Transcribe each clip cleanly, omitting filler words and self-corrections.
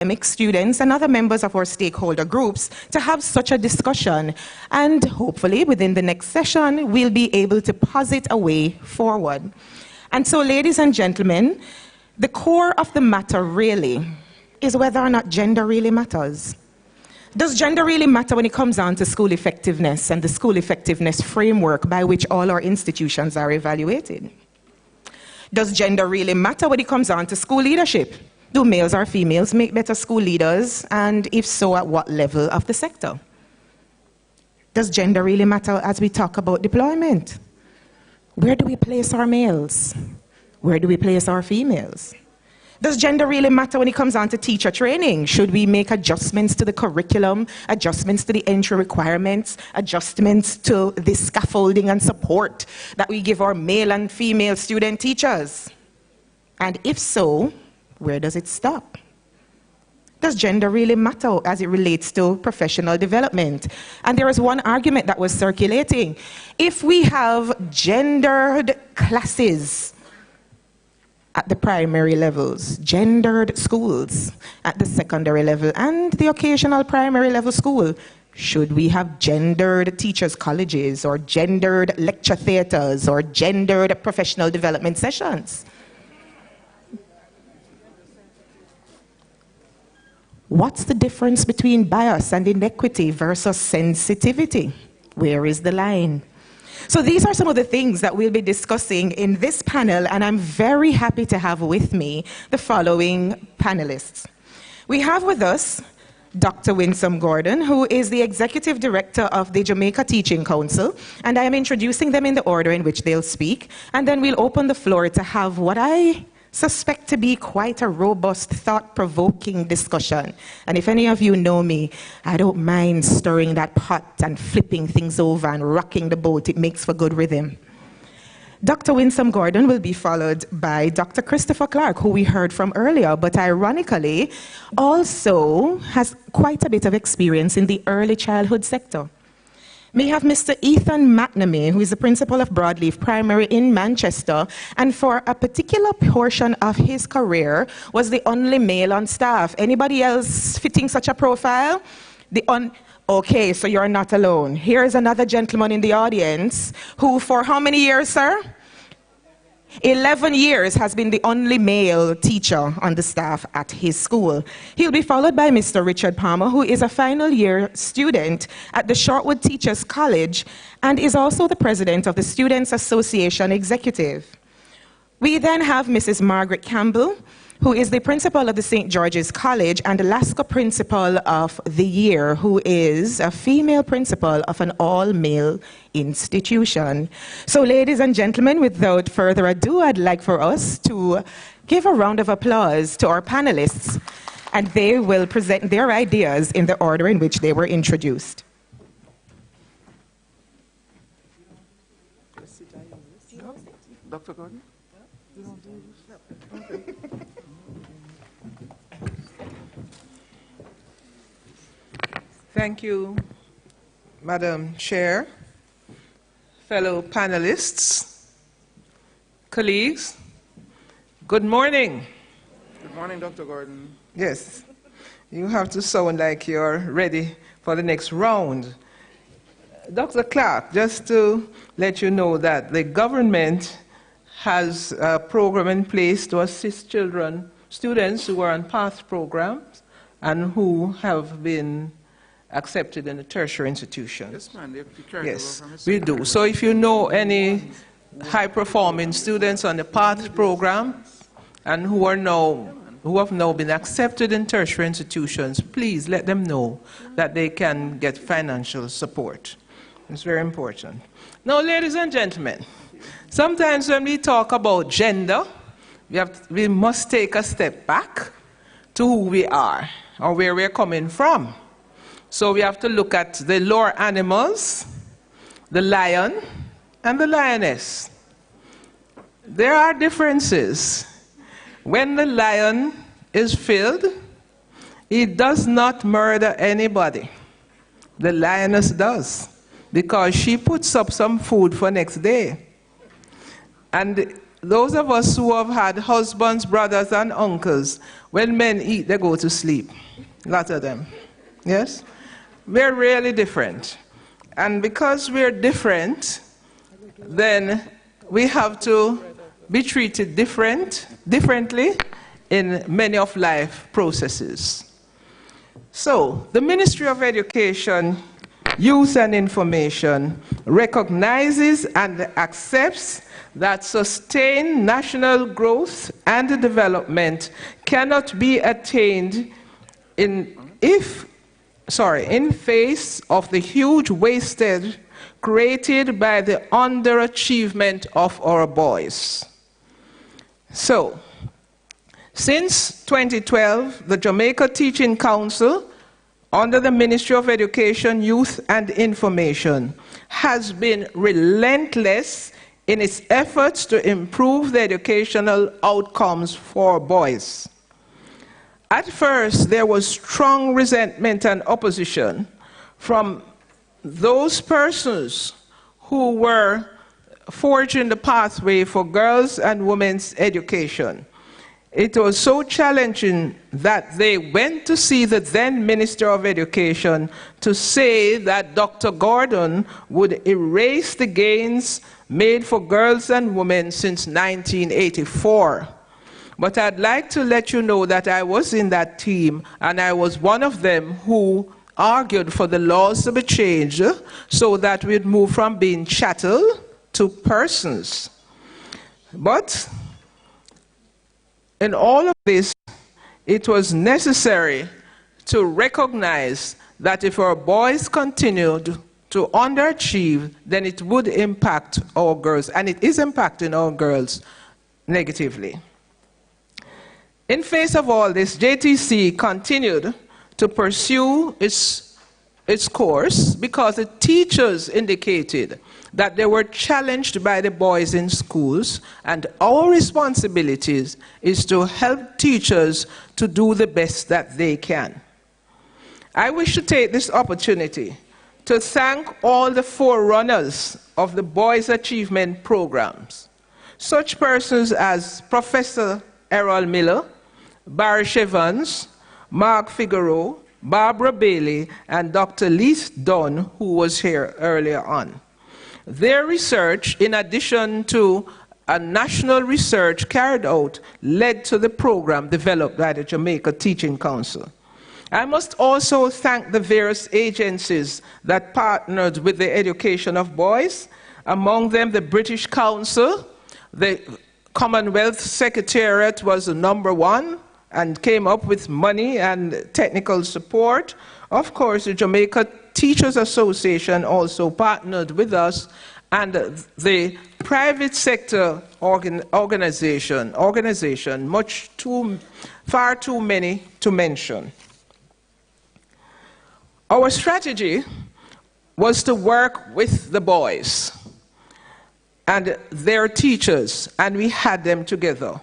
academic students and other members of our stakeholder groups to have such a discussion. And hopefully within the next session, we'll be able to posit a way forward. And so, ladies and gentlemen, the core of the matter really is whether or not gender really matters. Does gender really matter when it comes down to school effectiveness and the school effectiveness framework by which all our institutions are evaluated? Does gender really matter when it comes down to school leadership? Do males or females make better school leaders, and if so, at what level of the sector? Does gender really matter as we talk about deployment? Where do we place our males? Where do we place our females? Does gender really matter when it comes down to teacher training? Should we make adjustments to the curriculum, adjustments to the entry requirements, adjustments to the scaffolding and support that we give our male and female student teachers? And if so, where does it stop? Does gender really matter as it relates to professional development? And there is one argument that was circulating. If we have gendered classes at the primary levels, gendered schools at the secondary level, and the occasional primary level school, should we have gendered teachers' colleges or gendered lecture theatres or gendered professional development sessions? What's the difference between bias and inequity versus sensitivity? Where is the line? So these are some of the things that we'll be discussing in this panel, and I'm very happy to have with me the following panelists. We have with us Dr. Winsome Gordon, who is the Executive Director of the Jamaica Teaching Council, and I am introducing them in the order in which they'll speak, and then we'll open the floor to have what I suspect to be quite a robust, thought-provoking discussion. And if any of you know me, I don't mind stirring that pot and flipping things over and rocking the boat. It makes for good rhythm. Dr. Winsome Gordon will be followed by Dr. Christopher Clark, who we heard from earlier, but ironically also has quite a bit of experience in the early childhood sector. We have Mr. Ethan McNamee, who is the principal of Broadleaf Primary in Manchester, and for a particular portion of his career was the only male on staff. Anybody else fitting such a profile? Okay, so you're not alone. Here is another gentleman in the audience who, for how many years, sir? 11 years has been the only male teacher on the staff at his school. He'll be followed by Mr. Richard Palmer, who is a final year student at the Shortwood Teachers College and is also the president of the Students Association Executive. We then have Mrs. Margaret Campbell, who is the principal of the St. George's College and Alaska Principal of the Year, who is a female principal of an all-male institution. So, ladies and gentlemen, without further ado, I'd like for us to give a round of applause to our panelists, and they will present their ideas in the order in which they were introduced. Dr. Gordon? Thank you, Madam Chair, fellow panelists, colleagues. Good morning. Good morning, Dr. Gordon. Yes, you have to sound like you're ready for the next round. Dr. Clark, just to let you know that the government has a program in place to assist students who are on PATH programs and who have been accepted in the tertiary institutions. Yes, ma'am. Yes, we do. So if you know any high-performing students on the PATH program and who have now been accepted in tertiary institutions, please let them know that they can get financial support. It's very important. Now, ladies and gentlemen, sometimes when we talk about gender, we must take a step back to who we are or where we're coming from. So we have to look at the lower animals, the lion and the lioness. There are differences. When the lion is filled, he does not murder anybody. The lioness does, because she puts up some food for next day. And those of us who have had husbands, brothers, and uncles, when men eat, they go to sleep. A lot of them. Yes? We're really different. And because we're different, then we have to be treated differently in many of life processes. So, the Ministry of Education, Youth and Information recognizes and accepts that sustained national growth and development cannot be attained in face of the huge wastage created by the underachievement of our boys. So, since 2012, the Jamaica Teaching Council, under the Ministry of Education, Youth and Information, has been relentless in its efforts to improve the educational outcomes for boys. At first, there was strong resentment and opposition from those persons who were forging the pathway for girls' and women's education. It was so challenging that they went to see the then Minister of Education to say that Dr. Gordon would erase the gains made for girls and women since 1984. But I'd like to let you know that I was in that team, and I was one of them who argued for the laws to be changed so that we'd move from being chattel to persons. But in all of this, it was necessary to recognize that if our boys continued to underachieve, then it would impact our girls, and it is impacting our girls negatively. In face of all this, JTC continued to pursue its course because the teachers indicated that they were challenged by the boys in schools, and our responsibilities is to help teachers to do the best that they can. I wish to take this opportunity to thank all the forerunners of the Boys' Achievement Programs, such persons as Professor Errol Miller, Barish Evans, Mark Figueroa, Barbara Bailey, and Dr. Lise Dunn, who was here earlier on. Their research, in addition to a national research carried out, led to the program developed by the Jamaica Teaching Council. I must also thank the various agencies that partnered with the education of boys, among them the British Council. The Commonwealth Secretariat was the #1 and came up with money and technical support. Of course, the Jamaica Teachers Association also partnered with us, and the private sector organization, far too many to mention. Our strategy was to work with the boys and their teachers, and we had them together.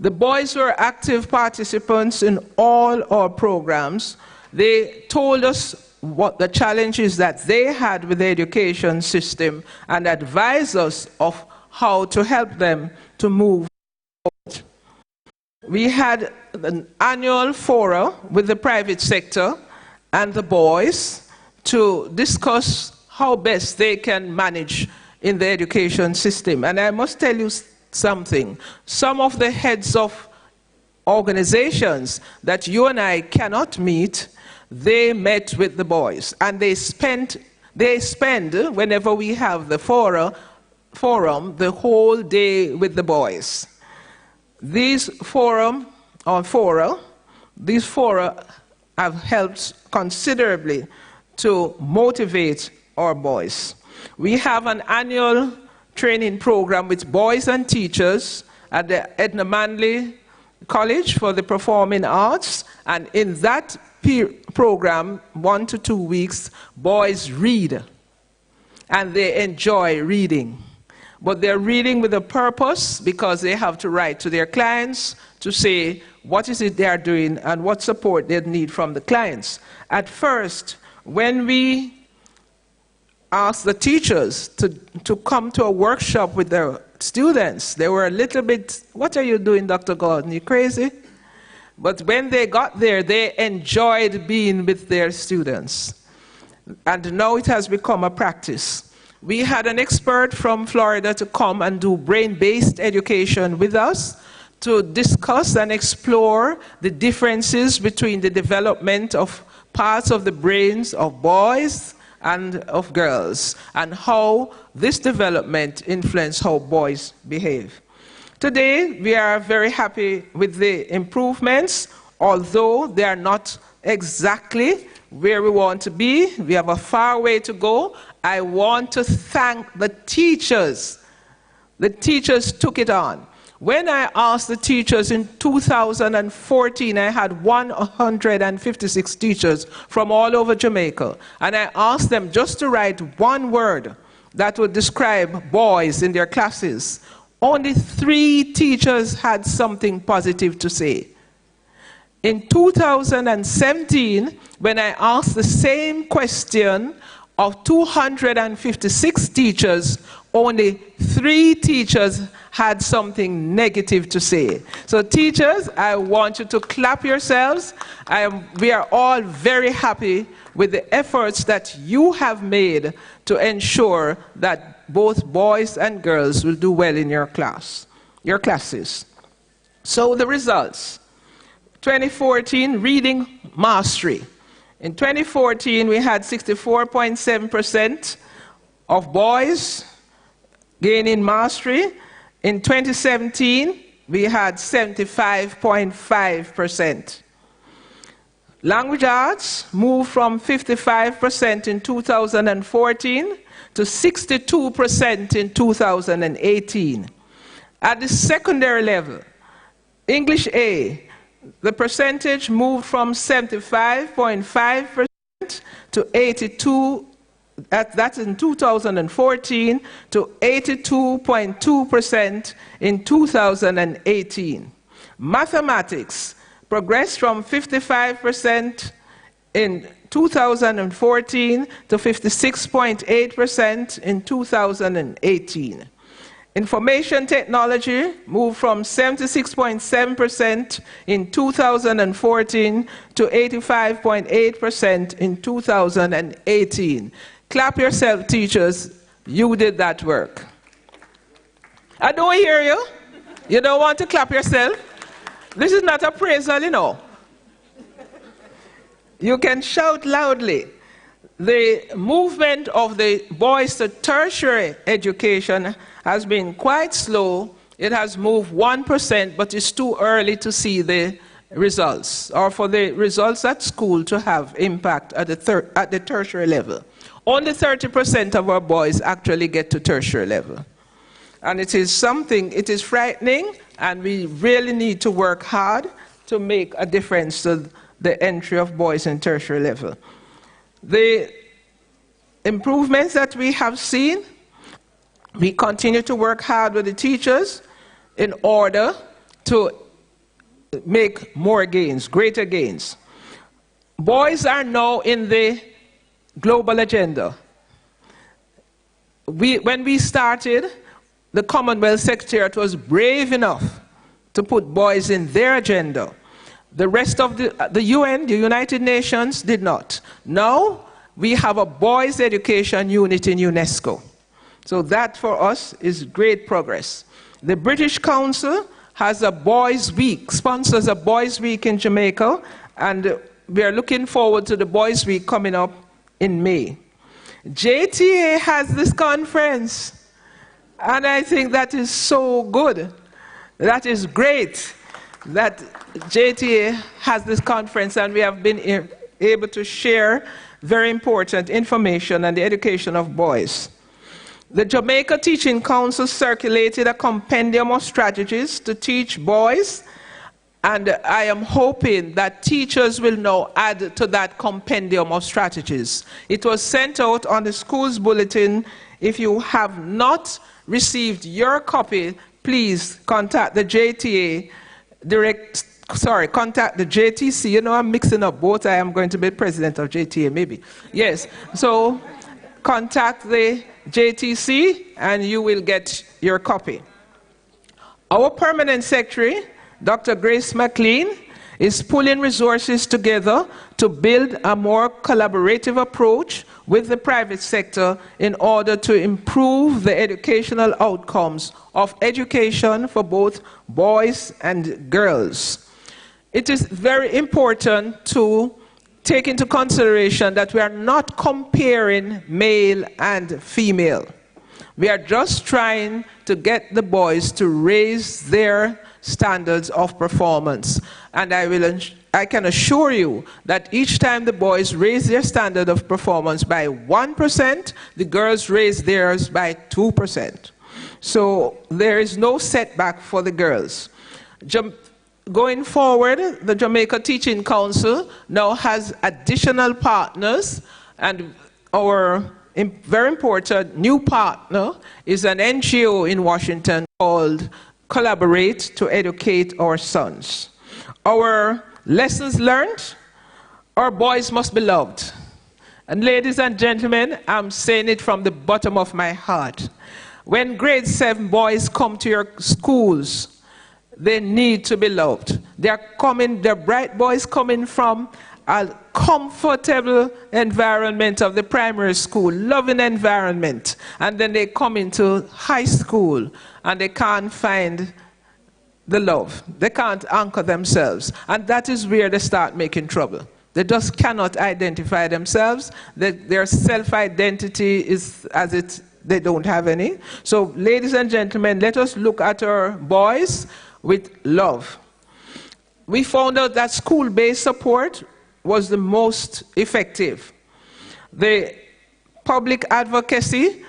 The boys were active participants in all our programs. They told us what the challenges that they had with the education system and advised us of how to help them to move forward. We had an annual forum with the private sector and the boys to discuss how best they can manage in the education system. And I must tell you something. Some of the heads of organizations that you and I cannot meet, they met with the boys, and they spend, whenever we have the forum, the whole day with the boys. These fora have helped considerably to motivate our boys. We have an annual training program with boys and teachers at the Edna Manley College for the Performing Arts, and in that program, 1 to 2 weeks, boys read, and they enjoy reading. But they're reading with a purpose, because they have to write to their clients to say what is it they are doing and what support they need from the clients. At first, when we asked the teachers to come to a workshop with their students, they were a little bit, what are you doing, Dr. Gordon? You crazy? But when they got there, they enjoyed being with their students. And now it has become a practice. We had an expert from Florida to come and do brain-based education with us to discuss and explore the differences between the development of parts of the brains of boys and of girls, and how this development influences how boys behave. Today, we are very happy with the improvements, although they are not exactly where we want to be. We have a far way to go. I want to thank the teachers. The teachers took it on. When I asked the teachers in 2014, I had 156 teachers from all over Jamaica, and I asked them just to write one word that would describe boys in their classes. Only 3 teachers had something positive to say. In 2017, when I asked the same question of 256 teachers, only 3 teachers had something negative to say. So teachers, I want you to clap yourselves. We are all very happy with the efforts that you have made to ensure that both boys and girls will do well in your classes. So the results. 2014, reading mastery. In 2014, we had 64.7% of boys gaining mastery. In 2017, we had 75.5%. Language arts moved from 55% in 2014 to 62% in 2018. At the secondary level, English A, the percentage moved from 75.5% to 82%, that's in 2014, to 82.2% in 2018. Mathematics progressed from 55% in 2014 to 56.8% in 2018. Information technology moved from 76.7% in 2014 to 85.8% in 2018. Clap yourself, teachers. You did that work. I don't hear you. You don't want to clap yourself? This is not appraisal, you know. You can shout loudly. The movement of the boys to tertiary education has been quite slow. It has moved 1%, but it's too early to see the results, or for the results at school to have impact at the tertiary level. Only 30% of our boys actually get to tertiary level. And it is something, it is frightening, and we really need to work hard to make a difference to the entry of boys in tertiary level. The improvements that we have seen, we continue to work hard with the teachers in order to make more gains, greater gains. Boys are now in the global agenda. When we started, the Commonwealth Secretariat was brave enough to put boys in their agenda. The rest of the UN, the United Nations, did not. Now, we have a boys' education unit in UNESCO. So that, for us, is great progress. The British Council has a Boys' Week, sponsors a Boys' Week in Jamaica, and we are looking forward to the Boys' Week coming up in May. JTA has this conference, and I think that is so good. That is great that JTA has this conference, and we have been able to share very important information on the education of boys. The Jamaica Teaching Council circulated a compendium of strategies to teach boys, and I am hoping that teachers will now add to that compendium of strategies. It was sent out on the school's bulletin. If you have not received your copy, please contact the JTA contact the JTC. You know, I'm mixing up both. I am going to be president of JTA, maybe. Yes. So contact the JTC, and you will get your copy. Our permanent secretary, Dr. Grace McLean, is pulling resources together to build a more collaborative approach with the private sector in order to improve the educational outcomes of education for both boys and girls. It is very important to take into consideration that we are not comparing male and female. We are just trying to get the boys to raise their standards of performance. And I can assure you that each time the boys raise their standard of performance by 1%, the girls raise theirs by 2%. So there is no setback for the girls. Going forward, the Jamaica Teaching Council now has additional partners, and our very important new partner is an NGO in Washington called Collaborate to Educate Our Sons. Our lessons learned: our boys must be loved. And ladies and gentlemen, I'm saying it from the bottom of my heart. When grade 7 boys come to your schools, they need to be loved. They're bright boys coming from a comfortable environment of the primary school, loving environment, and then they come into high school and they can't find the love. They can't anchor themselves, and that is where they start making trouble. They just cannot identify themselves. Their self-identity is they don't have any. So ladies and gentlemen, let us look at our boys with love. We found out that school-based support was the most effective. The public advocacy,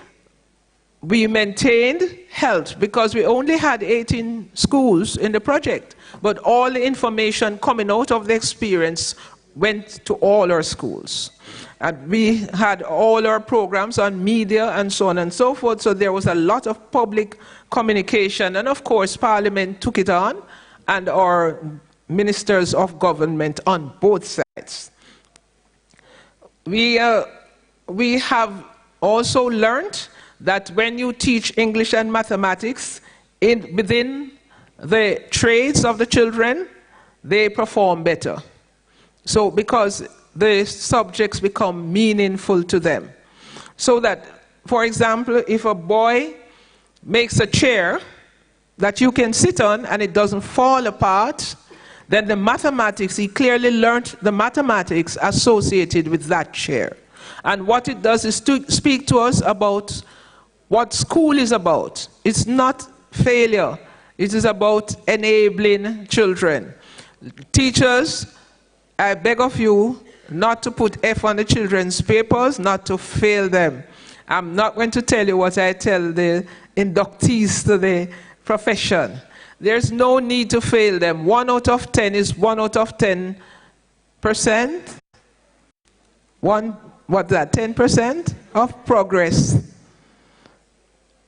we maintained, helped, because we only had 18 schools in the project, but all the information coming out of the experience went to all our schools. And we had all our programs on media and so on and so forth, so there was a lot of public communication, and of course Parliament took it on, and our ministers of government on both sides. We have also learned that when you teach English and mathematics within the trades of the children, they perform better. So because the subjects become meaningful to them. So that, for example, if a boy makes a chair that you can sit on and it doesn't fall apart, then the mathematics, he clearly learned the mathematics associated with that chair. And what it does is to speak to us about what school is about. It's not failure. It is about enabling children. Teachers, I beg of you not to put F on the children's papers, not to fail them. I'm not going to tell you what I tell the inductees to the profession. There's no need to fail them. 1 out of 10 is 1 out of 10%. What's that, 10% of progress.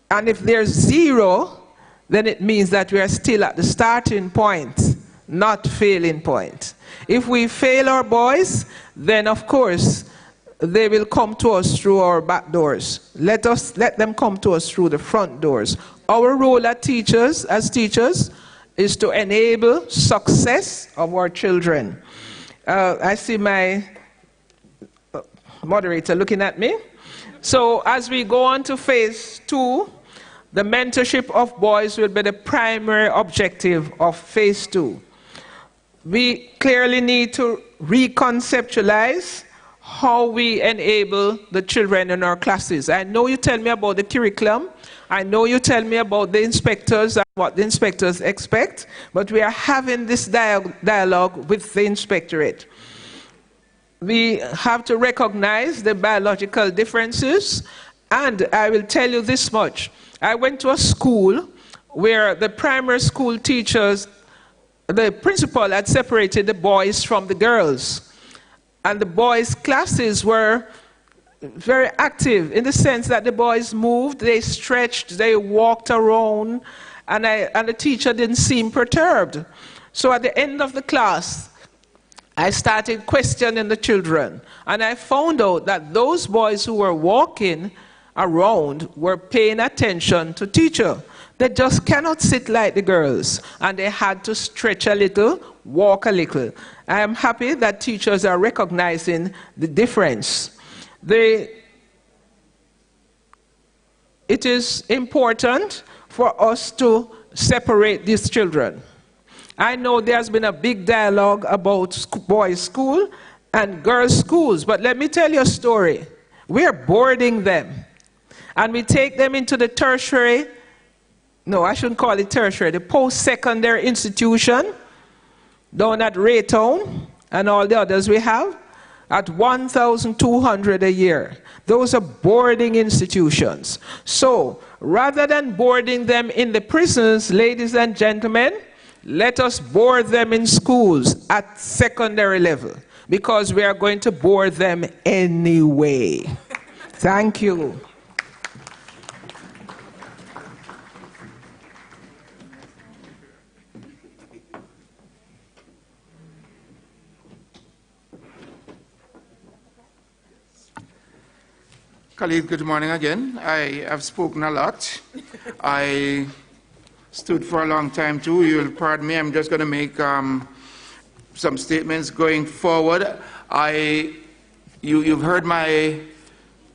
And if there's 0, then it means that we are still at the starting point, not failing point. If we fail our boys, then of course they will come to us through our back doors. Let them come to us through the front doors. Our role as teachers is to enable success of our children. I see my moderator looking at me. So as we go on to phase 2, the mentorship of boys will be the primary objective of phase 2. We clearly need to reconceptualize how we enable the children in our classes. I know you tell me about the curriculum. I know you tell me about the inspectors and what the inspectors expect, but we are having this dialogue with the inspectorate. We have to recognize the biological differences, and I will tell you this much. I went to a school where the primary school teachers, the principal had separated the boys from the girls. And the boys' classes were very active in the sense that the boys moved, they stretched, they walked around, and the teacher didn't seem perturbed. So at the end of the class, I started questioning the children, and I found out that those boys who were walking around were paying attention to teacher. They just cannot sit like the girls, and they had to stretch a little, walk a little. I am happy that teachers are recognizing the difference. It is important for us to separate these children. I know there's been a big dialogue about boys' school and girls' schools, but let me tell you a story. We're boarding them, and we take them into the tertiary, no, I shouldn't call it tertiary, the post-secondary institution down at Raytown and all the others we have at $1,200 a year. Those are boarding institutions. So rather than boarding them in the prisons, ladies and gentlemen, let us board them in schools at secondary level, because we are going to board them anyway. Thank you. Colleagues, good morning again. I have spoken a lot. I stood for a long time too. You'll pardon me. I'm just going to make some statements going forward. You've heard my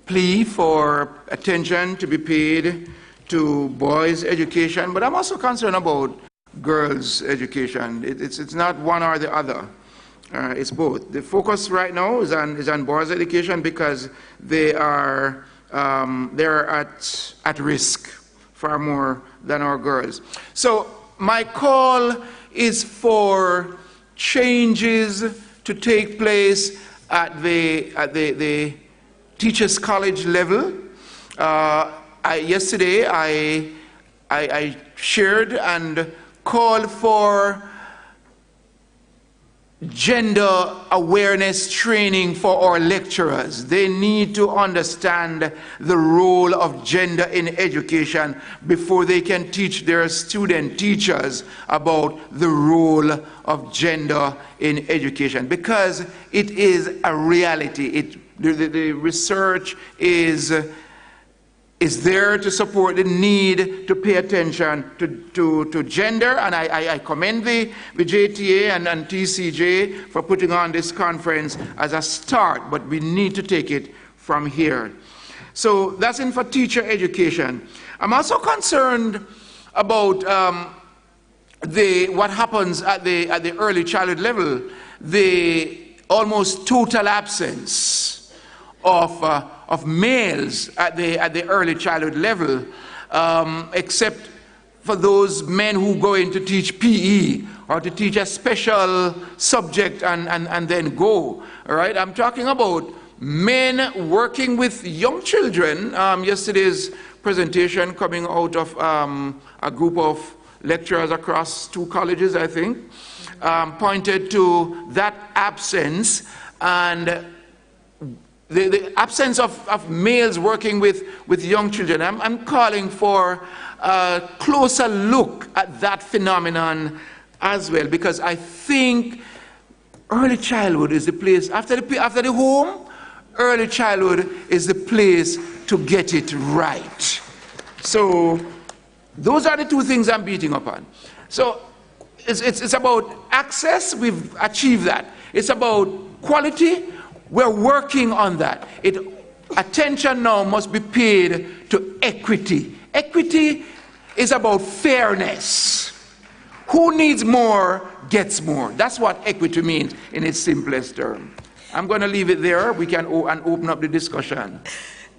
plea for attention to be paid to boys' education, but I'm also concerned about girls' education. It's not one or the other. It's both. The focus right now is on boys' education because they're at risk far more than our girls. So my call is for changes to take place at the Teachers College level. Yesterday I shared and called for gender awareness training for our lecturers. They need to understand the role of gender in education before they can teach their student teachers about the role of gender in education, because it is a reality. The research is there to support the need to pay attention to gender, and I commend the JTA and TCJ for putting on this conference as a start, but we need to take it from here. So that's in for teacher education. I'm also concerned about what happens at the early childhood level, the almost total absence of males at the early childhood level, except for those men who go in to teach PE or to teach a special subject and then go. All right, I'm talking about men working with young children. Yesterday's presentation coming out of a group of lecturers across 2 colleges, I think, pointed to that absence, and the absence of males working with young children. I'm calling for a closer look at that phenomenon as well, because I think early childhood is the place, after the home, early childhood is the place to get it right. So those are the 2 things I'm beating upon. So it's about access, we've achieved that. It's about quality, we're working on that. Attention now must be paid to equity. Equity is about fairness. Who needs more gets more. That's what equity means in its simplest term. I'm going to leave it there. We can open up the discussion.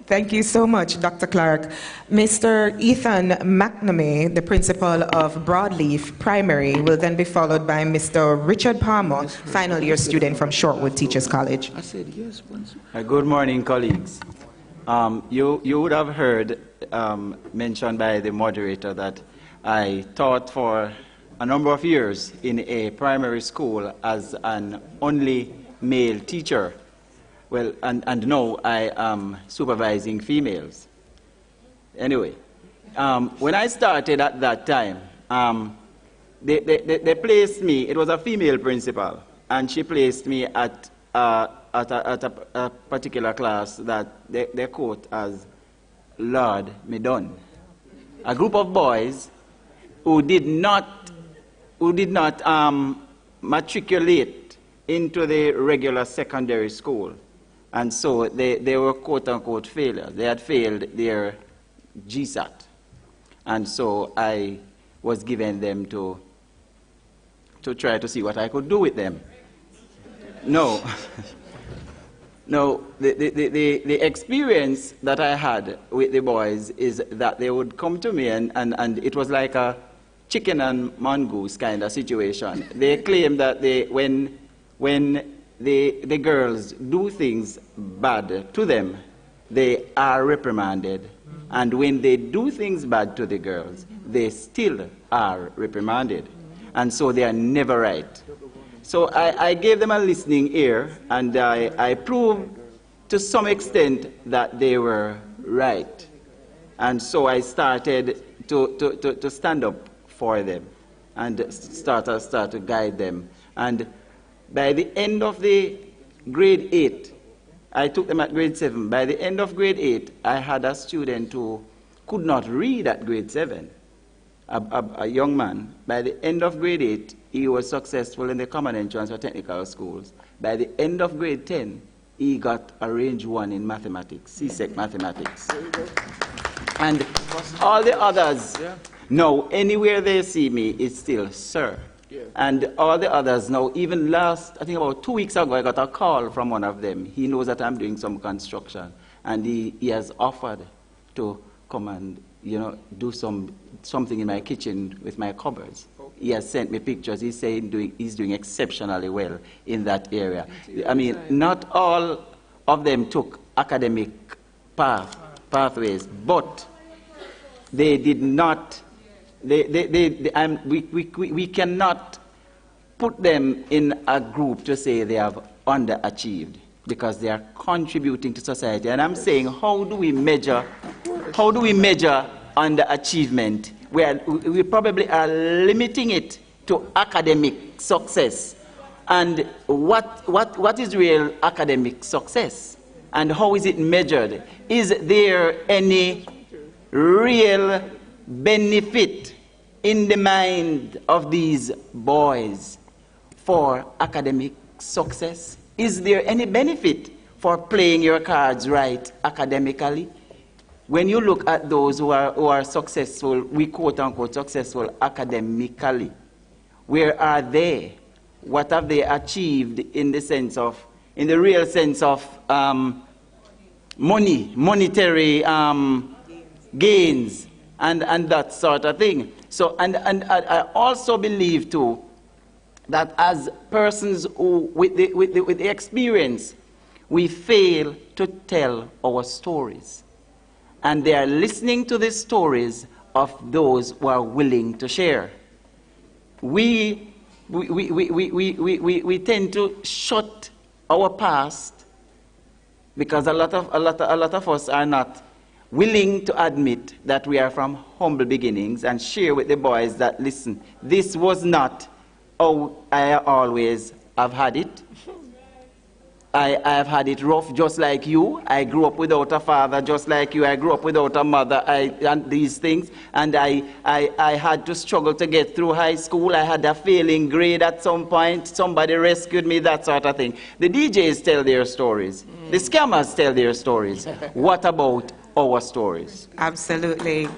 Thank you so much, Dr. Clark. Mr. Ethan McNamee, the principal of Broadleaf Primary, will then be followed by Mr. Richard Palmer, final year student from Shortwood Teachers College. I said yes once. Good morning, colleagues. You would have heard mentioned by the moderator that I taught for a number of years in a primary school as an only male teacher. Well, and now I am supervising females. Anyway, when I started at that time, they placed me, it was a female principal, and she placed me at a particular class that they quote as Lord me done. A group of boys who did not matriculate into the regular secondary school. And so they were quote-unquote failures. They had failed their GSAT. And so I was given them to try to see what I could do with them. No. No, the experience that I had with the boys is that they would come to me and it was like a chicken and mongoose kind of situation. They claim that when the girls do things bad to them, they are reprimanded. And when they do things bad to the girls, they still are reprimanded. And so they are never right. So I gave them a listening ear, and I proved to some extent that they were right. And so I started to stand up for them and start to guide them. And by the end of the grade 8, I took them at grade 7. By the end of grade 8, I had a student who could not read at grade 7. A young man. By the end of grade 8, he was successful in the common entrance for technical schools. By the end of grade 10, he got a range 1 in mathematics, CSEC mathematics. And all the others, now anywhere they see me, it's still sir. And all the others now, even last, I think about 2 weeks ago, I got a call from one of them. He knows that I'm doing some construction, and he has offered to come and do something in my kitchen with my cupboards. He has sent me pictures. He's saying he's doing exceptionally well in that area. I mean, not all of them took academic pathways, but they did not. We cannot put them in a group to say they have underachieved, because they are contributing to society. And I'm saying, how do we measure underachievement? We probably are limiting it to academic success. And what is real academic success? And how is it measured? Is there any real benefit in the mind of these boys for academic success? Is there any benefit for playing your cards right academically? When you look at those who are successful, we quote-unquote successful academically, where are they? What have they achieved in the real sense of monetary gains and that sort of thing? So, and I also believe too that as persons who, with the experience, we fail to tell our stories. And they are listening to the stories of those who are willing to share. We tend to shut our past because a lot of us are not willing to admit that we are from humble beginnings and share with the boys that, listen, this was not how I always have had it. I have had it rough just like you. I grew up without a father just like you. I grew up without a mother and these things. And I had to struggle to get through high school. I had a failing grade at some point. Somebody rescued me, that sort of thing. The DJs tell their stories. The scammers tell their stories. What about our stories? Absolutely.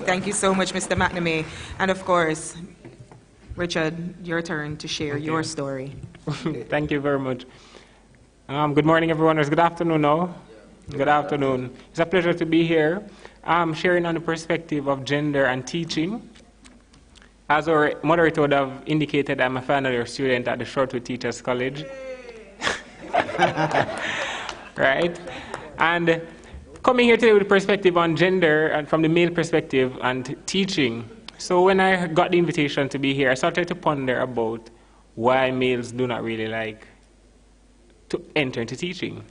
Thank you so much, Mr. McNamee. And of course, Richard, your turn to share your story. Thank you very much. Good morning, everyone. Or good afternoon now. Good afternoon. It's a pleasure to be here. Sharing on the perspective of gender and teaching. As our moderator would have indicated, I'm a final year student at the Shortwood Teachers College. Right? And coming here today with a perspective on gender and from the male perspective and teaching. So when I got the invitation to be here, I started to ponder about why males do not really like to enter into teaching.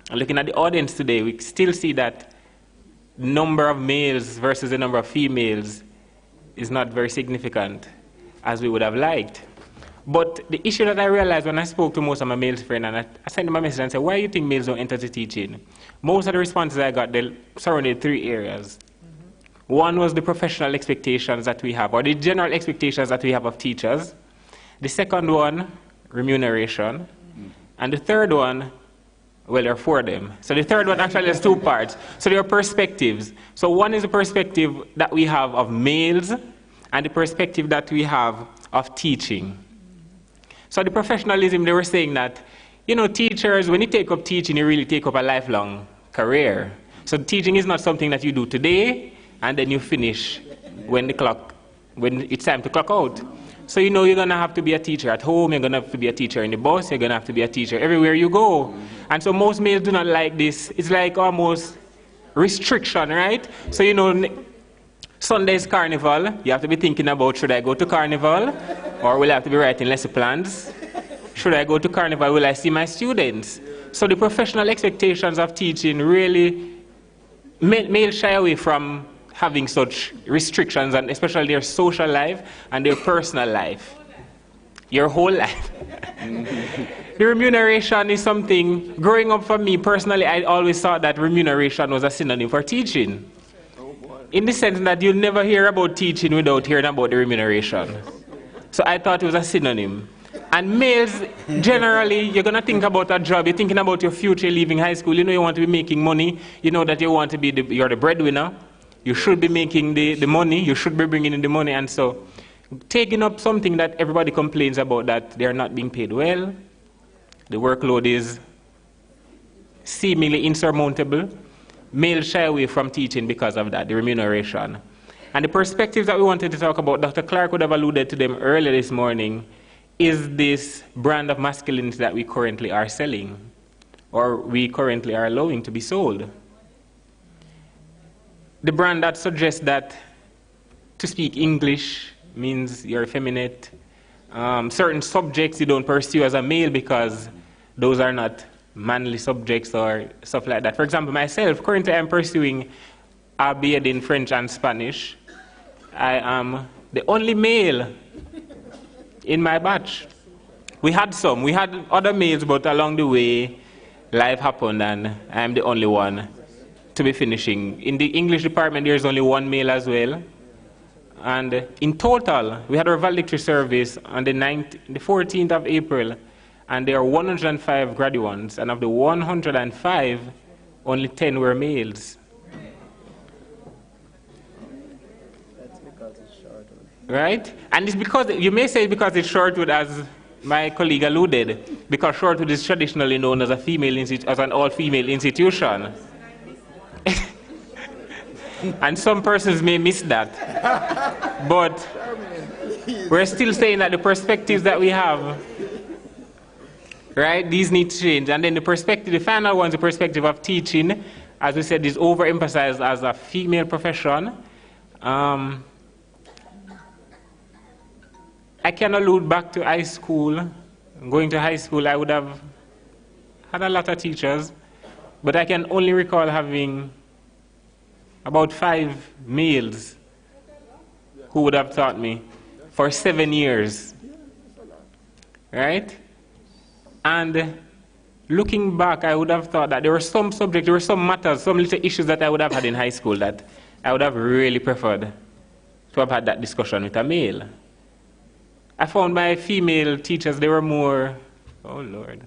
And looking at the audience today, we still see that the number of males versus the number of females is not very significant as we would have liked. But the issue that I realized when I spoke to most of my male friends, and I sent them a message and said, why do you think males don't enter to teaching? Most of the responses I got, they surrounded 3 areas. One was the professional expectations that we have, or the general expectations that we have of teachers. The second one, remuneration. And the third one, well, there are 4 of them. So the third one actually has 2 parts. So there are perspectives. So one is the perspective that we have of males, and the perspective that we have of teaching. So the professionalism, they were saying that, you know, teachers, when you take up teaching, you really take up a lifelong career. So teaching is not something that you do today, and then you finish when it's time to clock out. So you know you're going to have to be a teacher at home, you're going to have to be a teacher in the bus, you're going to have to be a teacher everywhere you go. And so most males do not like this. It's like almost restriction, right? So you know, Sunday's carnival, you have to be thinking about, should I go to carnival? Or will I have to be writing lesson plans? Should I go to carnival? Will I see my students? So the professional expectations of teaching really males shy away from having such restrictions, and especially their social life and their personal life. Your whole life. The remuneration is something, growing up for me personally, I always thought that remuneration was a synonym for teaching. In the sense that you'll never hear about teaching without hearing about the remuneration. So I thought it was a synonym. And males, generally, you're going to think about a job, you're thinking about your future leaving high school, you know you want to be making money, you know that you want to be you're the breadwinner, you should be making the money, you should be bringing in the money, and so taking up something that everybody complains about, that they're not being paid well, the workload is seemingly insurmountable, males shy away from teaching because of that, the remuneration. And the perspectives that we wanted to talk about, Dr. Clark would have alluded to them earlier this morning, is this brand of masculinity that we currently are selling, or we currently are allowing to be sold. The brand that suggests that to speak English means you're effeminate. Certain subjects you don't pursue as a male because those are not manly subjects or stuff like that. For example, myself, currently I'm pursuing a B.Ed in French and Spanish. I am the only male in my batch. We had other males, but along the way, life happened and I'm the only one to be finishing. In the English department, there's only 1 male as well. And in total, we had our valedictory service on the 14th of April, and there are 105 graduates, and of the 105, only 10 were males. Right? And it's because, you may say because it's Shortwood, as my colleague alluded, because Shortwood is traditionally known as as an all-female institution. And some persons may miss that. But we're still saying that the perspectives that we have, right, these need to change. And then the final one is the perspective of teaching, as we said, is overemphasized as a female profession. I can allude back to high school. Going to high school, I would have had a lot of teachers, but I can only recall having about 5 males who would have taught me for 7 years, right? And looking back, I would have thought that there were some subjects, there were some matters, some little issues that I would have had in high school that I would have really preferred to have had that discussion with a male. I found my female teachers, they were more, oh Lord.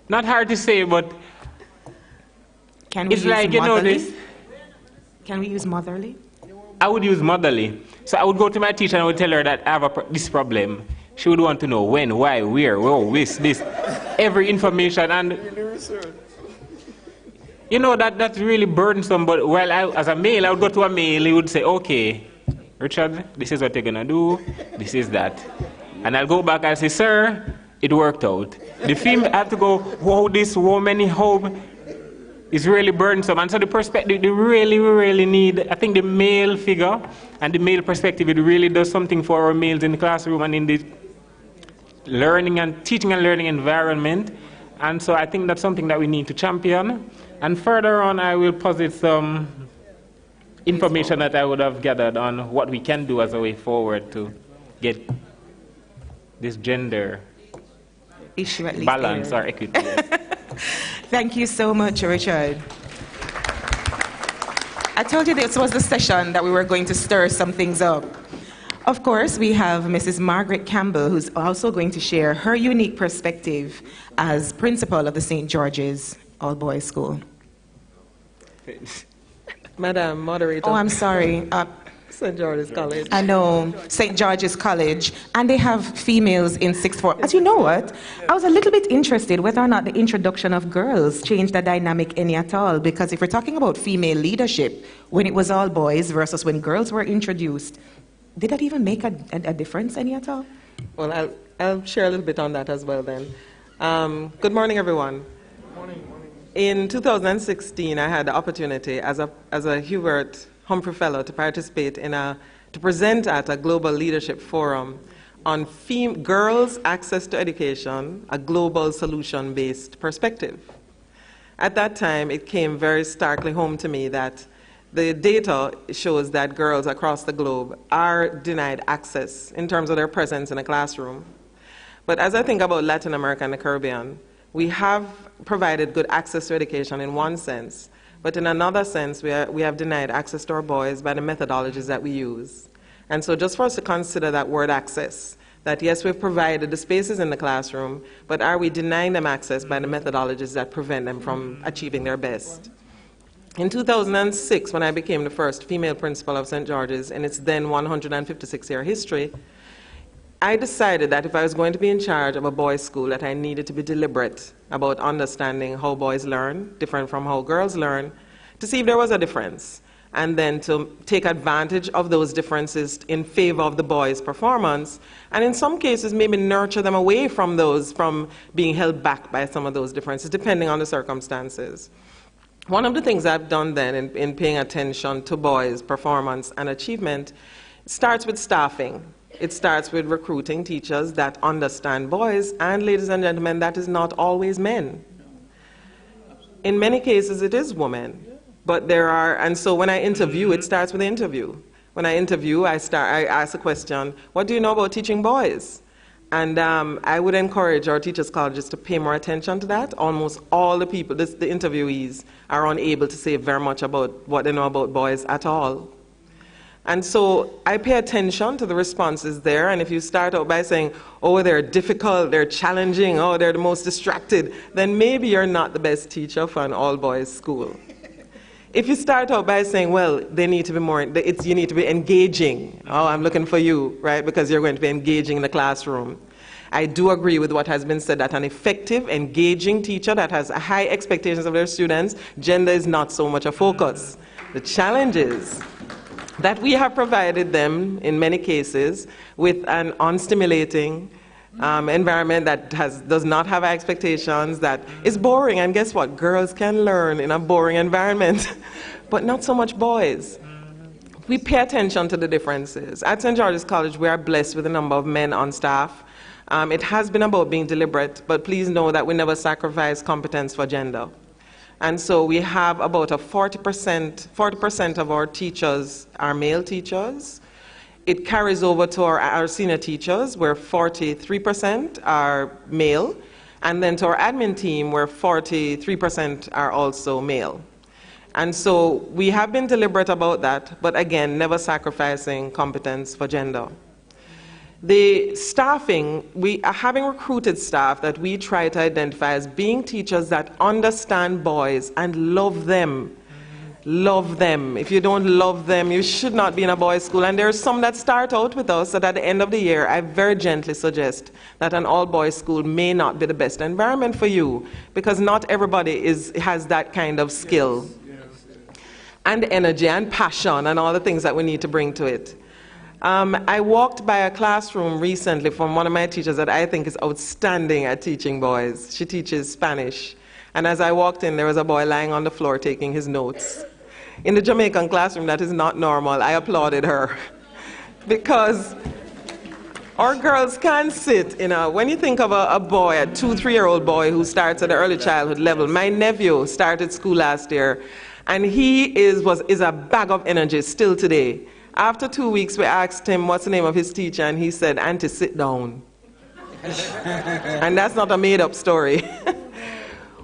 Not hard to say, but it's like, you know this. Can we use motherly? I would use motherly. So I would go to my teacher and I would tell her that I have this problem. She would want to know when, why, where, this, every information. And you know, that's really burdensome. But while as a male, I would go to a male, he would say, okay, Richard, this is what you're going to do, this is that. And I'll go back and say, sir, it worked out. The female, I have to go, whoa, this woman, how is really burdensome. And so the perspective, they really need, I think the male figure and the male perspective, it really does something for our males in the classroom and in the learning and teaching and learning environment. And so I think that's something that we need to champion. And further on, I will posit some information that I would have gathered on what we can do as a way forward to get this gender issue at least balance aired. or equity. Thank you so much, Richard. I told you this was the session that we were going to stir some things up. Of course, we have Mrs. Margaret Campbell, who's also going to share her unique perspective as principal of the St. George's All-Boys School. Madam Moderator. Oh, I'm sorry. St. George's College. I know, St. George's College, and they have females in sixth form. As you know what, I was a little bit interested whether or not the introduction of girls changed the dynamic any at all, because if we're talking about female leadership, when it was all boys versus when girls were introduced, did that even make a difference any at all? Well, I'll share a little bit on that as well then. Good morning, everyone. In 2016, I had the opportunity as a Hubert Humphrey Fellow to participate to present at a global leadership forum on girls' access to education, a global solution-based perspective. At that time, it came very starkly home to me that the data shows that girls across the globe are denied access in terms of their presence in a classroom. But as I think about Latin America and the Caribbean, we have provided good access to education in one sense, but in another sense, we have denied access to our boys by the methodologies that we use. And so just for us to consider that word access, that yes, we've provided the spaces in the classroom, but are we denying them access by the methodologies that prevent them from achieving their best? In 2006, when I became the first female principal of St. George's in its then 156-year history, I decided that if I was going to be in charge of a boys' school, that I needed to be deliberate about understanding how boys learn, different from how girls learn, to see if there was a difference, and then to take advantage of those differences in favor of the boys' performance, and in some cases maybe nurture them away from being held back by some of those differences, depending on the circumstances. One of the things I've done then in paying attention to boys' performance and achievement starts with staffing. It starts with recruiting teachers that understand boys, and ladies and gentlemen, that is not always men. In many cases, it is women. But and so when I interview, it starts with the interview. When I interview, I ask the question, what do you know about teaching boys? And I would encourage our teachers' colleges to pay more attention to that. Almost all the people, the interviewees, are unable to say very much about what they know about boys at all. And so I pay attention to the responses there, and if you start out by saying, oh, they're difficult, they're challenging, oh, they're the most distracted, then maybe you're not the best teacher for an all-boys school. If you start out by saying, well, they need to be you need to be engaging. Oh, I'm looking for you, right, because you're going to be engaging in the classroom. I do agree with what has been said, that an effective, engaging teacher that has high expectations of their students, gender is not so much a focus. The challenge is that we have provided them, in many cases, with an unstimulating environment that does not have expectations, that is boring. And guess what? Girls can learn in a boring environment, but not so much boys. We pay attention to the differences. At St. George's College, we are blessed with a number of men on staff. It has been about being deliberate, but please know that we never sacrifice competence for gender. And so we have about 40% of our teachers are male teachers. It carries over to our senior teachers, where 43% are male, and then to our admin team, where 43% are also male. And so we have been deliberate about that, but again, never sacrificing competence for gender. The staffing, we are having recruited staff that we try to identify as being teachers that understand boys and love them. Love them. If you don't love them, you should not be in a boys' school. And there are some that start out with us that at the end of the year, I very gently suggest that an all-boys school may not be the best environment for you, because not everybody has that kind of skill and energy and passion and all the things that we need to bring to it. I walked by a classroom recently from one of my teachers that I think is outstanding at teaching boys. She teaches Spanish. And as I walked in, there was a boy lying on the floor taking his notes. In the Jamaican classroom, that is not normal. I applauded her. Because our girls can sit, when you think of a boy, a 2-3-year-old boy who starts at the early childhood level. My nephew started school last year, And he is a bag of energy still today. After 2 weeks, we asked him what's the name of his teacher, and he said, "Auntie, sit down." And that's not a made-up story.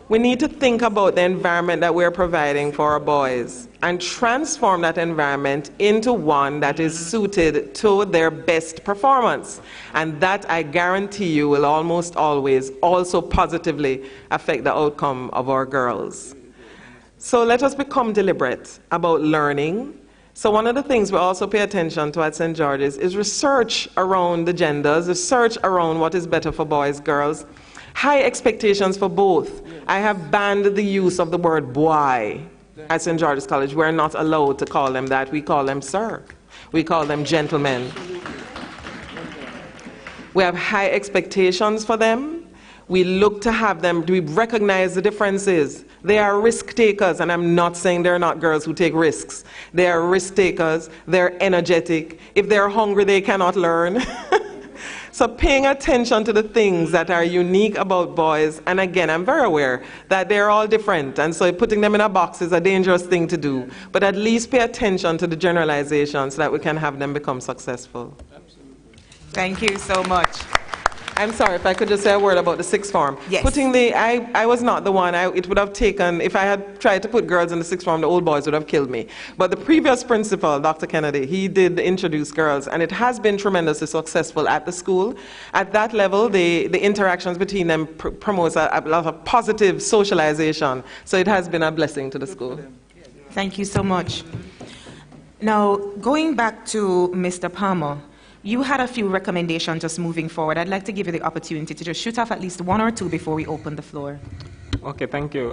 We need to think about the environment that we're providing for our boys and transform that environment into one that is suited to their best performance. And that, I guarantee you, will almost always also positively affect the outcome of our girls. So let us become deliberate about learning. So one of the things we also pay attention to at St. George's is research around the genders, research around what is better for boys, girls. High expectations for both. I have banned the use of the word boy at St. George's College. We're not allowed to call them that. We call them sir. We call them gentlemen. We have high expectations for them. We look to have them, we recognize the differences. They are risk takers, and I'm not saying they're not girls who take risks. They are risk takers, they're energetic. If they're hungry, they cannot learn. So paying attention to the things that are unique about boys, and again, I'm very aware that they're all different, and so putting them in a box is a dangerous thing to do. But at least pay attention to the generalizations so that we can have them become successful. Thank you so much. I'm sorry, if I could just say a word about the sixth form. Yes. I was not the one. It would have taken, if I had tried to put girls in the sixth form, the old boys would have killed me. But the previous principal, Dr. Kennedy, he did introduce girls, and it has been tremendously successful at the school. At that level, the interactions between them promotes a lot of positive socialization. So it has been a blessing to the school. Thank you so much. Now, going back to Mr. Palmer, you had a few recommendations just moving forward. I'd like to give you the opportunity to just shoot off at least one or two before we open the floor. Okay, thank you.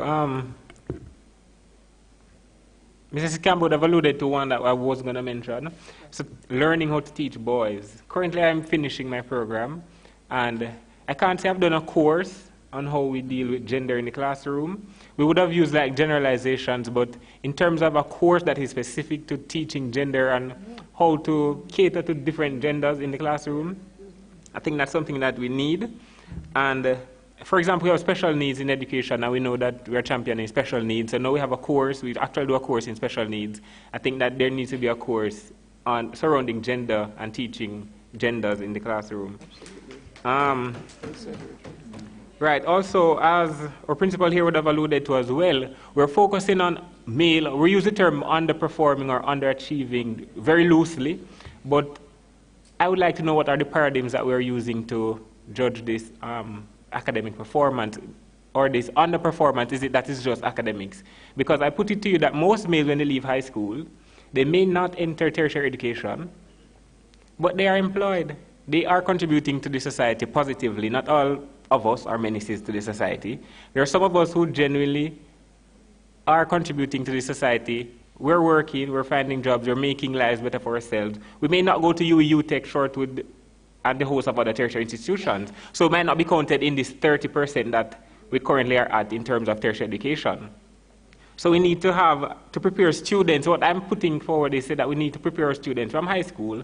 Mrs. Campbell would have alluded to one that I was going to mention. So, learning how to teach boys. Currently, I'm finishing my program, and I can't say I've done a course on how we deal with gender in the classroom. We would have used like generalizations, but in terms of a course that is specific to teaching gender and how to cater to different genders in the classroom, I think that's something that we need. And for example, we have special needs in education, and we know that we are championing special needs. So now we have a course, we actually do a course in special needs. I think that there needs to be a course on surrounding gender and teaching genders in the classroom. Right, also, as our principal here would have alluded to as well, we're focusing on male, we use the term underperforming or underachieving very loosely, but I would like to know what are the paradigms that we're using to judge this academic performance, or this underperformance, that is just academics? Because I put it to you that most males, when they leave high school, they may not enter tertiary education, but they are employed. They are contributing to the society positively. Not all of us are menaces to the society. There are some of us who genuinely are contributing to the society. We're working, we're finding jobs, we're making lives better for ourselves. We may not go to UWU, Tech, Shortwood, and the host of other tertiary institutions. So it might not be counted in this 30% that we currently are at in terms of tertiary education. So we need to prepare students. What I'm putting forward is that we need to prepare our students from high school,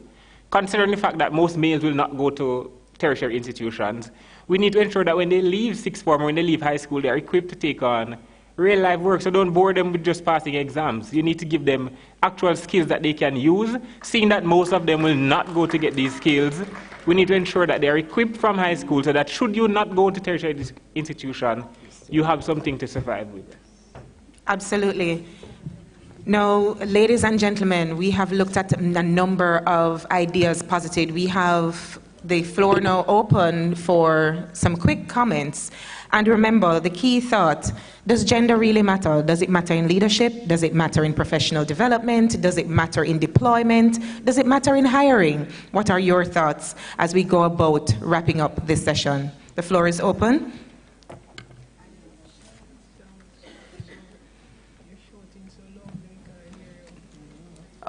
considering the fact that most males will not go to tertiary institutions. We need to ensure that when they leave sixth form or when they leave high school, they are equipped to take on real life work. So don't bore them with just passing exams. You need to give them actual skills that they can use. Seeing that most of them will not go to get these skills, we need to ensure that they are equipped from high school so that should you not go to tertiary institution, you have something to survive with. Absolutely. Now, ladies and gentlemen, we have looked at a number of ideas posited. We have the floor now open for some quick comments. And remember, the key thought, does gender really matter? Does it matter in leadership? Does it matter in professional development? Does it matter in deployment? Does it matter in hiring? What are your thoughts as we go about wrapping up this session? The floor is open.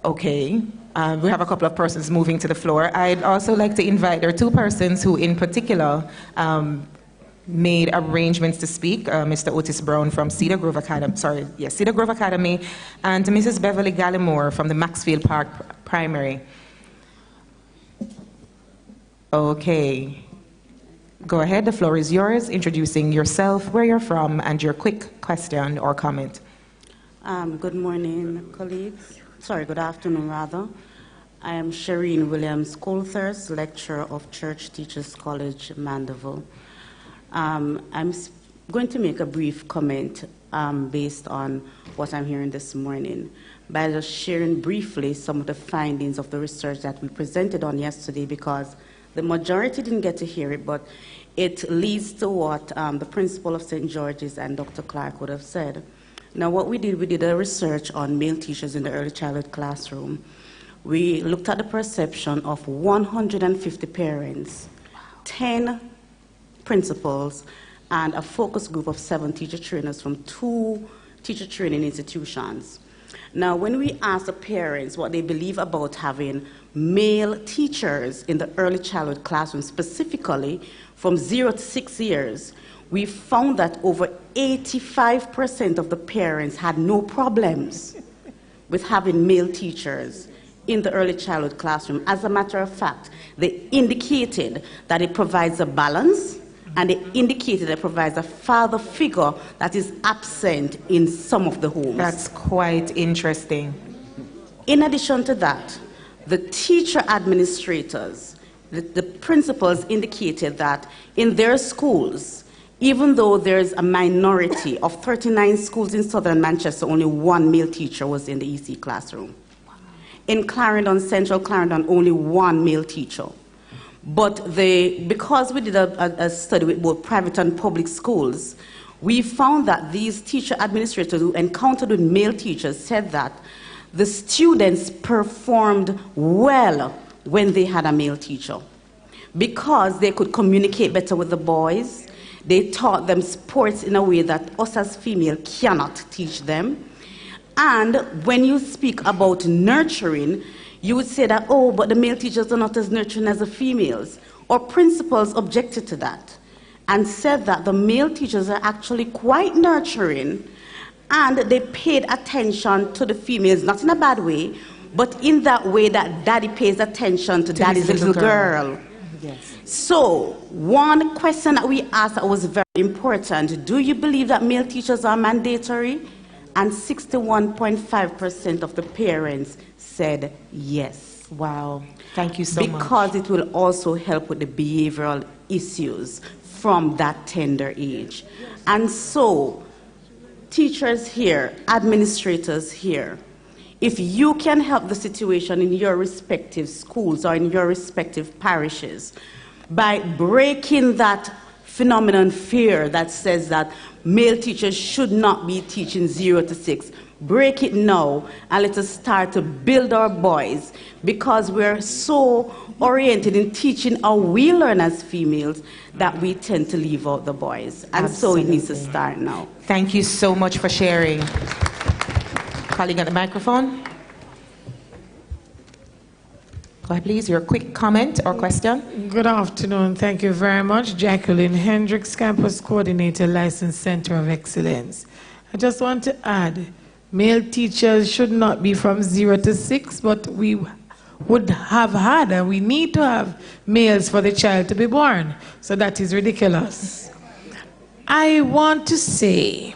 Okay. We have a couple of persons moving to the floor. I'd also like to invite, there are two persons who in particular made arrangements to speak, Mr. Otis Brown from Cedar Grove Academy, Cedar Grove Academy, and Mrs. Beverly Gallimore from the Maxfield Park Primary. Okay. Go ahead, the floor is yours, introducing yourself, where you're from, and your quick question or comment. Good morning, colleagues. Sorry, good afternoon, rather. I am Shireen Williams Coulthurst, lecturer of Church Teachers College, Mandeville. I'm going to make a brief comment based on what I'm hearing this morning by just sharing briefly some of the findings of the research that we presented on yesterday, because the majority didn't get to hear it, but it leads to what the principal of St. George's and Dr. Clark would have said. Now, what we did a research on male teachers in the early childhood classroom. We looked at the perception of 150 parents, 10 principals, and a focus group of 7 teacher trainers from 2 teacher training institutions. Now, when we asked the parents what they believe about having male teachers in the early childhood classroom, specifically from 0 to 6 years, we found that over 85% of the parents had no problems with having male teachers in the early childhood classroom. As a matter of fact, they indicated that it provides a balance, and they indicated it provides a father figure that is absent in some of the homes. That's quite interesting. In addition to that, the teacher administrators, the principals indicated that in their schools, even though there's a minority of 39 schools in southern Manchester, only 1 male teacher was in the EC classroom. In Clarendon, Central Clarendon, only 1 male teacher. But because we did a study with both private and public schools, we found that these teacher administrators who encountered with male teachers said that the students performed well when they had a male teacher, because they could communicate better with the boys. They taught them sports in a way that us as female cannot teach them. And when you speak about nurturing, you would say that, oh, but the male teachers are not as nurturing as the females. Or principals objected to that and said that the male teachers are actually quite nurturing, and they paid attention to the females, not in a bad way, but in that way that daddy pays attention to daddy's little girl. Yes. So, one question that we asked that was very important: do you believe that male teachers are mandatory? And 61.5% of the parents said yes. Wow. Thank you so much. Because it will also help with the behavioral issues from that tender age. And so, teachers here, administrators here, if you can help the situation in your respective schools or in your respective parishes by breaking that phenomenon fear that says that male teachers should not be teaching 0 to 6, break it now and let us start to build our boys, because we're so oriented in teaching how we learn as females that we tend to leave out the boys. And Absolutely. So it needs to start now. Thank you so much for sharing. Colleague at the microphone. Go ahead, please, your quick comment or question. Good afternoon. Thank you very much. Jacqueline Hendricks, Campus Coordinator, Licensed Center of Excellence. I just want to add, male teachers should not be from 0 to 6, but we would have had, and we need to have males for the child to be born. So that is ridiculous. I want to say,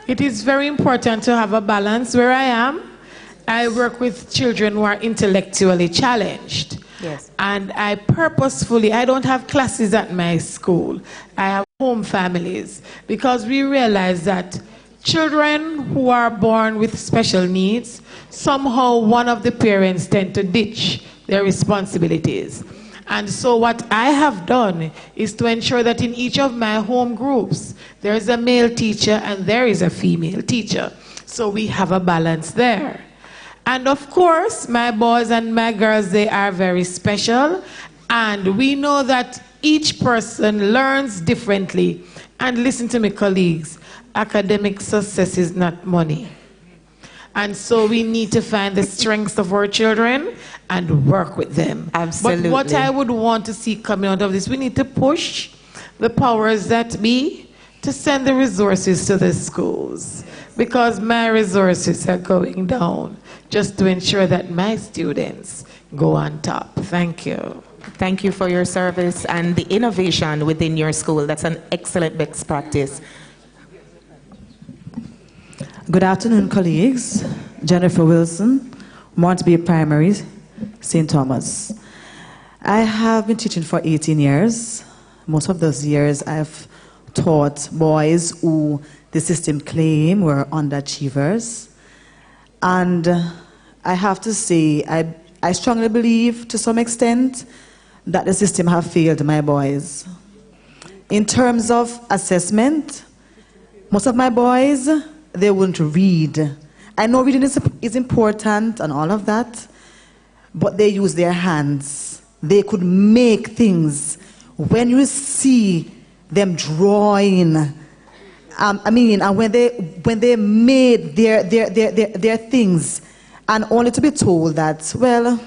it is very important to have a balance. Where I am, I work with children who are intellectually challenged. Yes. And I purposefully, I don't have classes at my school. I have home families, because we realize that children who are born with special needs, somehow one of the parents tend to ditch their responsibilities. And so what I have done is to ensure that in each of my home groups, there is a male teacher and there is a female teacher. So we have a balance there. And of course, my boys and my girls, they are very special. And we know that each person learns differently. And listen to me, colleagues, academic success is not money. And so we need to find the strengths of our children and work with them. Absolutely. But what I would want to see coming out of this, we need to push the powers that be to send the resources to the schools, because my resources are going down, just to ensure that my students go on top. Thank you. Thank you for your service and the innovation within your school. That's an excellent best practice. Good afternoon, colleagues. Jennifer Wilson, Montby Primary, St. Thomas. I have been teaching for 18 years. Most of those years I've taught boys who the system claimed were underachievers. And I have to say, I strongly believe to some extent that the system have failed my boys. In terms of assessment, most of my boys, they wouldn't read. I know reading is important and all of that, but they use their hands. They could make things. When you see them drawing, and when they made their things, and only to be told that, well,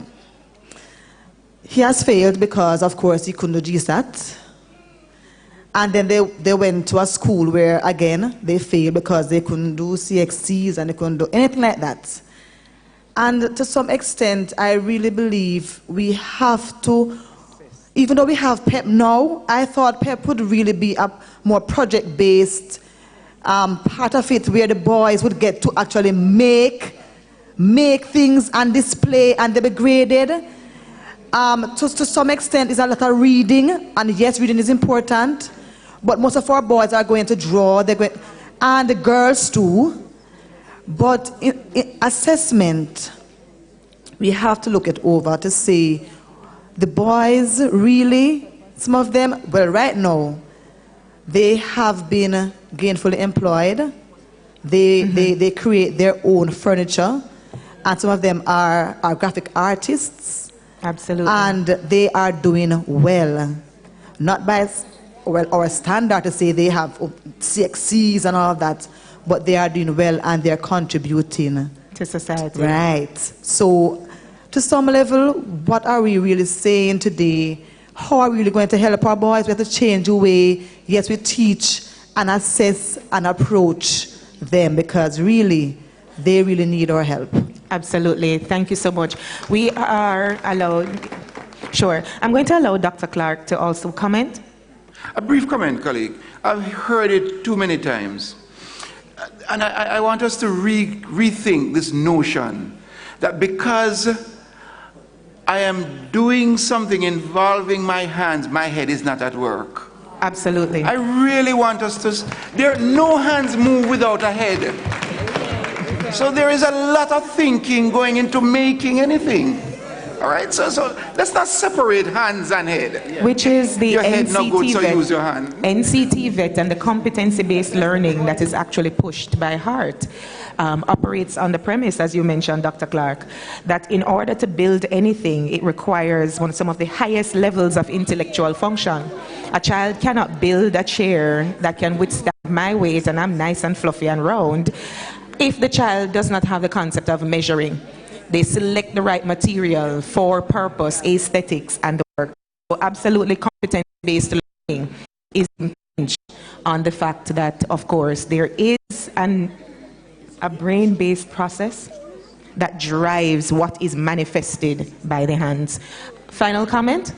he has failed because, of course, he couldn't do GSAT. And then they went to a school where, again, they failed because they couldn't do CXCs and they couldn't do anything like that. And to some extent, I really believe we have to, even though we have PEP now, I thought PEP would really be a more project-based part of it where the boys would get to actually make things and display and they be graded. To some extent, it's a lot of reading, and yes, reading is important. But most of our boys are going to draw, and the girls too. But in assessment, we have to look it over to see the boys really, some of them, well, right now, they have been gainfully employed. They create their own furniture, and some of them are graphic artists. Absolutely. And they are doing well. Not by our standard to say they have CXCs and all of that, but they are doing well and they're contributing to society. Right. So, to some level, what are we really saying today? How are we really going to help our boys? We have to change the way, yes, we teach and assess and approach them, because really, they really need our help. Absolutely. Thank you so much. We are allowed, sure. I'm going to allow Dr. Clark to also comment. A brief comment, colleague. I've heard it too many times. And I want us to rethink this notion that because I am doing something involving my hands, my head is not at work. Absolutely. I really want us to, no hands move without a head. So there is a lot of thinking going into making anything. All right, so let's not separate hands and head. Which is the your head not good, so NCT use your hand. NCT VET and the competency-based learning that is actually pushed by HEART operates on the premise, as you mentioned, Dr. Clark, that in order to build anything, it requires some of the highest levels of intellectual function. A child cannot build a chair that can withstand my weight and I'm nice and fluffy and round if the child does not have the concept of measuring. They select the right material for purpose, aesthetics, and the work. So absolutely competence-based learning is hinged on the fact that, of course, there is a brain-based process that drives what is manifested by the hands. Final comment?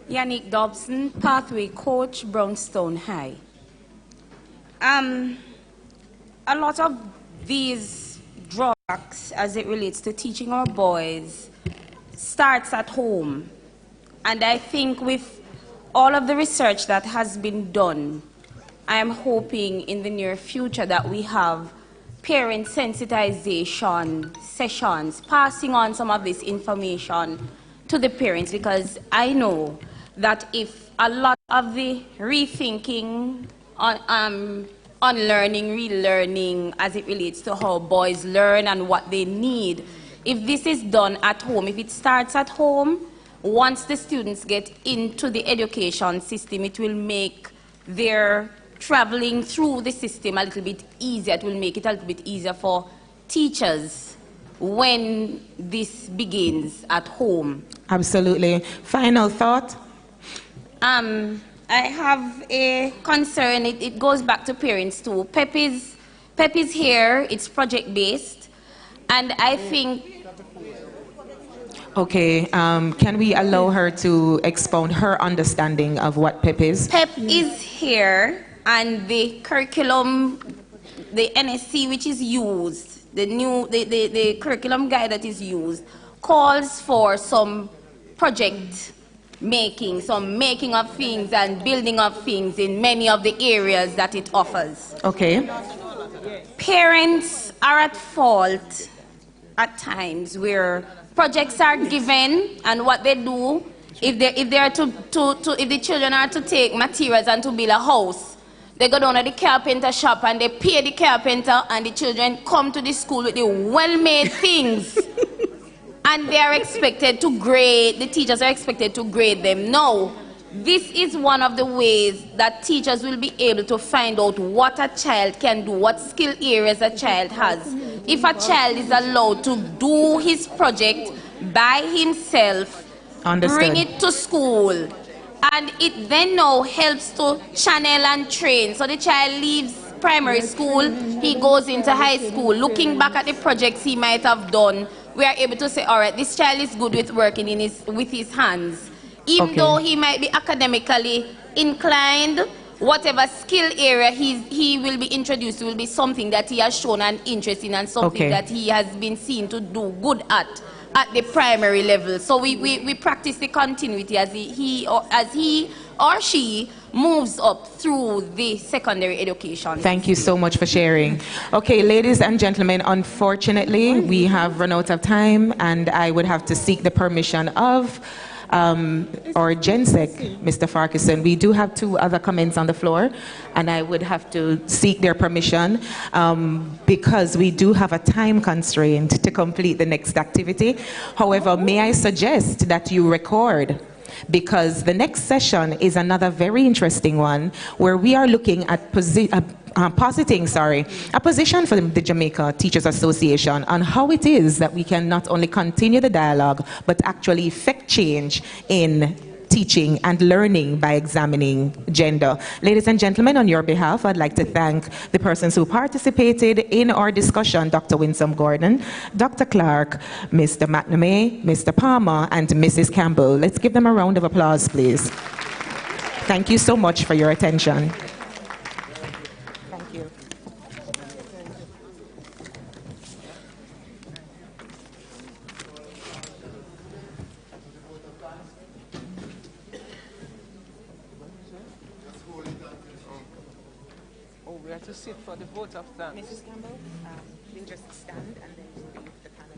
Yannick Dobson, Pathway Coach, Brownstone High. A lot of these drawbacks as it relates to teaching our boys starts at home. And I think with all of the research that has been done, I am hoping in the near future that we have parent sensitization sessions, passing on some of this information to the parents, because I know that if a lot of the rethinking on learning, relearning as it relates to how boys learn and what they need, if this is done at home, if it starts at home, once the students get into the education system, it will make their traveling through the system a little bit easier. It will make it a little bit easier for teachers when this begins at home. Absolutely. Final thought? I have a concern. It goes back to parents too. PEP is here. It's project-based. And I think... Okay, can we allow her to expound her understanding of what PEP is? PEP is here, and the curriculum the NSC which is used, the curriculum guide that is used, calls for some project making, some making of things and building of things in many of the areas that it offers. Okay. Parents are at fault at times where projects are given, and what they do, if the children are to take materials and to build a house, they go down to the carpenter shop and they pay the carpenter, and the children come to the school with the well-made things. And they are expected to grade, the teachers are expected to grade them. No, this is one of the ways that teachers will be able to find out what a child can do, what skill areas a child has. If a child is allowed to do his project by himself, bring it to school, and it then now helps to channel and train. So the child leaves primary school, he goes into high school, looking back at the projects he might have done, we are able to say, all right, this child is good with working with his hands. Even though he might be academically inclined, whatever skill area he will be introduced to will be something that he has shown an interest in and something that he has been seen to do good at the primary level. So we practice the continuity as he or she moves up through the secondary education. Thank you so much for sharing. Okay, ladies and gentlemen, unfortunately, we have run out of time, and I would have to seek the permission of our GenSec, Mr. Farquharson. We do have 2 other comments on the floor, and I would have to seek their permission because we do have a time constraint to complete the next activity. However, may I suggest that you record, because the next session is another very interesting one where we are looking at positing a position for the Jamaica Teachers Association on how it is that we can not only continue the dialogue but actually effect change in teaching and learning by examining gender. Ladies and gentlemen, on your behalf, I'd like to thank the persons who participated in our discussion, Dr. Winsome Gordon, Dr. Clark, Mr. McNamee, Mr. Palmer, and Mrs. Campbell. Let's give them a round of applause, please. Thank you so much for your attention. To sit for the vote of thanks. Mrs. Campbell, we'll just stand and then leave the panel.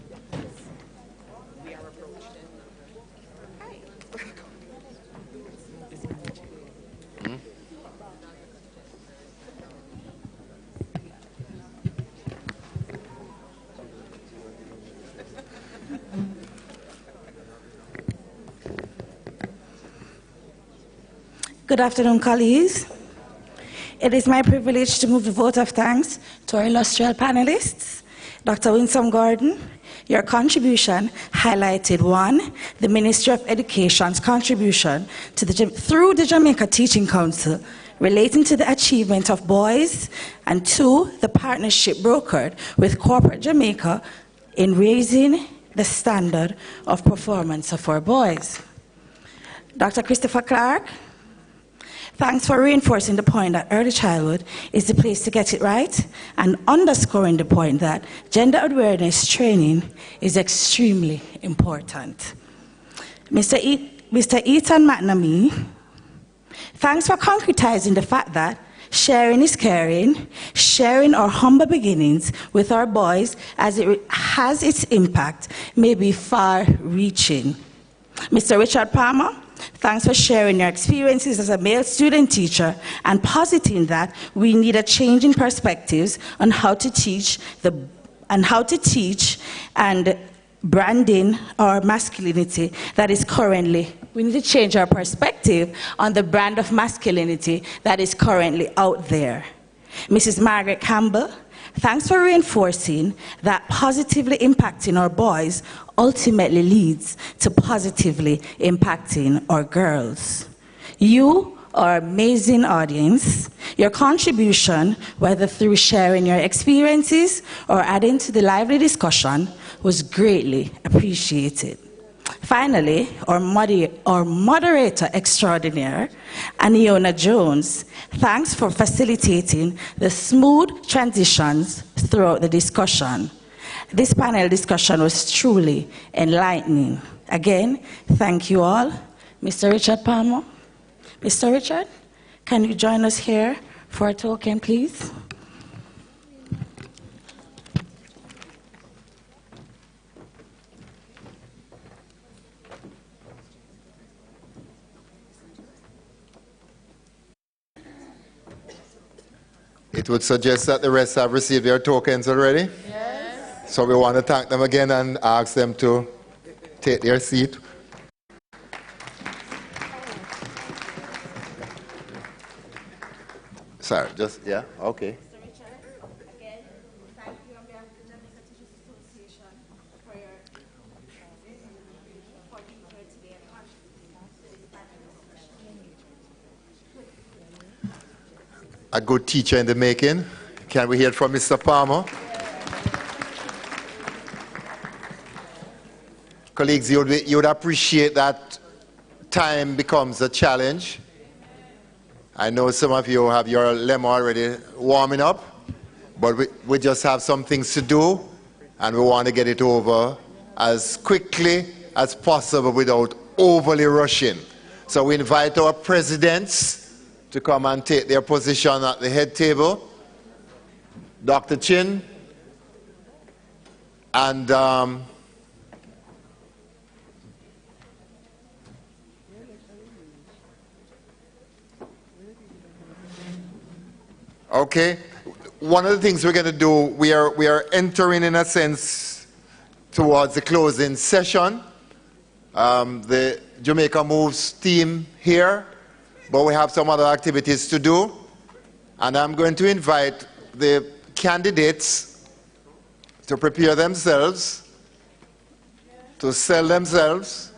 We are approached. Hi. Good afternoon, colleagues. It is my privilege to move the vote of thanks to our illustrious panelists. Dr. Winsome Gordon, your contribution highlighted 1, the Ministry of Education's contribution to through the Jamaica Teaching Council relating to the achievement of boys, and 2, the partnership brokered with Corporate Jamaica in raising the standard of performance of our boys. Dr. Christopher Clark, thanks for reinforcing the point that early childhood is the place to get it right, and underscoring the point that gender awareness training is extremely important. Mr. Ethan McNamee, thanks for concretizing the fact that sharing is caring, sharing our humble beginnings with our boys as it has its impact may be far-reaching. Mr. Richard Palmer, thanks for sharing your experiences as a male student teacher and positing that we need a change in perspectives on how to teach and branding our masculinity that is currently, we need to change our perspective on the brand of masculinity that is currently out there. Mrs. Margaret Campbell, thanks for reinforcing that positively impacting our boys ultimately leads to positively impacting our girls. You, our amazing audience, your contribution, whether through sharing your experiences or adding to the lively discussion, was greatly appreciated. Finally, our moderator extraordinaire, Aniona Jones, thanks for facilitating the smooth transitions throughout the discussion. This panel discussion was truly enlightening. Again, thank you all. Mr. Richard Palmer. Mr. Richard, can you join us here for a token, please? It would suggest that the rest have received their tokens already. Yes. So we want to thank them again and ask them to take their seat. Sorry, just, yeah, okay. A good teacher in the making. Can we hear it from Mr. Palmer? Colleagues, you would appreciate that time becomes a challenge. I know some of you have your lemon already warming up, but we just have some things to do, and we want to get it over as quickly as possible without overly rushing. So we invite our presidents to come and take their position at the head table. Dr. Chin and okay, one of the things we're going to do, we are entering in a sense towards the closing session. The Jamaica Moves team here, but we have some other activities to do, and I'm going to invite the candidates to prepare themselves, to sell themselves,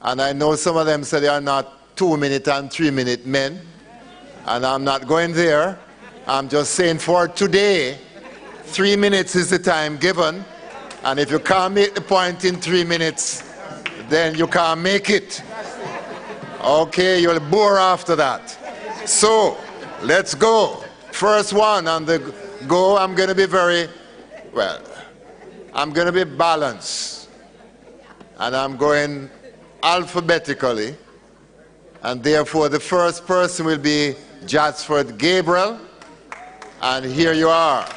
and I know some of them say they are not 2-minute and 3-minute men, and I'm not going there. I'm just saying for today, 3 minutes is the time given, and if you can't make the point in 3 minutes, then you can't make it. Okay, you'll bore after that. So, let's go. First one on the go, I'm going to be I'm going to be balanced. And I'm going alphabetically. And therefore, the first person will be Jasford Gabriel. And here you are.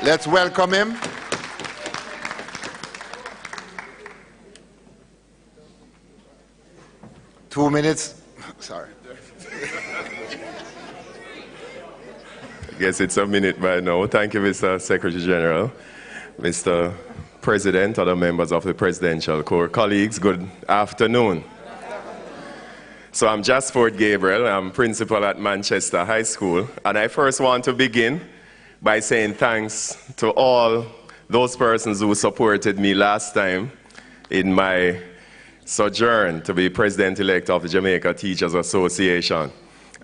Let's welcome him. Two minutes. Sorry. I guess it's a minute by now. Thank you, Mr. Secretary General, Mr. President, other members of the Presidential Corps, colleagues, good afternoon. So I'm Jasford Gabriel. I'm principal at Manchester High School. And I first want to begin by saying thanks to all those persons who supported me last time in my sojourn to be President-elect of the Jamaica Teachers Association.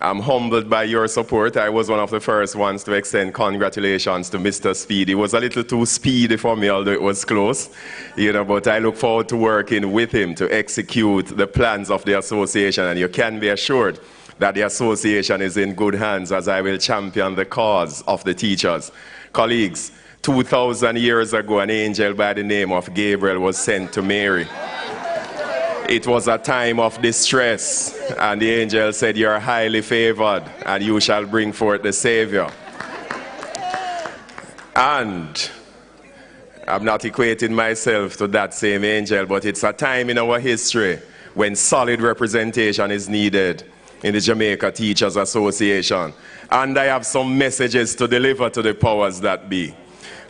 I'm humbled by your support. I was one of the first ones to extend congratulations to Mr. Speedy. It was a little too speedy for me, although it was close, but I look forward to working with him to execute the plans of the association, and you can be assured that the association is in good hands as I will champion the cause of the teachers. Colleagues, 2,000 years ago, an angel by the name of Gabriel was sent to Mary. It was a time of distress, and the angel said, "You are highly favored, and you shall bring forth the Savior." And I'm not equating myself to that same angel, but it's a time in our history when solid representation is needed in the Jamaica Teachers Association. And I have some messages to deliver to the powers that be.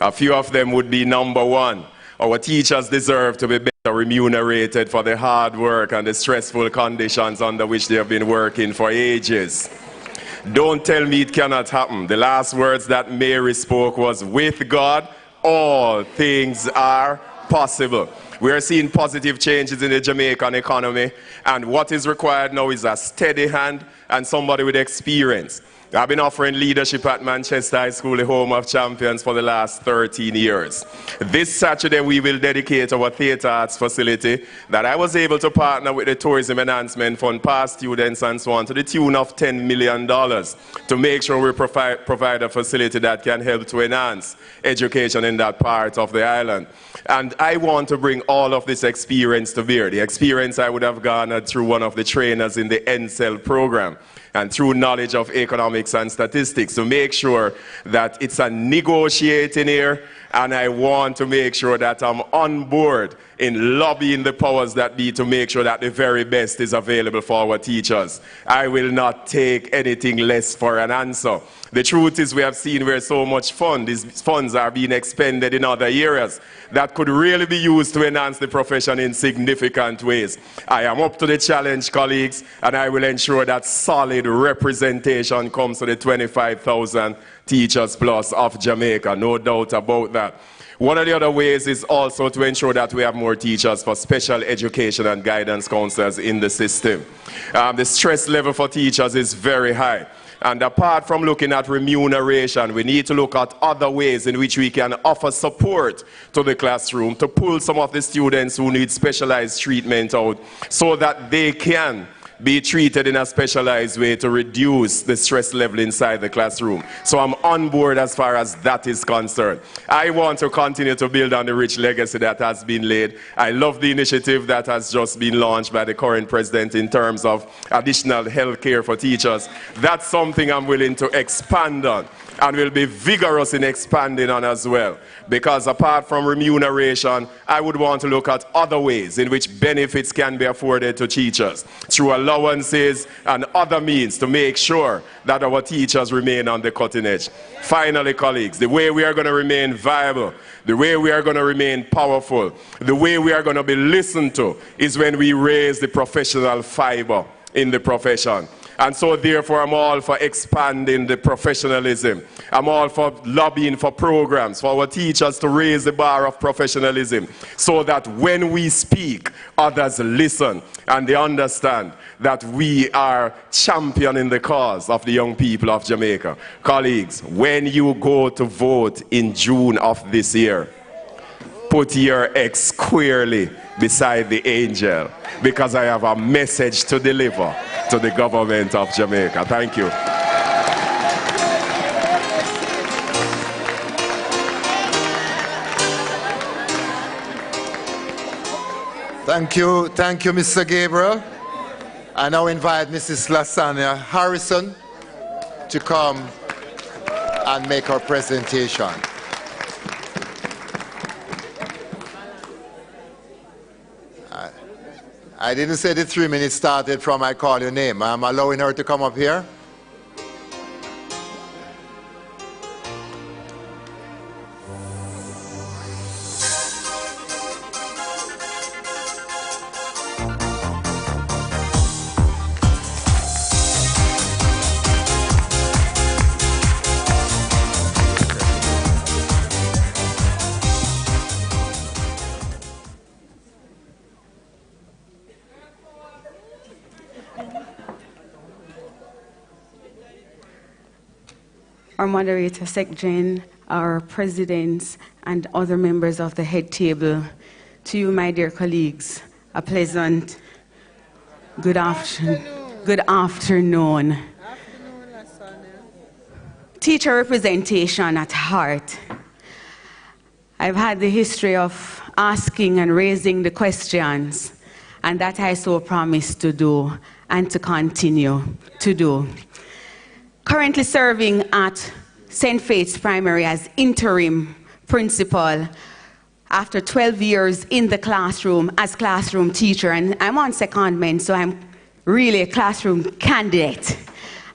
A few of them would be: number one, our teachers deserve to be better remunerated for the hard work and the stressful conditions under which they have been working for ages. Don't tell me it cannot happen. The last words that Mary spoke was, "With God, all things are possible." We are seeing positive changes in the Jamaican economy, and what is required now is a steady hand and somebody with experience. I've been offering leadership at Manchester High School, the home of champions, for the last 13 years. This Saturday, we will dedicate our theatre arts facility that I was able to partner with the Tourism Enhancement Fund, past students and so on, to the tune of $10 million to make sure we provide a facility that can help to enhance education in that part of the island. And I want to bring all of this experience to bear, the experience I would have garnered through one of the trainers in the NCEL program, and through knowledge of economics and statistics, to make sure that it's a negotiating here, and I want to make sure that I'm on board in lobbying the powers that be to make sure that the very best is available for our teachers. I will not take anything less for an answer. The truth is, we have seen where so much these funds are being expended in other areas that could really be used to enhance the profession in significant ways. I am up to the challenge, colleagues, and I will ensure that solid representation comes to the 25,000 teachers plus of Jamaica, no doubt about that. One of the other ways is also to ensure that we have more teachers for special education and guidance counselors in the system. The stress level for teachers is very high. And apart from looking at remuneration, we need to look at other ways in which we can offer support to the classroom to pull some of the students who need specialized treatment out so that they can be treated in a specialized way to reduce the stress level inside the classroom. So I'm on board as far as that is concerned. I want to continue to build on the rich legacy that has been laid. I love the initiative that has just been launched by the current president in terms of additional health care for teachers. That's something I'm willing to expand on, and will be vigorous in expanding on as well. Because apart from remuneration, I would want to look at other ways in which benefits can be afforded to teachers through allowances and other means to make sure that our teachers remain on the cutting edge. Finally, colleagues, the way we are going to remain viable, the way we are going to remain powerful, the way we are going to be listened to is when we raise the professional fiber in the profession. And so therefore I'm all for expanding the professionalism. I'm all for lobbying for programs for our teachers to raise the bar of professionalism so that when we speak, others listen and they understand that we are championing the cause of the young people of Jamaica. Colleagues, when you go to vote in June of this year, put your X squarely beside the angel, because I have a message to deliver to the government of Jamaica. Thank you. Thank you, Mr. Gabriel. I now invite Mrs. Lasanya Harrison to come and make her presentation. I didn't say the 3 minutes started from I call your name. I'm allowing her to come up here. Our moderator, Sec-Gen, our presidents, and other members of the head table, to you, my dear colleagues, a pleasant good afternoon. Teacher representation at heart. I've had the history of asking and raising the questions, and that I so promise to do and to continue to do. Currently serving at St. Faith's Primary as interim principal after 12 years in the classroom as classroom teacher. And I'm on secondment, so I'm really a classroom candidate.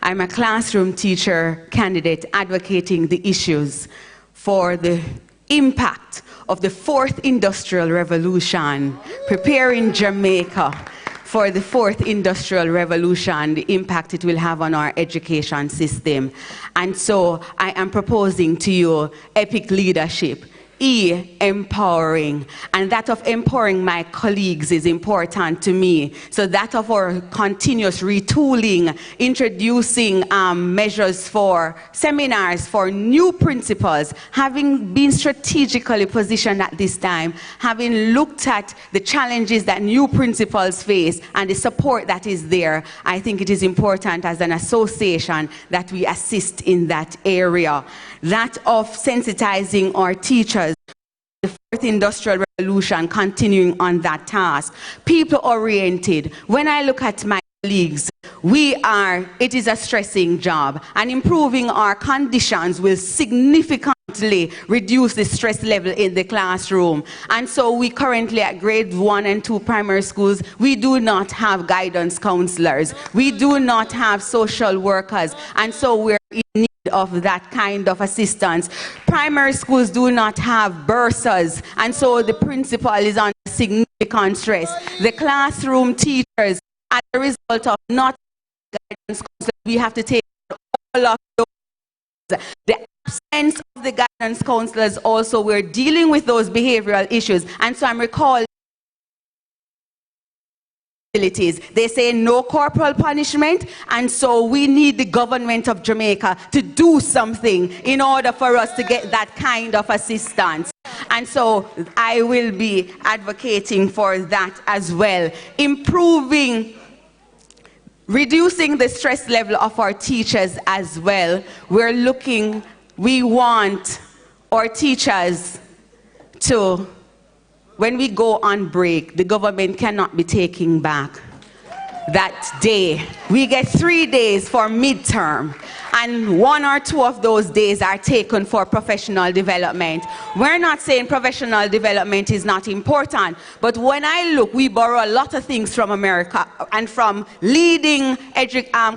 I'm a classroom teacher candidate advocating the issues for the impact of the fourth industrial revolution, preparing Jamaica for the fourth industrial revolution, the impact it will have on our education system. And so I am proposing to you epic leadership, empowering. And that of empowering my colleagues is important to me. So that of our continuous retooling, introducing measures for seminars, for new principals, having been strategically positioned at this time, having looked at the challenges that new principals face and the support that is there, I think it is important as an association that we assist in that area. That of sensitizing our teachers, the fourth industrial revolution, continuing on that task. People-oriented. When I look at my colleagues, it is a stressing job, and improving our conditions will significantly reduce the stress level in the classroom. And so we currently at grade 1 and 2 primary schools, we do not have guidance counselors. We do not have social workers. And so we're in need of that kind of assistance. Primary schools do not have bursars, and so the principal is under significant stress. The classroom teachers, as a result of not guidance counselors, we have to take all of those. The absence of the guidance counselors also, we're dealing with those behavioral issues. And so I'm recalling they say no corporal punishment, and so we need the government of Jamaica to do something in order for us to get that kind of assistance. And so I will be advocating for that as well. Reducing the stress level of our teachers as well. We want our teachers to, when we go on break, the government cannot be taking back that day. We get 3 days for midterm, and 1 or 2 of those days are taken for professional development. We're not saying professional development is not important, but when I look, we borrow a lot of things from America and from leading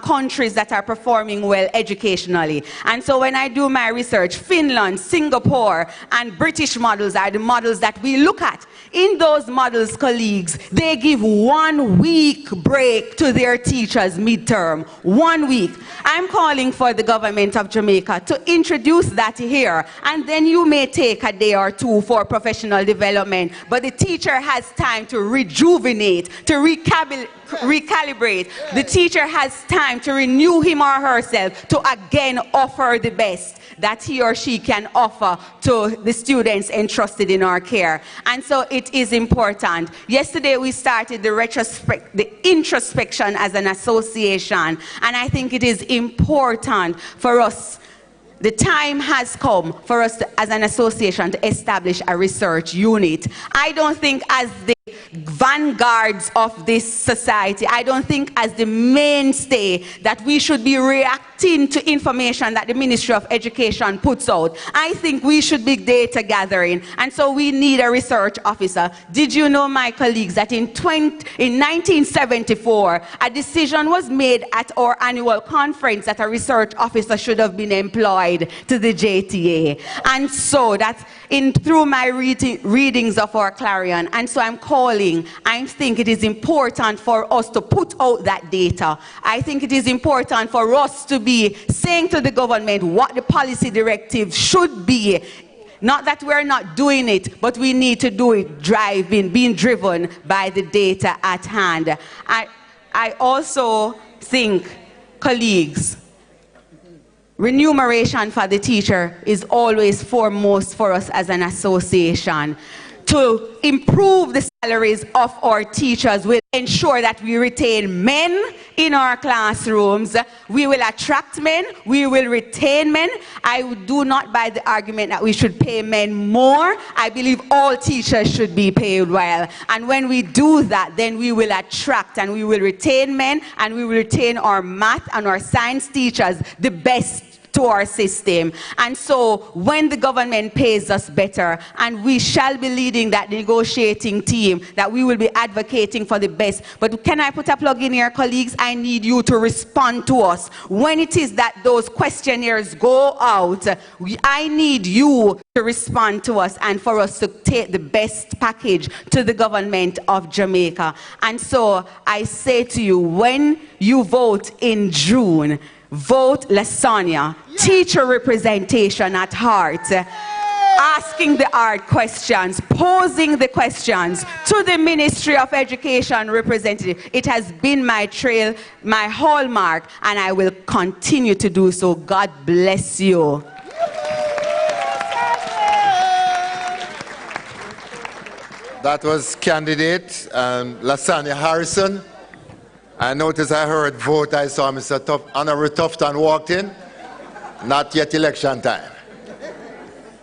countries that are performing well educationally. And so when I do my research, Finland, Singapore, and British models are the models that we look at. In those models, colleagues, they give 1 week break to their teachers midterm. 1 week. I'm calling for the government of Jamaica to introduce that here, and then you may take a day or 2 for professional development, but the teacher has time to rejuvenate, to recalibrate. The teacher has time to renew him or herself, to again offer the best that he or she can offer to the students entrusted in our care. And so it is important. Yesterday we started the introspection as an association, and I think it is important for us. The time has come for us as an association to establish a research unit. I don't think as the vanguards of this society, I don't think as the mainstay that we should be reacting to information that the Ministry of Education puts out. I think we should be data gathering, and so we need a research officer. Did you know, my colleagues, that in 1974, a decision was made at our annual conference that a research officer should have been employed to the JTA. And so that's through my readings of our Clarion. And so I'm calling, I think it is important for us to put out that data. I think it is important for us to be saying to the government what the policy directive should be. Not that we're not doing it, but we need to do it being driven by the data at hand. I also think, colleagues, remuneration for the teacher is always foremost for us as an association. To improve the salaries of our teachers will ensure that we retain men in our classrooms. We will attract men, we will retain men. I do not buy the argument that we should pay men more. I believe all teachers should be paid well. And when we do that, then we will attract and we will retain men, and we will retain our math and our science teachers, the best to our system. And so when the government pays us better, and we shall be leading that negotiating team, that we will be advocating for the best. But can I put a plug in here, colleagues? I need you to respond to us. When it is that those questionnaires go out, I need you to respond to us and for us to take the best package to the government of Jamaica. And so I say to you, when you vote in June, vote Lasonia, teacher representation at heart. asking the hard questions, posing the questions to the Ministry of Education representative. It has been my trail, my hallmark, and I will continue to do so. God bless you. That was candidate Lasanya Harrison. I noticed I heard vote. I saw Mr. Honorable Tufton walked in. Not yet election time.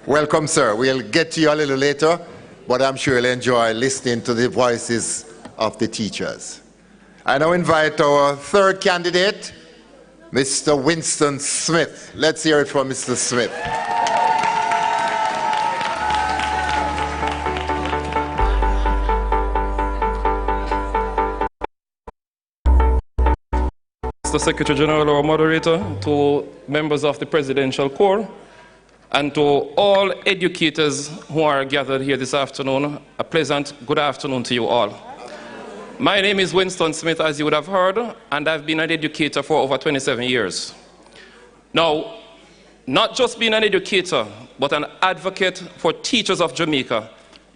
Welcome, sir. We'll get to you a little later, but I'm sure you'll enjoy listening to the voices of the teachers. I now invite our third candidate, Mr. Winston Smith. Let's hear it from Mr. Smith. Mr. Secretary General or Moderator, to members of the Presidential Corps, and to all educators who are gathered here this afternoon, a pleasant good afternoon to you all. My name is Winston Smith, as you would have heard, and I've been an educator for over 27 years. Now, not just being an educator, but an advocate for teachers of Jamaica,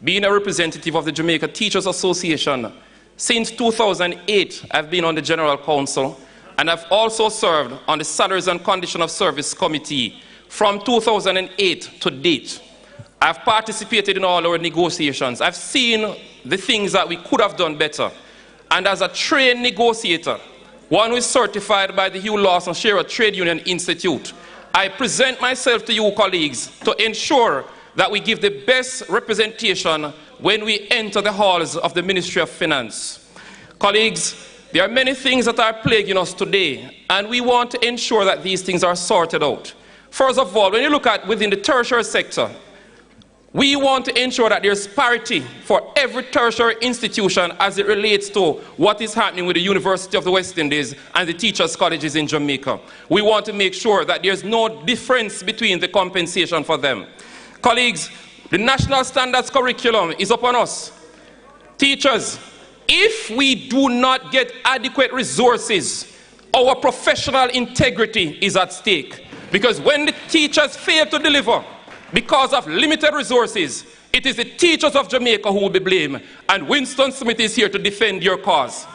being a representative of the Jamaica Teachers Association. Since 2008, I've been on the General Council, and I've also served on the Salaries and Conditions of Service Committee from 2008 to date. I've participated in all our negotiations. I've seen the things that we could have done better. And as a trained negotiator, one who is certified by the Hugh Lawson Shearer Trade Union Institute, I present myself to you, colleagues, to ensure that we give the best representation when we enter the halls of the Ministry of Finance. Colleagues, there are many things that are plaguing us today, and we want to ensure that these things are sorted out. First of all, when you look at within the tertiary sector, we want to ensure that there's parity for every tertiary institution as it relates to what is happening with the University of the West Indies and the teachers' colleges in Jamaica. We want to make sure that there's no difference between the compensation for them. Colleagues, the National Standards Curriculum is upon us. Teachers, if we do not get adequate resources, our professional integrity is at stake. Because when the teachers fail to deliver because of limited resources, it is the teachers of Jamaica who will be blamed. And Winston Smith is here to defend your cause.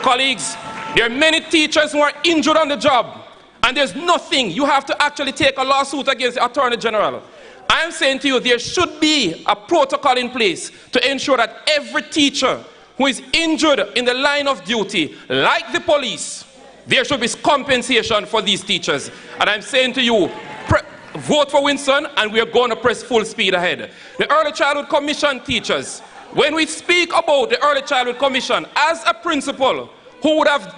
Colleagues, there are many teachers who are injured on the job, and there's nothing. You have to actually take a lawsuit against the Attorney General. I'm saying to you, there should be a protocol in place to ensure that every teacher who is injured in the line of duty, like the police, there should be compensation for these teachers. And I'm saying to you, vote for Winston, and we are going to press full speed ahead. The Early Childhood Commission teachers, when we speak about the Early Childhood Commission, as a principal who would have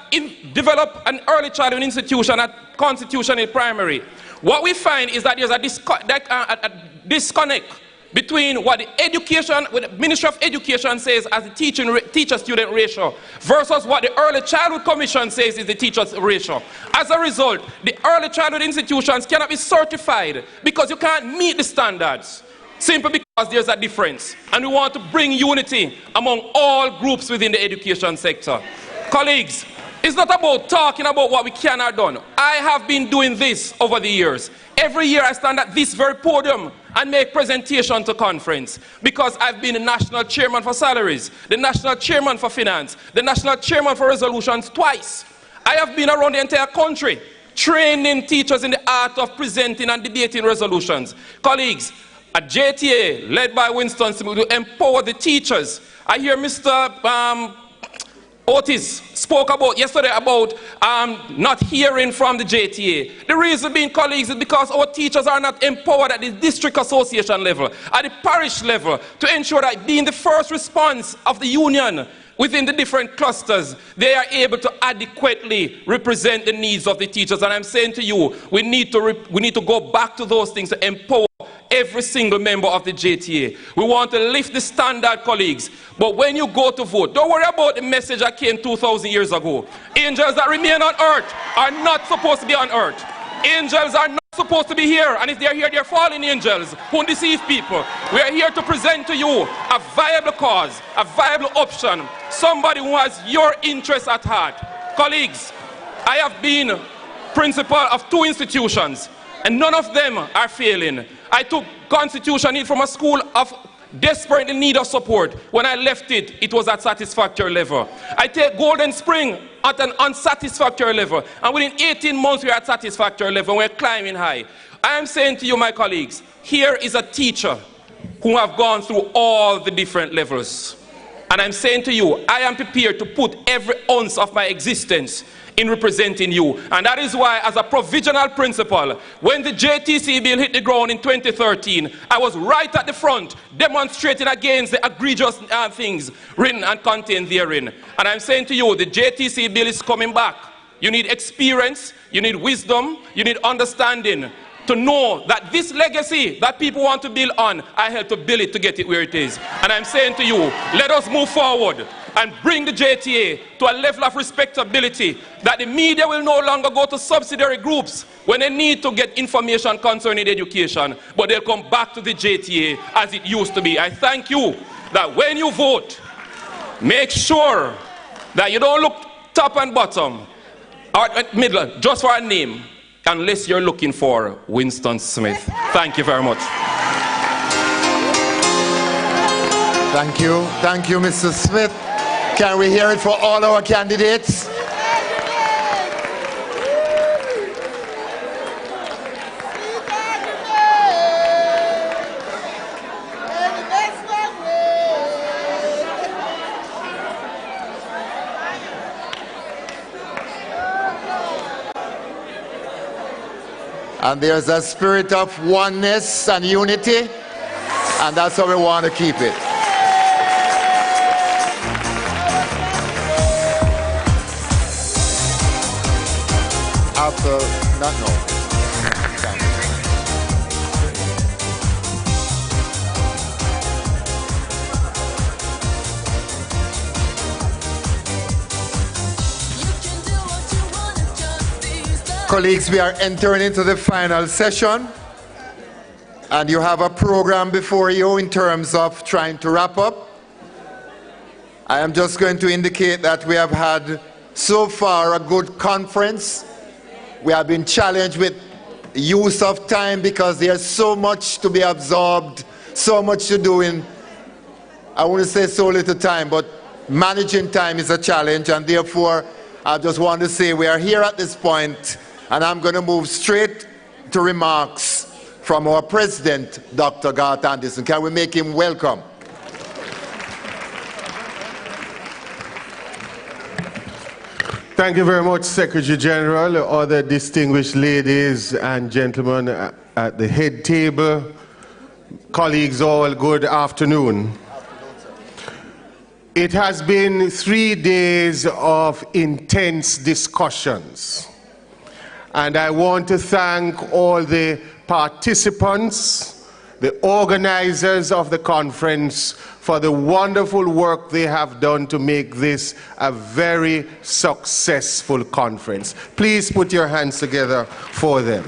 developed an early childhood institution at Constitution in primary, what we find is that there's a disconnect between what the Ministry of Education says as the teacher-student ratio versus what the Early Childhood Commission says is the teacher's ratio. As a result, the early childhood institutions cannot be certified because you can't meet the standards, simply because there's a difference. And we want to bring unity among all groups within the education sector. Colleagues, it's not about talking about what we cannot do. I have been doing this over the years. Every year I stand at this very podium and make presentation to conference because I've been the national chairman for salaries, the national chairman for finance, the national chairman for resolutions twice. I have been around the entire country training teachers in the art of presenting and debating resolutions. Colleagues, a JTA led by Winston Smith will empower the teachers. I hear Mr. Otis spoke about yesterday about not hearing from the JTA. The reason being, colleagues, is because our teachers are not empowered at the district association level, at the parish level, to ensure that being the first response of the union within the different clusters, they are able to adequately represent the needs of the teachers. And I'm saying to you, we need to go back to those things to empower every single member of the JTA. We want to lift the standard, colleagues. But when you go to vote, don't worry about the message that came 2,000 years ago. Angels that remain on earth are not supposed to be on earth. Angels are not supposed to be here, and if they're here, they're fallen angels who deceive people. We are here to present to you a viable cause, a viable option, somebody who has your interests at heart. Colleagues, I have been principal of 2 institutions, and none of them are failing. I took constitution from a school of desperate in need of support. When I left it, it was at satisfactory level. I take Golden Spring at an unsatisfactory level. And within 18 months, we're at satisfactory level. We're climbing high. I am saying to you, my colleagues, here is a teacher who have gone through all the different levels. And I'm saying to you, I am prepared to put every ounce of my existence in representing you. And that is why, as a provisional principal, when the JTC bill hit the ground in 2013, I was right at the front demonstrating against the egregious things written and contained therein. And I'm saying to you, the JTC bill is coming back. You need experience, you need wisdom, you need understanding to know that this legacy that people want to build on, I helped to build it to get it where it is. And I'm saying to you, let us move forward and bring the JTA to a level of respectability that the media will no longer go to subsidiary groups when they need to get information concerning education, but they'll come back to the JTA as it used to be. I thank you that when you vote, make sure that you don't look top and bottom or middle just for a name, unless you're looking for Winston Smith. Thank you very much. Thank you. Thank you, Mr. Smith. Can we hear it for all our candidates? And there's a spirit of oneness and unity, and that's how we want to keep it. After, not no. Colleagues, we are entering into the final session, and you have a program before you in terms of trying to wrap up. I am just going to indicate that we have had so far a good conference. We have been challenged with use of time because there's so much to be absorbed, so much to do in, I wouldn't say so little time, but managing time is a challenge, and therefore I just want to say we are here at this point, and I'm going to move straight to remarks from our president, Dr. Garth Anderson. Can we make him welcome? Thank you very much, Secretary General, other distinguished ladies and gentlemen at the head table, colleagues all, good afternoon. It has been 3 days of intense discussions, and I want to thank all the participants, the organizers of the conference, for the wonderful work they have done to make this a very successful conference. Please put your hands together for them.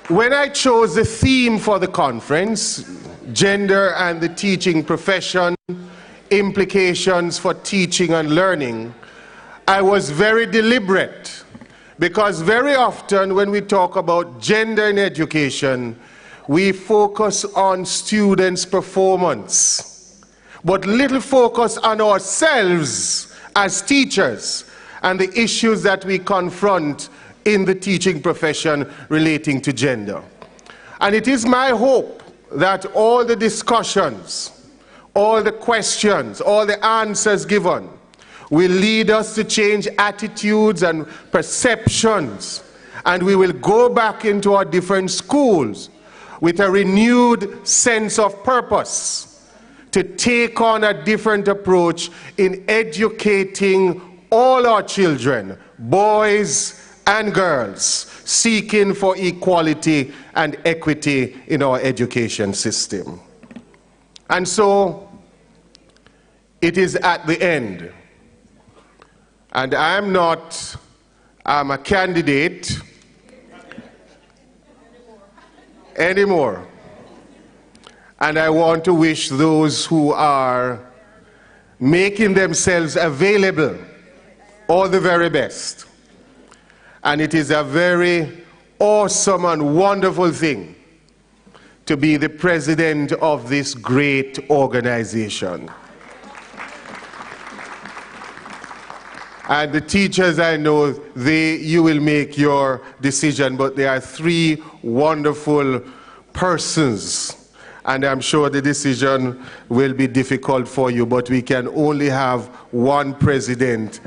When I chose the theme for the conference, Gender and the Teaching Profession, Implications for Teaching and Learning, I was very deliberate, because very often when we talk about gender in education, we focus on students' performance, but little focus on ourselves as teachers and the issues that we confront in the teaching profession relating to gender. And it is my hope that all the discussions, all the questions, all the answers given will lead us to change attitudes and perceptions, and we will go back into our different schools with a renewed sense of purpose to take on a different approach in educating all our children, boys and girls, seeking for equality and equity in our education system. And so it is at the end. And I'm a candidate anymore. And I want to wish those who are making themselves available all the very best. And it is a very awesome and wonderful thing to be the president of this great organization. And the teachers, I know, you will make your decision, but there are 3 wonderful persons. And I'm sure the decision will be difficult for you, but we can only have one president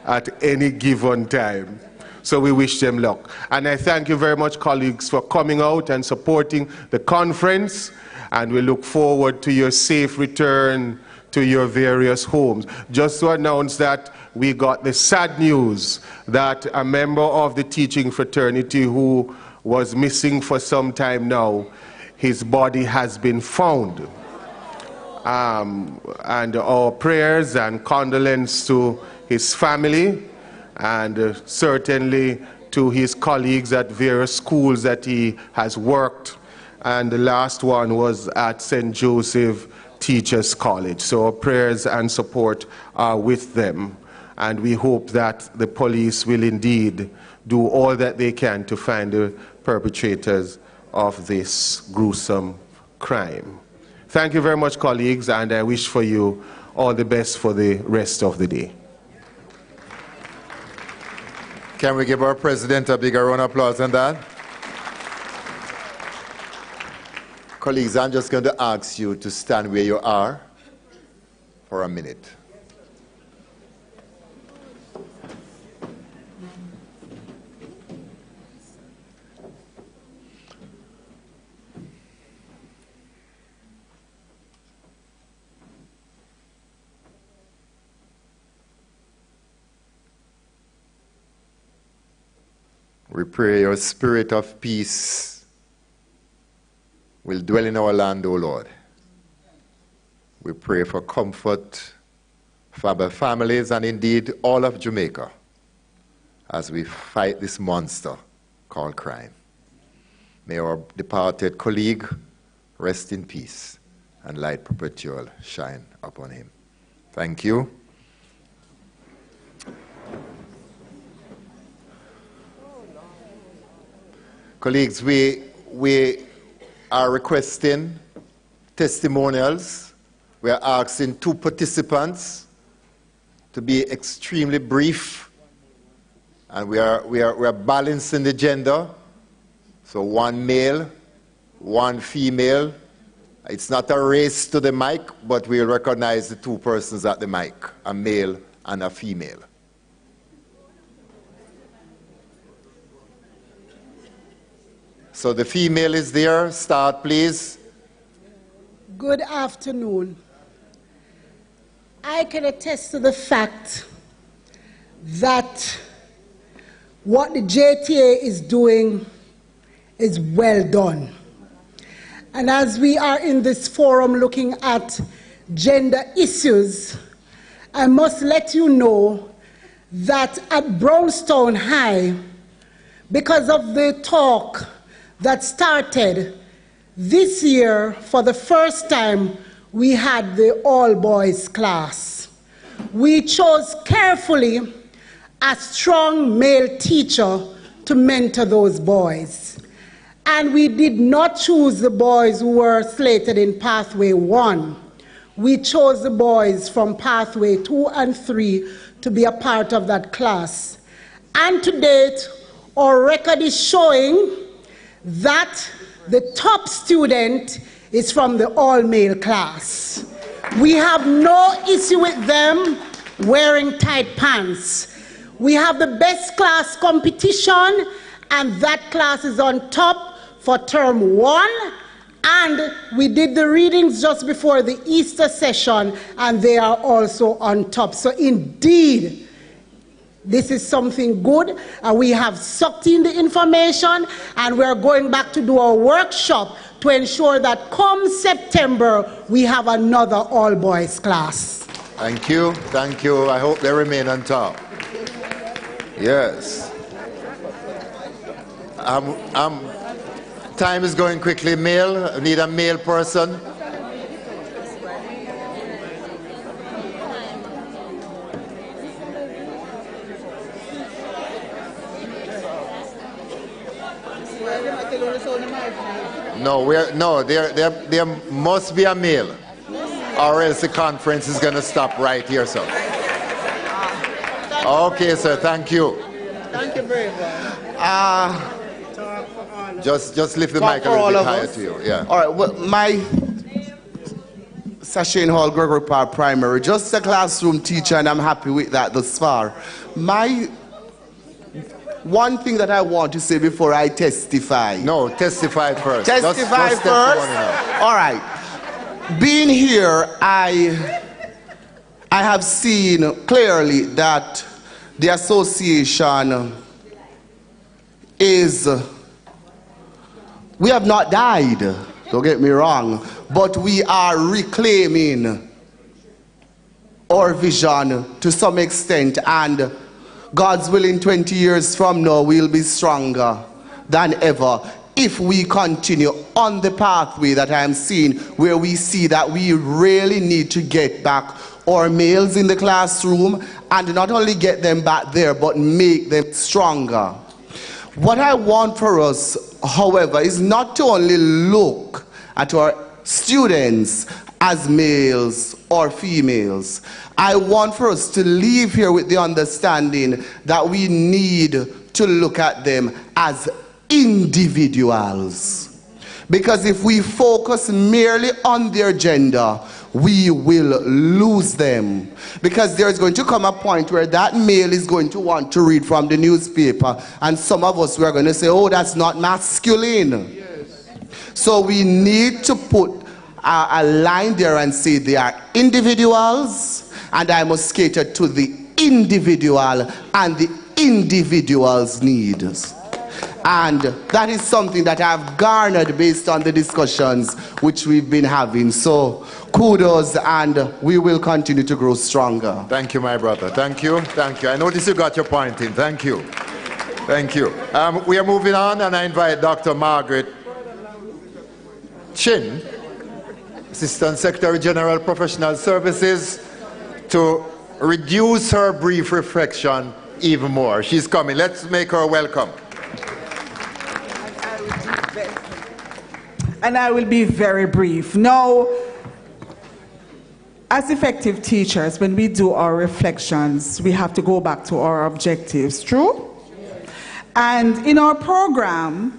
at any given time. So we wish them luck. And I thank you very much, colleagues, for coming out and supporting the conference. And we look forward to your safe return to your various homes. Just to announce that we got the sad news that a member of the teaching fraternity who was missing for some time now, his body has been found. And our prayers and condolence to his family, and certainly to his colleagues at various schools that he has worked. And the last one was at St. Joseph Teachers College. So our prayers and support are with them. And we hope that the police will indeed do all that they can to find the perpetrators of this gruesome crime. Thank you very much, colleagues, and I wish for you all the best for the rest of the day. Can we give our president a bigger round of applause than that? Colleagues, I'm just going to ask you to stand where you are for a minute. We pray your spirit of peace will dwell in our land, O Lord. We pray for comfort for our families and indeed all of Jamaica as we fight this monster called crime. May our departed colleague rest in peace and light perpetual shine upon him. Thank you. Colleagues, we are requesting testimonials. We are asking 2 participants to be extremely brief, and we are balancing the gender. So 1 male, 1 female. It's not a race to the mic, but we recognize the 2 persons at the mic, a male and a female. So the female is there. Start, please. Good afternoon. I can attest to the fact that what the JTA is doing is well done. And as we are in this forum looking at gender issues, I must let you know that at Brownstown High, because of the talk that started this year, for the first time, we had the all-boys class. We chose carefully a strong male teacher to mentor those boys. And we did not choose the boys who were slated in Pathway 1. We chose the boys from Pathway 2 and 3 to be a part of that class. And to date, our record is showing that the top student is from the all-male class. We have no issue with them wearing tight pants. We have the best class competition, and that class is on top for term 1. And we did the readings just before the Easter session, and they are also on top. So indeed, this is something good, and we have sucked in the information, and we're going back to do a workshop to ensure that come September, we have another all-boys class. Thank you, thank you. I hope they remain on top. Yes. Time is going quickly. Male, I need a male person. No, there must be a male, or else the conference is going to stop right here, sir. Okay, sir, thank you. Thank you very much. Just lift the mic a little bit higher to you. Yeah. All right, well, my Sashane Hall, Gregory Park Primary, just a classroom teacher, and I'm happy with that thus far. My one thing that I want to say before I testify. No, testify first. Testify just first? All right. Being here, I have seen clearly that the association is, we have not died, don't get me wrong, but we are reclaiming our vision to some extent, and God's willing, 20 years from now we'll be stronger than ever if we continue on the pathway that I am seeing, where we see that we really need to get back our males in the classroom, and not only get them back there but make them stronger. What I want for us, however, is not to only look at our students as males or females. I want for us to leave here with the understanding that we need to look at them as individuals. Because if we focus merely on their gender, we will lose them. Because there's going to come a point where that male is going to want to read from the newspaper, and some of us, we are going to say, oh, that's not masculine. Yes. So we need to put a line there and say they are individuals, and I must cater to the individual and the individual's needs. And that is something that I've garnered based on the discussions which we've been having. So kudos, and we will continue to grow stronger. Thank you, my brother. Thank you. Thank you. I noticed you got your point in. Thank you. Thank you. We are moving on, and I invite Dr. Margaret Chin, Assistant Secretary General Professional Services, to reduce her brief reflection even more. She's coming. Let's make her welcome. And I will be very brief. Now, as effective teachers, when we do our reflections, we have to go back to our objectives, true? And in our program,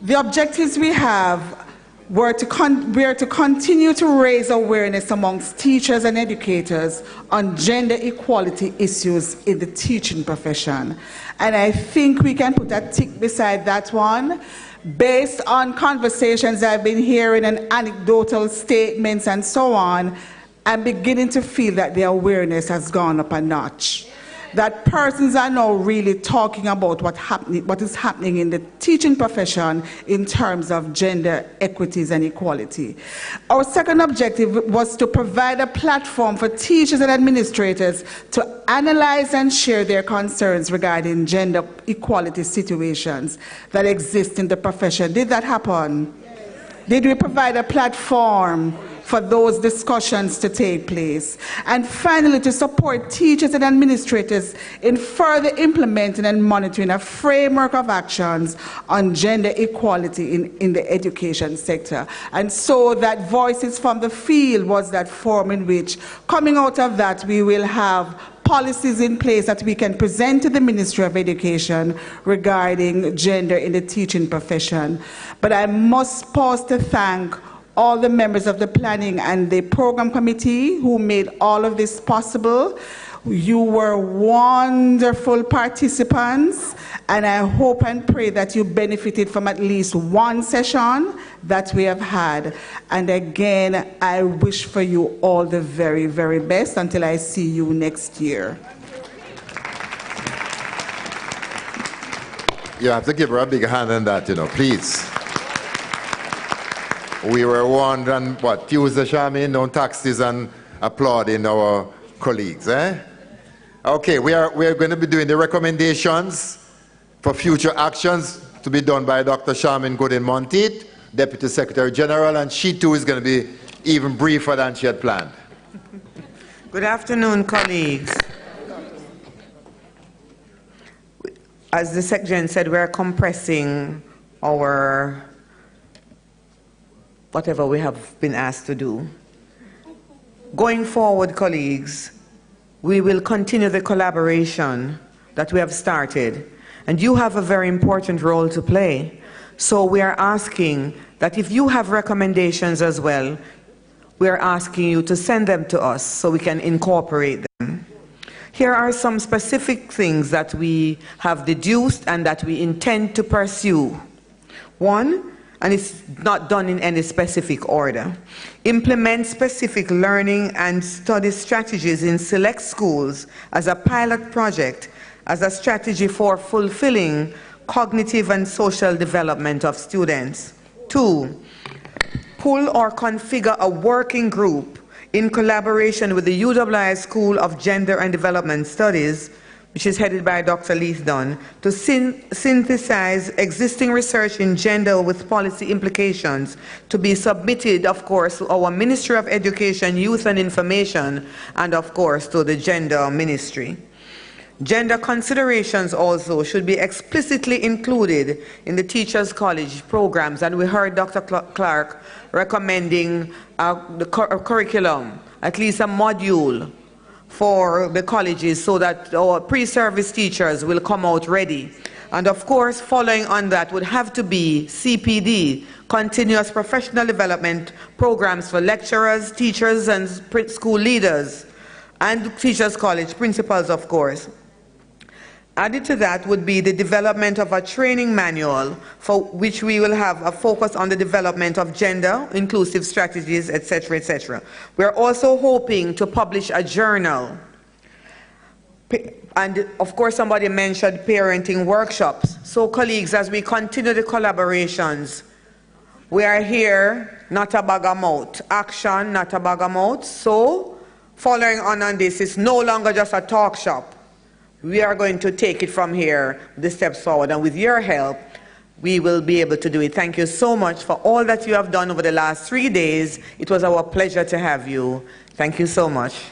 the objectives we have were to continue to raise awareness amongst teachers and educators on gender equality issues in the teaching profession. And I think we can put a tick beside that one. Based on conversations I've been hearing and anecdotal statements and so on, I'm beginning to feel that the awareness has gone up a notch. That persons are now really talking about what is happening in the teaching profession in terms of gender equities and equality. Our second objective was to provide a platform for teachers and administrators to analyze and share their concerns regarding gender equality situations that exist in the profession. Did that happen? Did we provide a platform for those discussions to take place? And finally, to support teachers and administrators in further implementing and monitoring a framework of actions on gender equality in the education sector. And so that Voices from the Field was that forum in which, coming out of that, we will have policies in place that we can present to the Ministry of Education regarding gender in the teaching profession. But I must pause to thank all the members of the planning and the program committee who made all of this possible. You were wonderful participants, and I hope and pray that you benefited from at least one session that we have had. And again, I wish for you all the very, very best until I see you next year. You have to give her a big hand on that, please. We were warned on Tuesday, Charmaine, don't tax this and applauding our colleagues, eh? Okay, we are going to be doing the recommendations for future actions to be done by Dr. Charmaine Godin-Monteith, Deputy Secretary General, and she too is going to be even briefer than she had planned. Good afternoon, colleagues. As the Secretary said, we are compressing our whatever we have been asked to do. Going forward, colleagues, we will continue the collaboration that we have started, and you have a very important role to play. So we are asking that if you have recommendations as well, we are asking you to send them to us so we can incorporate them. Here are some specific things that we have deduced and that we intend to pursue. One, and it's not done in any specific order, implement specific learning and study strategies in select schools as a pilot project, as a strategy for fulfilling cognitive and social development of students. Two, pull or configure a working group in collaboration with the UWI School of Gender and Development Studies, which is headed by Dr. Leith Dunn, to synthesize existing research in gender with policy implications to be submitted, of course, to our Ministry of Education, Youth and Information, and of course to the Gender Ministry. Gender considerations also should be explicitly included in the Teachers College programs, and we heard Dr. Clark recommending a curriculum, at least a module for the colleges so that our pre-service teachers will come out ready. And of course, following on that would have to be CPD, continuous professional development programs for lecturers, teachers, and school leaders, and Teachers College principals, of course. Added to that would be the development of a training manual for which we will have a focus on the development of gender, inclusive strategies, etc., etc. We're also hoping to publish a journal. And of course, somebody mentioned parenting workshops. So colleagues, as we continue the collaborations, we are here, not a bag of mouth. Action, not a bag of mouth. So following on this, it's no longer just a talk shop. We are going to take it from here, the steps forward, and with your help, we will be able to do it. Thank you so much for all that you have done over the last 3 days. It was our pleasure to have you. Thank you so much.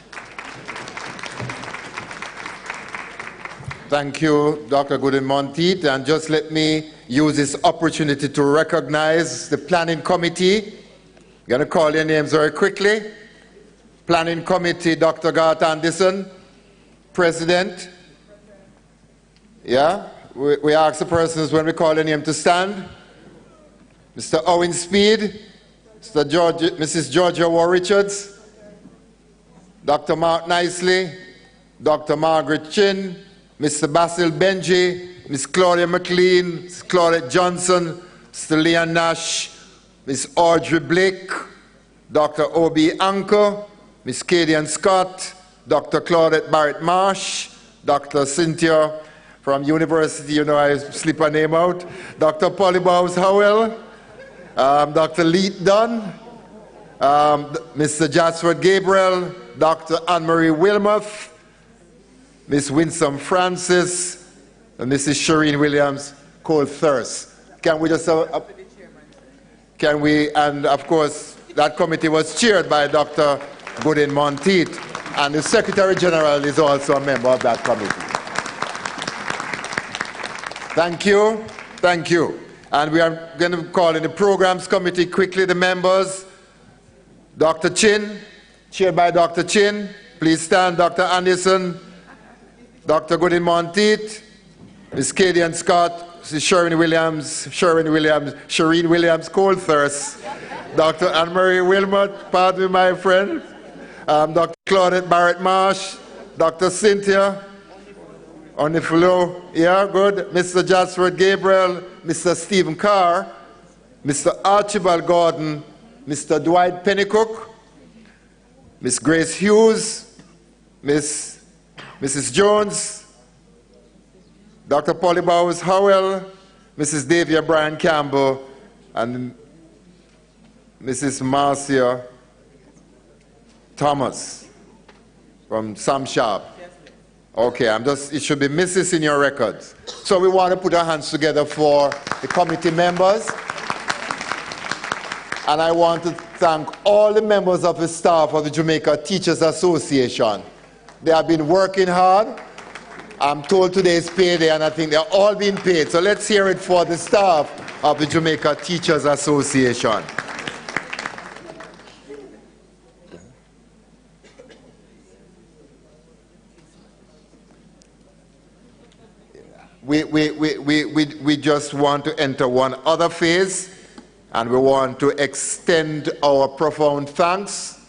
Thank you, Dr. Gooden-Monteith, and just let me use this opportunity to recognize the Planning Committee. I'm going to call your names very quickly. Planning Committee, Dr. Garth Anderson, President. Yeah, we ask the persons when we call their name to stand. Mr. Owen Speed, Mrs. Georgia War Richards, Dr. Mark Nicely, Dr. Margaret Chin, Mr. Basil Benji, Ms. Claudia McLean, Ms. Claudette Johnson, Mr. Leon Nash, Ms. Audrey Blake, Dr. O.B. Anker, Ms. Kadian Scott, Dr. Claudette Barrett Marsh, Dr. Cynthia from University, you know I slip her name out, Dr. Polly Bowes Howell, Dr. Leith Dunn, Mr. Jasford Gabriel, Dr. Anne-Marie Wilmoth, Ms. Winsome Francis, and Mrs. Shireen Williams Cole-Thurst. Can we just, and of course, that committee was chaired by Dr. Gooden-Monteith, and the Secretary General is also a member of that committee. Thank you, thank you. And we are going to call in the Programs Committee quickly the members. Dr. Chin, chaired by Dr. Chin. Please stand, Dr. Anderson, Dr. Gooden-Monteith, Ms. Kadian Scott, Mrs. Shireen Williams Cole-Thurst, Dr. Anne-Marie Wilmot, pardon me, my friend, Dr. Claudette Barrett Marsh, Dr. Cynthia, on the floor, yeah, good, Mr. Jasford Gabriel, Mr. Stephen Carr, Mr. Archibald Gordon, Mr. Dwight Pennycook, Ms. Grace Hughes, Mrs. Jones, Dr. Polly Bowes Howell, Mrs. Davia Bryan Campbell, and Mrs. Marcia Thomas from Sam Sharp. Okay, it should be Mrs. in your records. So we want to put our hands together for the committee members. And I want to thank all the members of the staff of the Jamaica Teachers Association. They have been working hard. I'm told today is payday and I think they're all being paid. So let's hear it for the staff of the Jamaica Teachers Association. We just want to enter one other phase, and we want to extend our profound thanks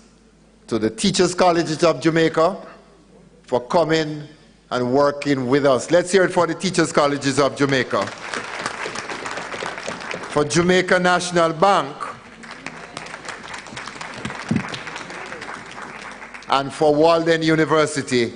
to the Teachers Colleges of Jamaica for coming and working with us. Let's hear it for the Teachers Colleges of Jamaica. For Jamaica National Bank, and for Walden University,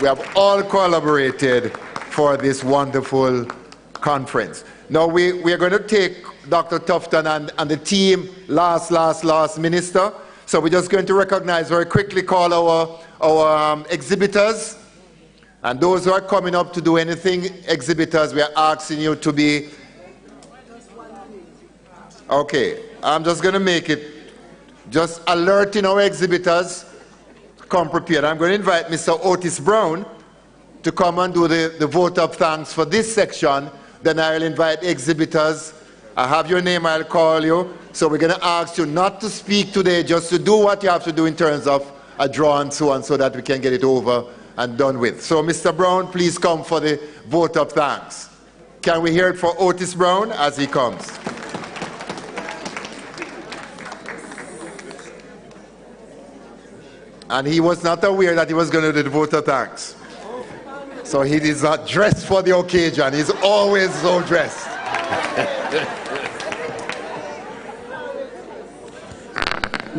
we have all collaborated for this wonderful conference. Now we are going to take Dr. Tufton and the team last minister. So we're just going to recognize very quickly, call our exhibitors. And those who are coming up to do anything, exhibitors, we are asking you to be... Okay, I'm just going to make it, just alerting our exhibitors, come prepared. I'm going to invite Mr. Otis Brown to come and do the vote of thanks for this section. Then I'll invite exhibitors. I have your name, I'll call you. So we're going to ask you not to speak today, just to do what you have to do in terms of a draw and so on, so that we can get it over and done with. So Mr. Brown, please come for the vote of thanks. Can we hear it for Otis Brown as he comes? And he was not aware that he was going to do the vote of thanks. So he is not dressed for the occasion. He's always so dressed.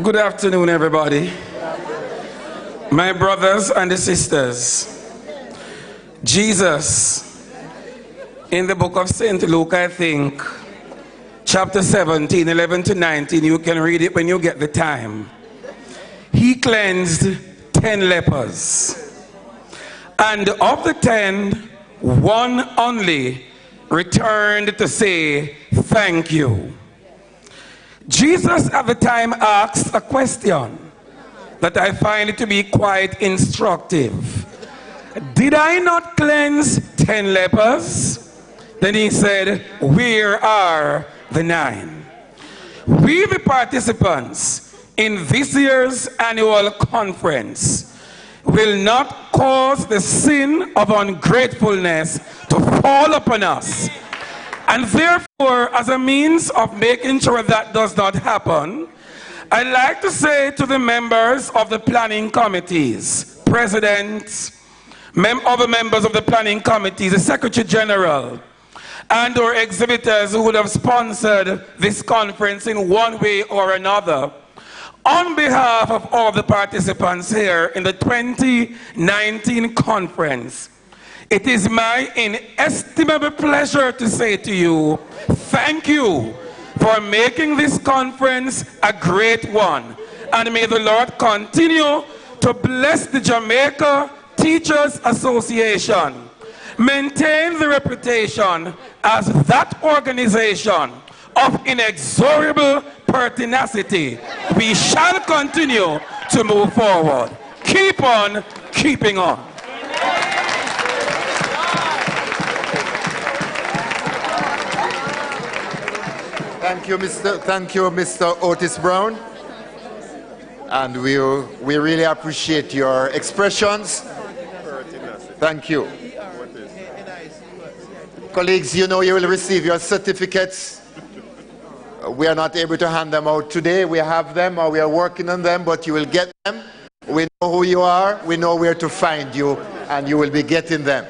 Good afternoon, everybody. My brothers and sisters, Jesus, in the book of St. Luke, I think, chapter 17, 11 to 19, you can read it when you get the time. He cleansed 10 lepers. And of the 10, one only returned to say, thank you. Jesus at the time asked a question that I find to be quite instructive. Did I not cleanse 10 lepers? Then he said, where are the 9? We, the participants in this year's annual conference, will not cause the sin of ungratefulness to fall upon us. And therefore, as a means of making sure that does not happen, I'd like to say to the members of the planning committees, presidents, other members of the planning committees, the Secretary General, and our exhibitors who would have sponsored this conference in one way or another, on behalf of all the participants here in the 2019 conference, it is my inestimable pleasure to say to you, thank you for making this conference a great one. And may the Lord continue to bless the Jamaica Teachers Association, maintain the reputation as that organization of inexorable pertinacity. We shall continue to move forward. Keep on keeping on. Thank you, Mr. Otis Brown. And we really appreciate your expressions. Thank you. Colleagues, you know you will receive your certificates. We are not able to hand them out today. We have them, or we are working on them, but you will get them. We know who you are. We know where to find you, and you will be getting them.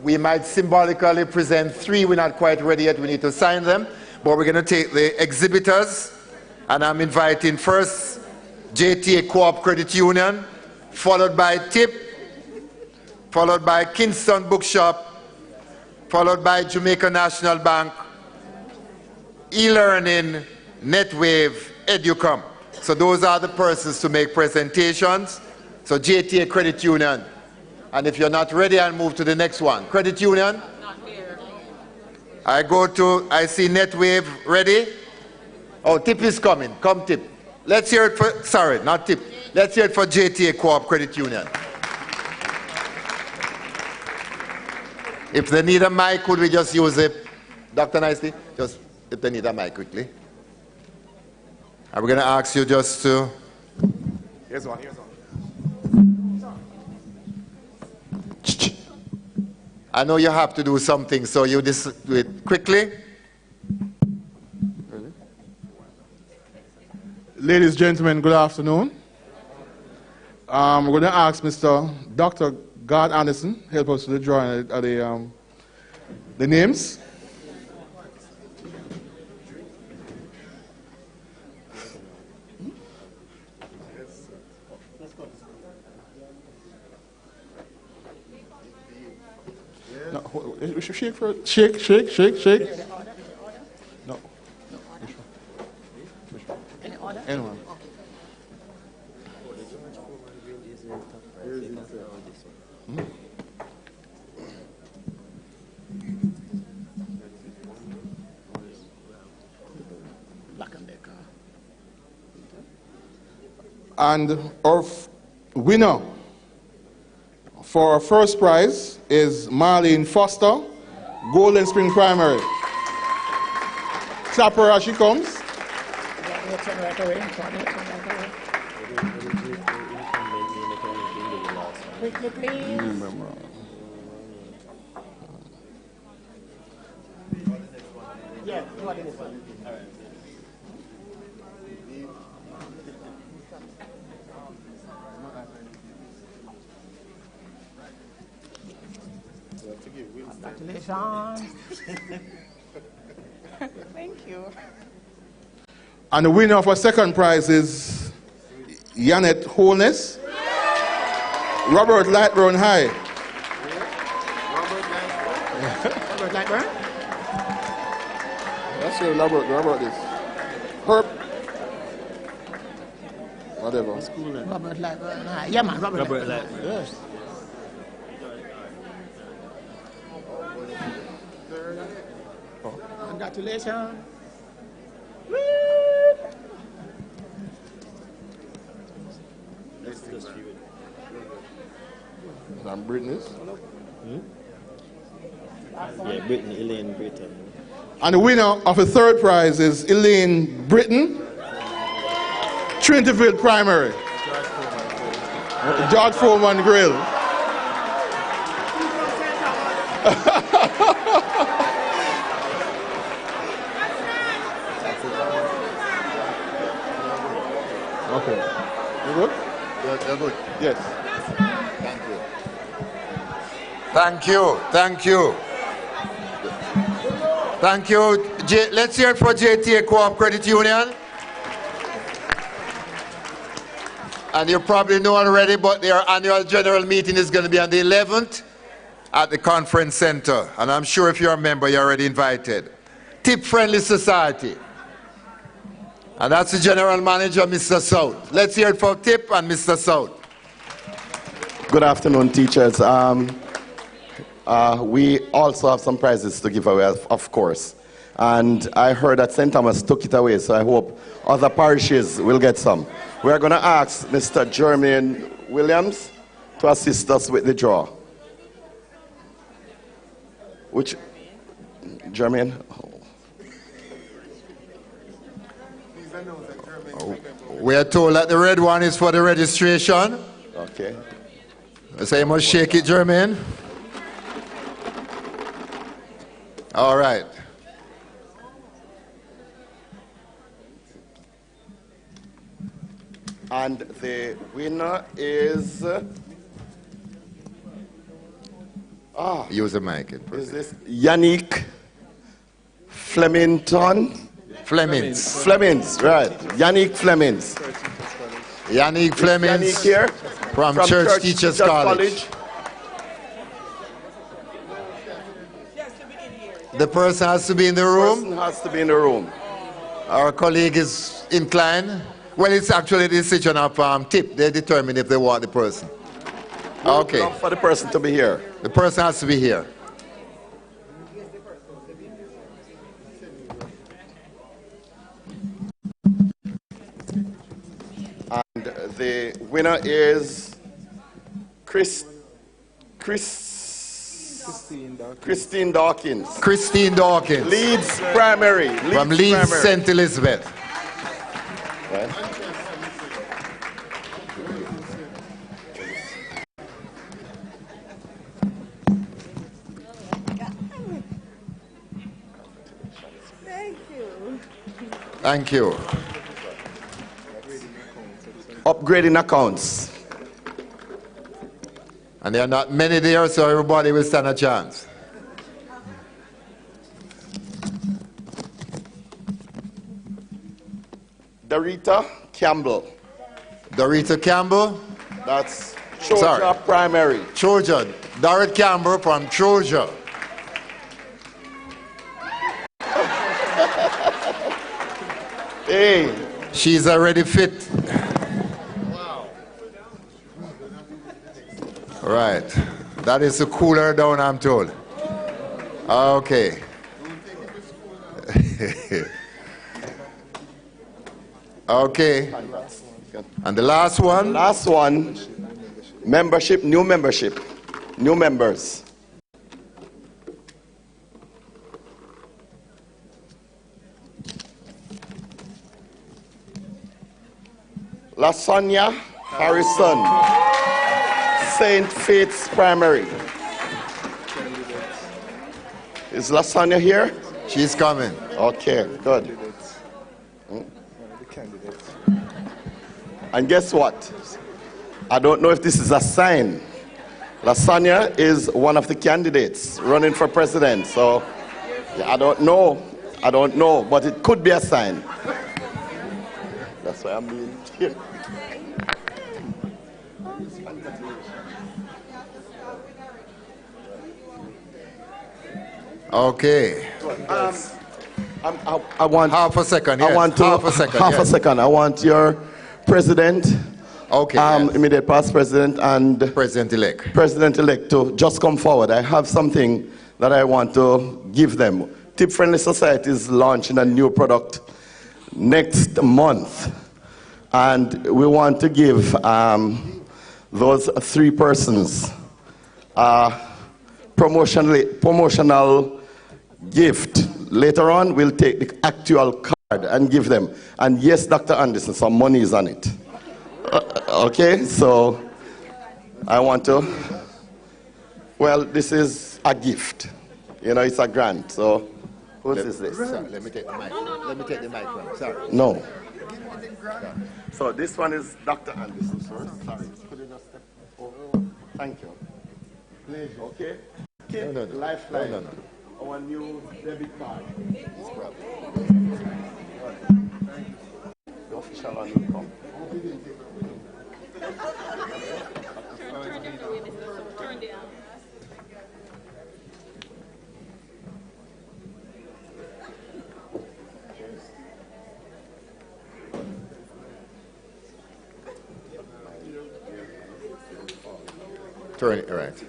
We might symbolically present 3. We're not quite ready yet. We need to sign them. But we're going to take the exhibitors, and I'm inviting first JTA Co-op Credit Union, followed by TIP, followed by Kingston Bookshop, followed by Jamaica National Bank, e-learning, NetWave, Educom. So those are the persons to make presentations. So JTA Credit Union. And if you're not ready, I'll move to the next one. Credit Union. Not here. I see NetWave ready. Oh, TIP is coming. Come, TIP. Let's hear it for, sorry, not TIP. Let's hear it for JTA Co-op Credit Union. If they need a mic, could we just use the Dr. Nicely, just if they need a mic quickly. And we're going to ask you just to... Here's one. I know you have to do something, so you do it quickly. Ladies and gentlemen, good afternoon. We're going to ask Dr. God Anderson help us with the drawing of the names. No, shake first. Shake. No. Anyone. And our winner for our first prize is Marlene Foster, Golden Spring Primary. Tap her as she comes. Quickly, please. Yeah, what is it? All right. Congratulations. Thank you. And the winner of our second prize is Janet Holness, Robert Lightburn High. Robert Lightburn? That's your Robert is. Herb. Whatever. Robert Lightburn. Yeah, man, Robert Lightburn. Yes. Congratulations. I'm Brittany. Yeah, Brittany, Elaine Britton. And the winner of the third prize is Elaine Britton, Trinity Primary. George Foreman Grill. Okay. You good? You're good. Yes. Thank you. Thank you. Let's hear it for JTA Co-op Credit Union. And you probably know already, but their annual general meeting is going to be on the 11th at the conference center. And I'm sure if you're a member, you're already invited. Tip Friendly Society. And that's the general manager, Mr. South. Let's hear it for Tip and Mr. South. Good afternoon, teachers. We also have some prizes to give away, of course. And I heard that St. Thomas took it away, so I hope other parishes will get some. We are going to ask Mr. Jermaine Williams to assist us with the draw. Which, Jermaine? We are told that the red one is for the registration. Okay. So you must shake it, Jermaine. All right. And the winner is... Use the mic. Is this Yannick Flemington? Flemings, right. Yannick Flemings. Yannick Flemings. Yannick here? From Church Teachers College. The person has to be in the room? The person has to be in the room. Our colleague is inclined. Well, it's actually the decision of TIP. They determine if they want the person. Okay. Enough for the person to be here. The person has to be here. And the winner is Chris Christine Dawkins. Christine Dawkins. Leeds Primary. From Leeds St. Elizabeth. Right. Thank you. Upgrading accounts. And there are not many there, so everybody will stand a chance. Dorita Campbell. Dorita Campbell? That's Troja Primary. Troja. Dorita Campbell from Troja. Hey. She's already fit. Right. That is to cool her down, I'm told. Okay. Okay. And the last one? Last one. Membership, new membership. New members. Lasonia Harrison, St. Faith's Primary. Is Lasonia here? She's coming. Okay, good. And guess what? I don't know if this is a sign. Lasonia is one of the candidates running for president. So yeah, I don't know, but it could be a sign. That's why I'm being here. Okay. I want half a second. Yes. I want to, half a second. Half yes. a second. I want your president, yes. immediate past president, and president-elect to just come forward. I have something that I want to give them. Tip Friendly Society is launching a new product next month, and we want to give those 3 persons promotional gift. Later on, we'll take the actual card and give them. And yes, Dr. Anderson, some money is on it. Okay, so I want to, well, this is a gift. You know, it's a grant. So, whose is this? Sorry, let me take the mic. Let me take the mic. Sorry. No. So this one is Dr. Anderson, sir. Sorry. Could you just step over? Thank you. Pleasure. Okay. No. Lifeline. No. Our new debit card. The official one will come. Turn it right.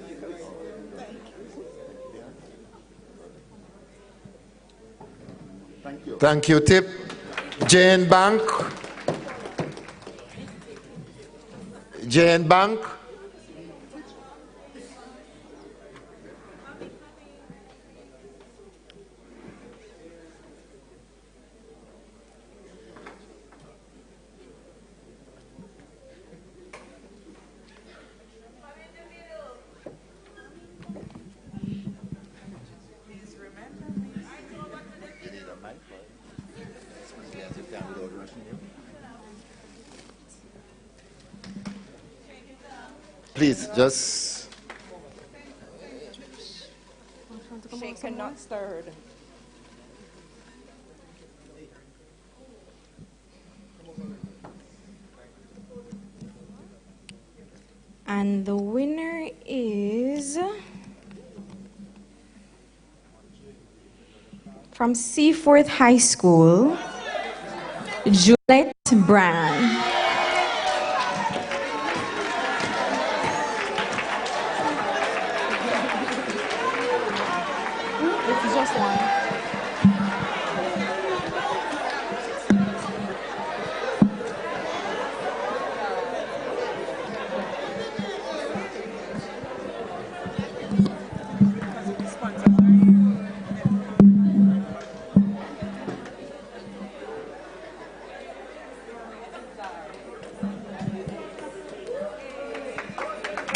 Thank you, Tip. Jane Bank. Jane Bank. Please, just... Shaken, not stirred. And the winner is from Seaforth High School, Juliet Brand.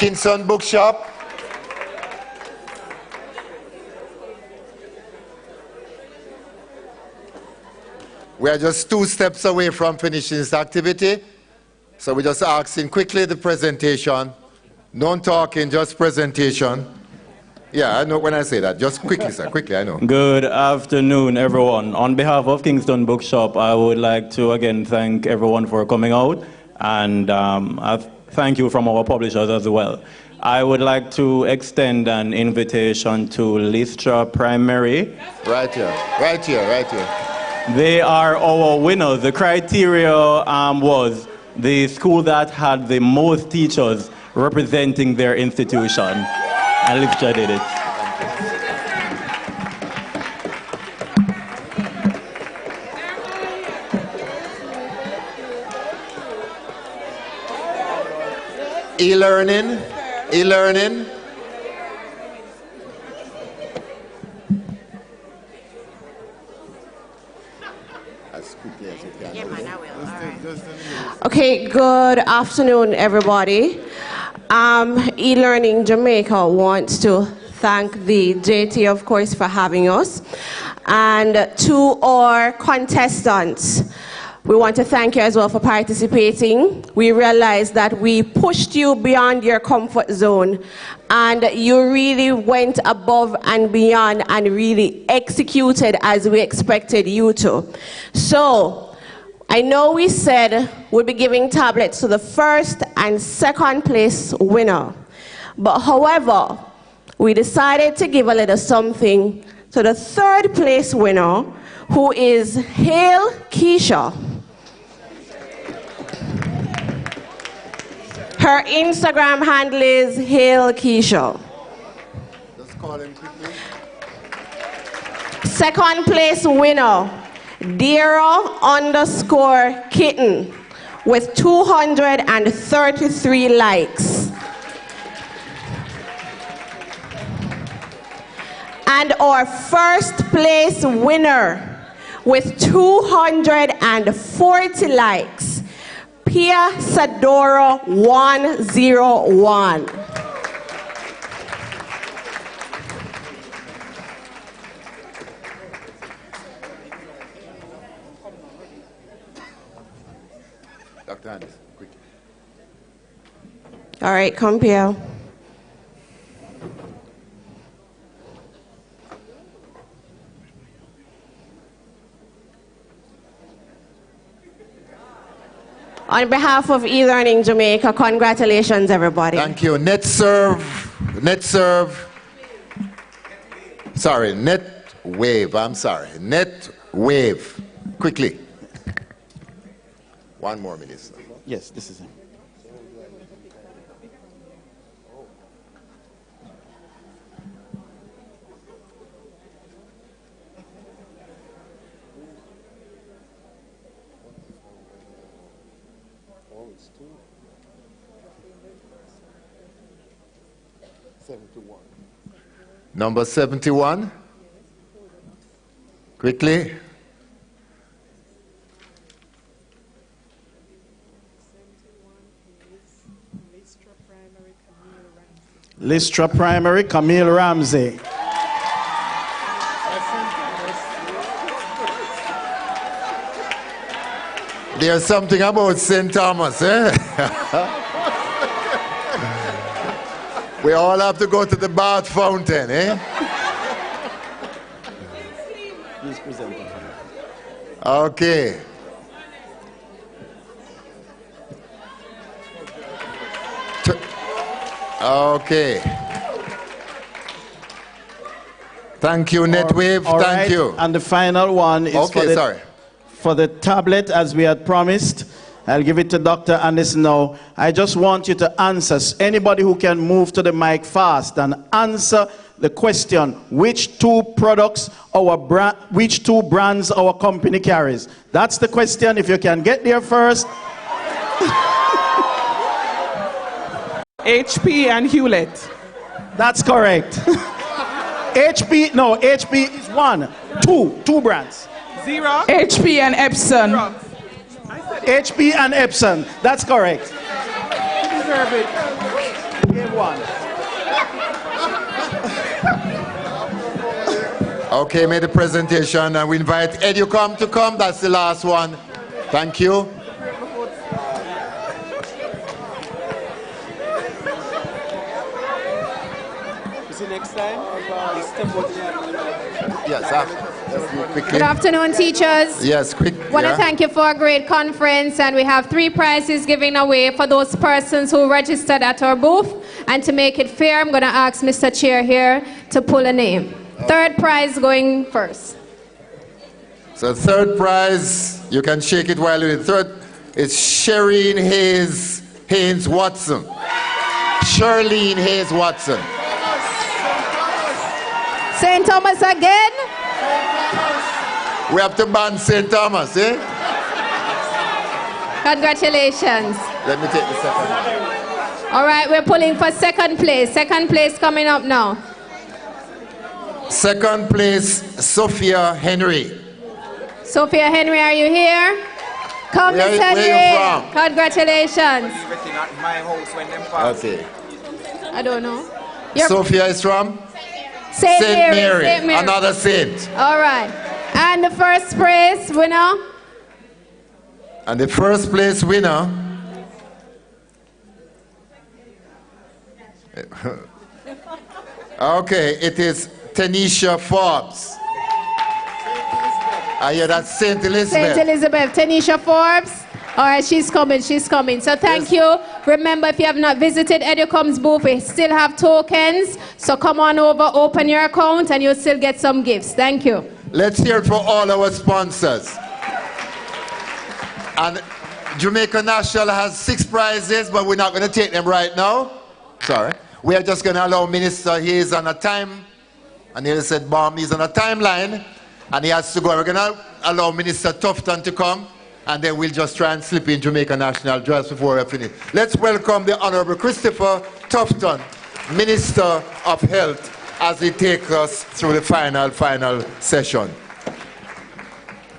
Kingston Bookshop. We are just 2 steps away from finishing this activity. So we're just asking quickly the presentation. No talking, just presentation. Yeah, I know when I say that. Just quickly, sir. Quickly, I know. Good afternoon, everyone. On behalf of Kingston Bookshop, I would like to again thank everyone for coming out, and I thank you from our publishers as well. I would like to extend an invitation to Lystra Primary. Right here, right here, right here. They are our winners. The criteria was the school that had the most teachers representing their institution. And Lystra did it. E-learning, e-learning. As quickly as you can. Yeah, man, I will. All right. Okay, good afternoon, everybody. E-Learning Jamaica wants to thank the JT, of course, for having us. And to our contestants, we want to thank you as well for participating. We realize that we pushed you beyond your comfort zone, and you really went above and beyond and really executed as we expected you to. So, I know we said we'll be giving tablets to the first and second place winner. But however, we decided to give a little something to the third place winner, who is Hail Keisha. Her Instagram handle is Hail Keisha. Just call him quickly. Second place winner, Dira_kitten with 233 likes. And our first place winner with 240 likes, Pia Sadoro 101. Dr. Anderson, quick. All right, come Pia. On behalf of eLearning Jamaica, congratulations, everybody. Thank you. NetWave, I'm sorry. NetWave, quickly. One more minute, sir. Yes, this is him. Number 71. Quickly. Lystra Primary, Camille Ramsey. There's something about St. Thomas, eh? We all have to go to the bath fountain, eh? Please present. Okay. Okay. Thank you, NetWave. All Thank right. you. And the final one is for the tablet, as we had promised. I'll give it to Dr. Anderson now. I just want you to answer. Anybody who can move to the mic fast and answer the question: which two products which two brands our company carries? That's the question. If you can get there first. HP and Hewlett. That's correct. HP is one. Two brands. Xerox. HP and Epson. HP and Epson. That's correct. You deserve it. everyone. Okay, made the presentation, and we invite Educom to come. That's the last one. Thank you. See next time? Yes, quickly. Good afternoon, teachers. Yes, quick. I want to thank you for a great conference, and we have 3 prizes giving away for those persons who registered at our booth. And to make it fair, I'm going to ask Mr. Chair here to pull a name. 3rd prize going first. So 3rd prize, you can shake it while you're in 3rd, is Shereen Haynes Watson. Charlene Hayes Watson. St. Thomas again. We have to ban St. Thomas, eh? Congratulations. Let me take the 2nd. All right, we're pulling for 2nd place. 2nd place coming up now. 2nd place, Sophia Henry. Sophia Henry, are you here? Come, Miss Henry. Where you from? Congratulations. Okay. I don't know. Sophia is from? Saint Mary. Saint Mary. Another saint. All right. And the 1st place winner? And the 1st place winner okay, it is Tanisha Forbes. I hear that's St. Elizabeth. St. Elizabeth. Tanisha Forbes. All right, she's coming, she's coming. So thank you. Remember, if you have not visited Educom's booth, we still have tokens. So come on over, open your account, and you'll still get some gifts. Thank you. Let's hear it for all our sponsors. And Jamaica National has 6 prizes, but we're not going to take them right now. Sorry. We are just going to allow Minister, he is on a time, and he said, Bomb, he's on a timeline, and he has to go. We're going to allow Minister Tufton to come, and then we'll just try and slip in Jamaica National just before we finish. Let's welcome the Honorable Christopher Tufton, Minister of Health, as he takes us through the final session.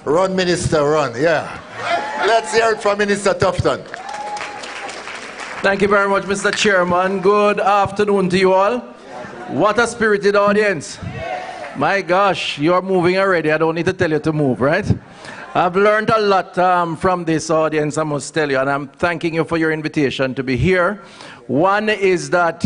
Run, Minister, run, yeah. Let's hear it from Minister Tufton. Thank you very much, Mr. Chairman. Good afternoon to you all. What a spirited audience. My gosh, you're moving already. I don't need to tell you to move, right? I've learned a lot from this audience, I must tell you, and I'm thanking you for your invitation to be here. One is that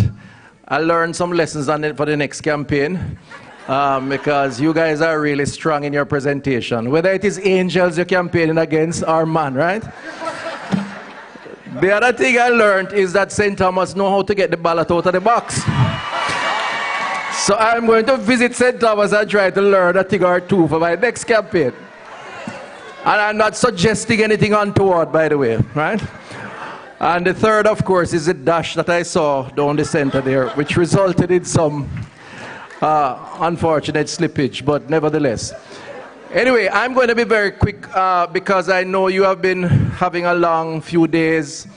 I learned some lessons on it for the next campaign, because you guys are really strong in your presentation. Whether it is angels you're campaigning against or man, right? The other thing I learned is that St. Thomas know how to get the ballot out of the box. So I'm going to visit St. Thomas and try to learn a thing or two for my next campaign. And I'm not suggesting anything untoward, by the way, right? And the third, of course, is the dash that I saw down the center there, which resulted in some unfortunate slippage, but nevertheless. Anyway, I'm going to be very quick because I know you have been having a long few days,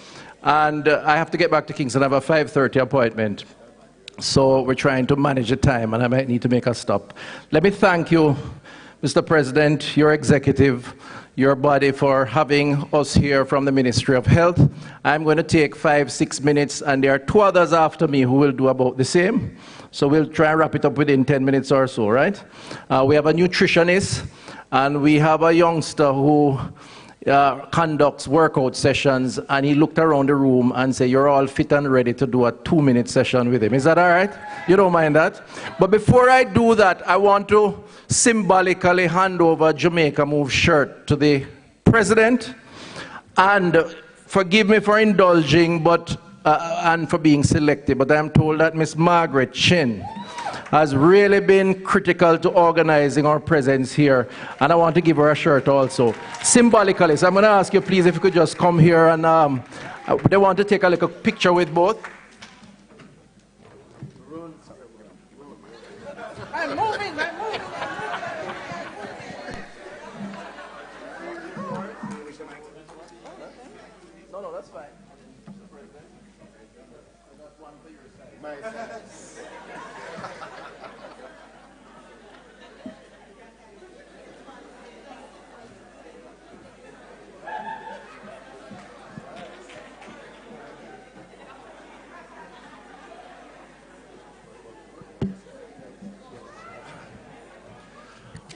and I have to get back to Kingston. I have a 5:30 appointment. So we're trying to manage the time, and I might need to make a stop. Let me thank you, Mr. President, your executive, your body, for having us here from the Ministry of Health. I'm going to take 5-6 minutes, and there are 2 others after me who will do about the same. So we'll try and wrap it up within 10 minutes or so, right? We have a nutritionist, and we have a youngster who conducts workout sessions, and he looked around the room and said, you're all fit and ready to do a 2-minute session with him. Is that all right? You don't mind that? But before I do that, I want to symbolically hand over Jamaica Move shirt to the president. And forgive me for indulging, but and for being selective, but I'm told that Miss Margaret Chin has really been critical to organizing our presence here, and I want to give her a shirt also, symbolically. So I'm going to ask you, please, if you could just come here, and they want to take a little picture with both. I'm moving. No, that's fine.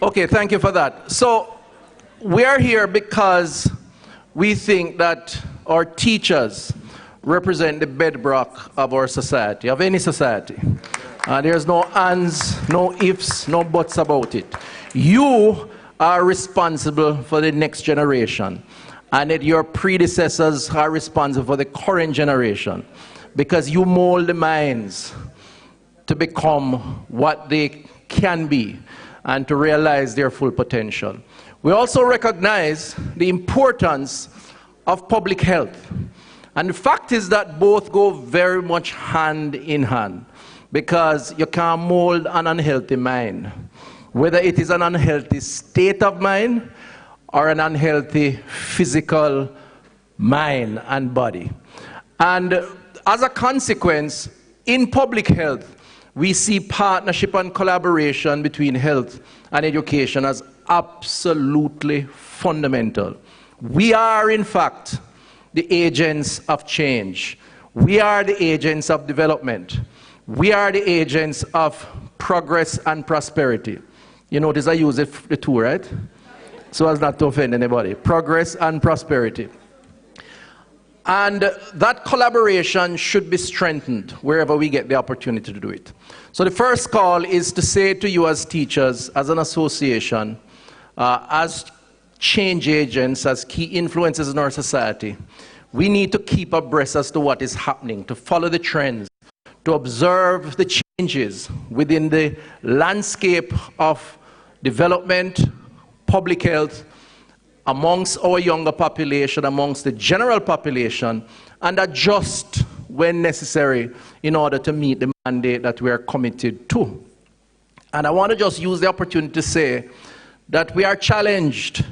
Okay, thank you for that. So we are here because we think that our teachers represent the bedrock of our society, of any society. There's no ands, no ifs, no buts about it. You are responsible for the next generation, and that your predecessors are responsible for the current generation, because you mold the minds to become what they can be and to realize their full potential. We also recognize the importance of public health. And the fact is that both go very much hand in hand, because you can't mold an unhealthy mind, whether it is an unhealthy state of mind or an unhealthy physical mind and body. And as a consequence, in public health, we see partnership and collaboration between health and education as absolutely fundamental. We are, in fact, the agents of change. We are the agents of development. We are the agents of progress and prosperity. You notice I use the two, right? So as not to offend anybody. Progress and prosperity. And that collaboration should be strengthened wherever we get the opportunity to do it. So the first call is to say to you as teachers, as an association, as change agents, as key influencers in our society, we need to keep abreast as to what is happening, to follow the trends, to observe the changes within the landscape of development, public health, amongst our younger population, amongst the general population, and adjust when necessary in order to meet the mandate that we are committed to. And I want to just use the opportunity to say that we are challenged.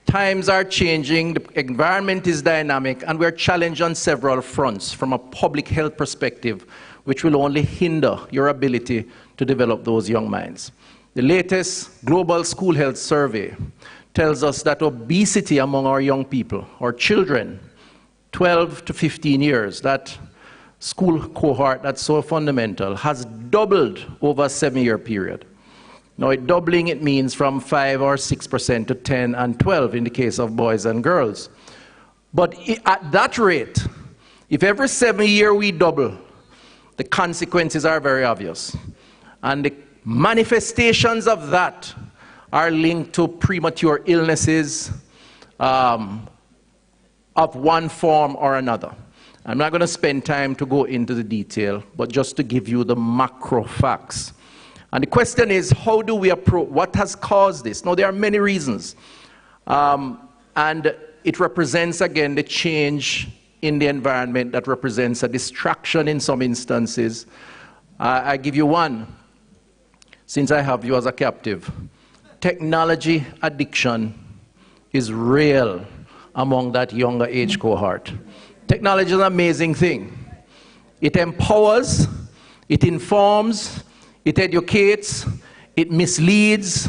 Times are changing, the environment is dynamic, and we are challenged on several fronts from a public health perspective, which will only hinder your ability to develop those young minds. The latest Global School Health Survey tells us that obesity among our young people, our children, 12 to 15 years, that school cohort that's so fundamental, has doubled over a 7-year period. Now, doubling, it means from 5 or 6% to 10 and 12 in the case of boys and girls. But at that rate, if every 7 years we double, the consequences are very obvious. And the manifestations of that are linked to premature illnesses of one form or another. I'm not going to spend time to go into the detail, but just to give you the macro facts. And the question is, how do we approach, what has caused this? Now, there are many reasons. And it represents, again, the change in the environment that represents a distraction in some instances. I give you one, since I have you as a captive. Technology addiction is real among that younger age cohort. Technology is an amazing thing. It empowers, it informs, it educates, it misleads,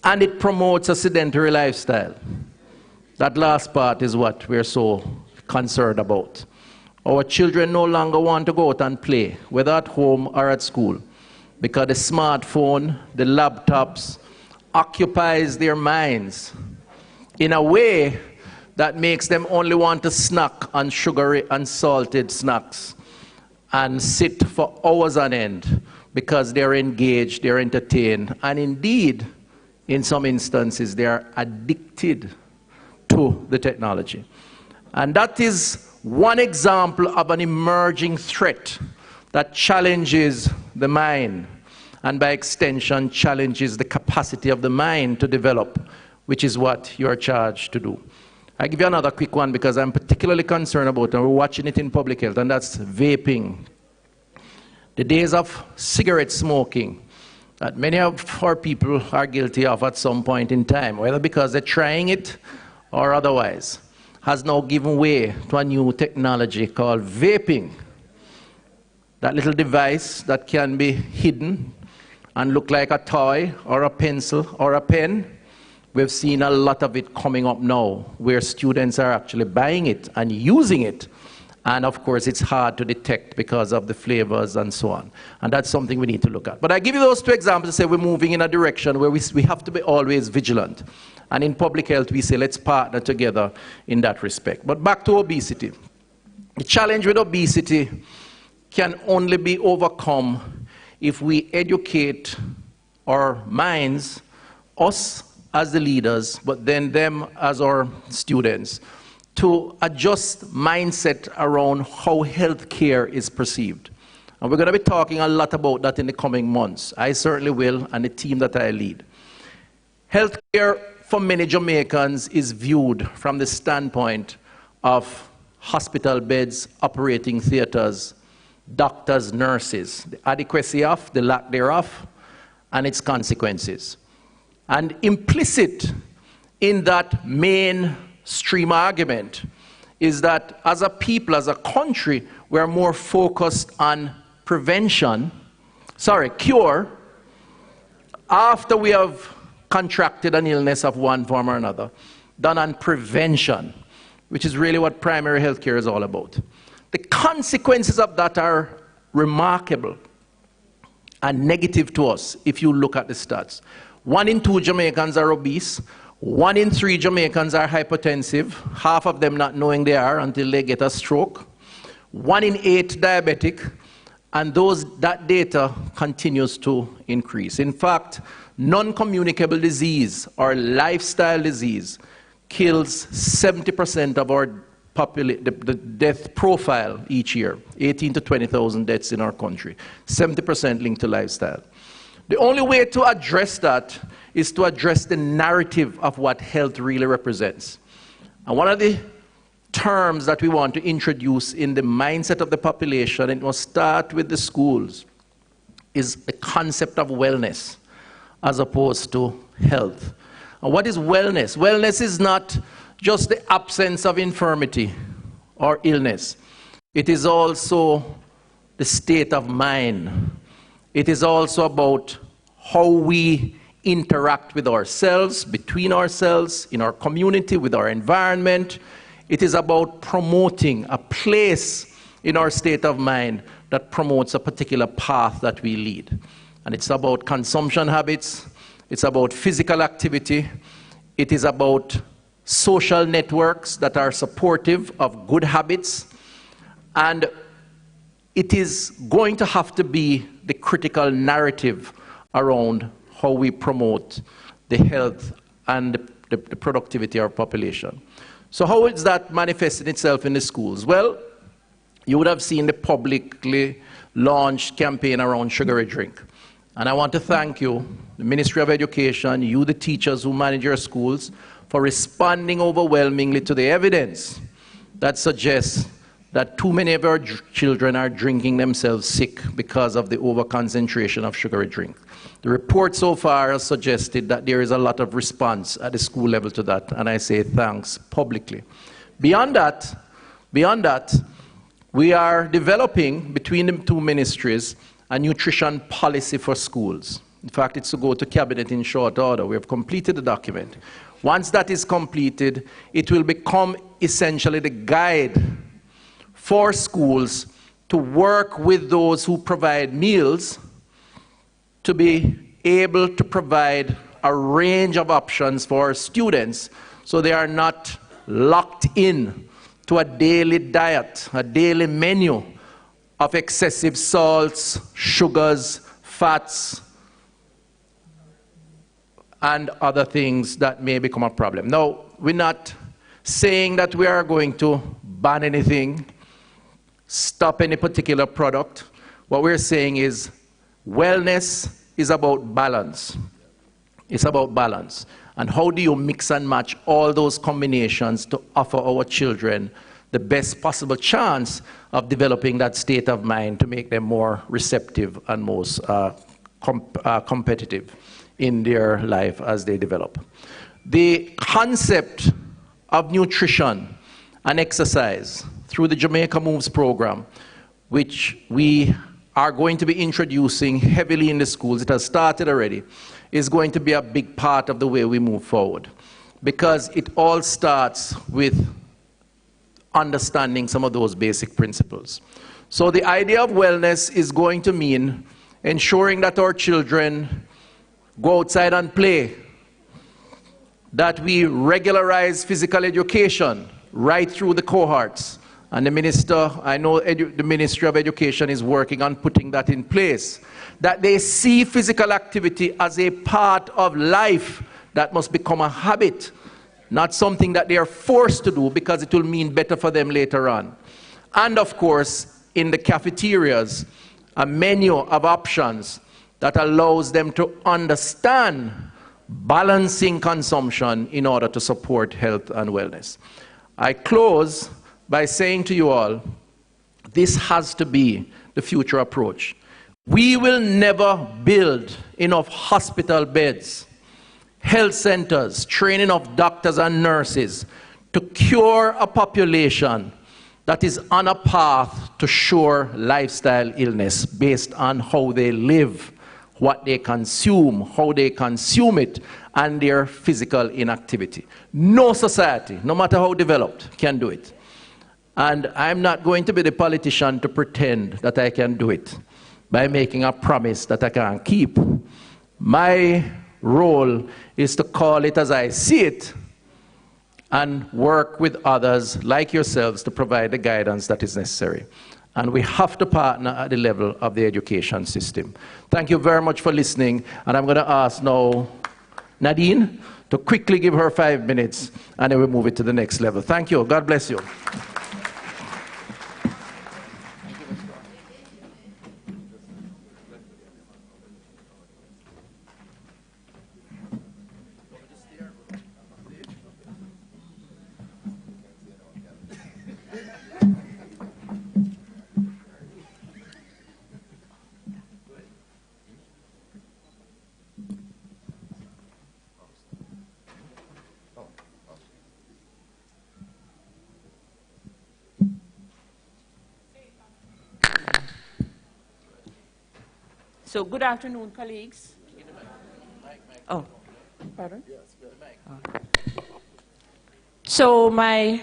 and it promotes a sedentary lifestyle. That last part is what we're so concerned about. Our children no longer want to go out and play, whether at home or at school, because the smartphone, the laptops, occupies their minds in a way that makes them only want to snack on sugary and salted snacks and sit for hours on end because they're engaged, they're entertained, and indeed, in some instances, they are addicted to the technology. And that is one example of an emerging threat that challenges the mind, and by extension challenges the capacity of the mind to develop, which is what you are charged to do. I'll give you another quick one because I'm particularly concerned about it, and we're watching it in public health, and that's vaping. The days of cigarette smoking that many of our people are guilty of at some point in time, whether because they're trying it or otherwise, has now given way to a new technology called vaping. That little device that can be hidden and look like a toy or a pencil or a pen. We've seen a lot of it coming up now where students are actually buying it and using it And of course, it's hard to detect because of the flavors and so on. And that's something we need to look at. But I give you those two examples to say we're moving in a direction where we have to be always vigilant. And in public health, we say let's partner together in that respect. But back to obesity. The challenge with obesity can only be overcome if we educate our minds, us as the leaders, but then them as our students, to adjust mindset around how healthcare is perceived. And we're going to be talking a lot about that in the coming months. I certainly will, and the team that I lead. Healthcare for many Jamaicans is viewed from the standpoint of hospital beds, operating theaters, doctors, nurses, the adequacy of, the lack thereof, and its consequences. And implicit in that mainstream argument is that as a people, as a country, we're more focused on cure, after we have contracted an illness of one form or another, than on prevention, which is really what primary health care is all about. The consequences of that are remarkable and negative to us if you look at the stats. 1 in 2 Jamaicans are obese. 1 in 3 Jamaicans are hypertensive, half of them not knowing they are until they get a stroke. 1 in 8 diabetic, and that data continues to increase. In fact, non-communicable disease or lifestyle disease kills 70% of our the death profile each year, 18 to 20,000 deaths in our country, 70% linked to lifestyle. The only way to address that is to address the narrative of what health really represents. And one of the terms that we want to introduce in the mindset of the population, it must start with the schools, is the concept of wellness as opposed to health. And what is wellness? Wellness is not just the absence of infirmity or illness. It is also the state of mind. It is also about how we interact with ourselves, between ourselves, in our community, with our environment. It is about promoting a place in our state of mind that promotes a particular path that we lead. And it's about consumption habits. It's about physical activity. It is about social networks that are supportive of good habits. And it is going to have to be the critical narrative around how we promote the health and the productivity of our population. So how is that manifesting itself in the schools? Well, you would have seen the publicly launched campaign around sugary drink. And I want to thank you, the Ministry of Education, you, the teachers who manage your schools, for responding overwhelmingly to the evidence that suggests that too many of our children are drinking themselves sick because of the overconcentration of sugary drink. The report so far has suggested that there is a lot of response at the school level to that, and I say thanks publicly. Beyond that, we are developing, between the two ministries, a nutrition policy for schools. In fact, it's to go to cabinet in short order. We have completed the document. Once that is completed, it will become essentially the guide for schools to work with those who provide meals to be able to provide a range of options for students so they are not locked in to a daily diet, a daily menu of excessive salts, sugars, fats, and other things that may become a problem. Now, we're not saying that we are going to ban anything, stop any particular product. What we're saying is wellness is about balance. It's about balance. And how do you mix and match all those combinations to offer our children the best possible chance of developing that state of mind to make them more receptive and most competitive in their life as they develop. The concept of nutrition and exercise through the Jamaica Moves program, which we are going to be introducing heavily in the schools, it has started already, is going to be a big part of the way we move forward. Because it all starts with understanding some of those basic principles. So the idea of wellness is going to mean ensuring that our children go outside and play, that we regularize physical education right through the cohorts. And the minister, I know the Ministry of Education is working on putting that in place, that they see physical activity as a part of life that must become a habit, not something that they are forced to do because it will mean better for them later on. And of course, in the cafeterias, a menu of options that allows them to understand balancing consumption in order to support health and wellness. I close by saying to you all, this has to be the future approach. We will never build enough hospital beds, health centers, training of doctors and nurses to cure a population that is on a path to sure lifestyle illness based on how they live, what they consume, how they consume it, and their physical inactivity. No society, no matter how developed, can do it. And I'm not going to be the politician to pretend that I can do it by making a promise that I can't keep. My role is to call it as I see it and work with others like yourselves to provide the guidance that is necessary. And we have to partner at the level of the education system. Thank you very much for listening. And I'm going to ask now Nadine to quickly give her 5 minutes, and then we'll move it to the next level. Thank you. God bless you. So good afternoon, colleagues. Oh, pardon? So my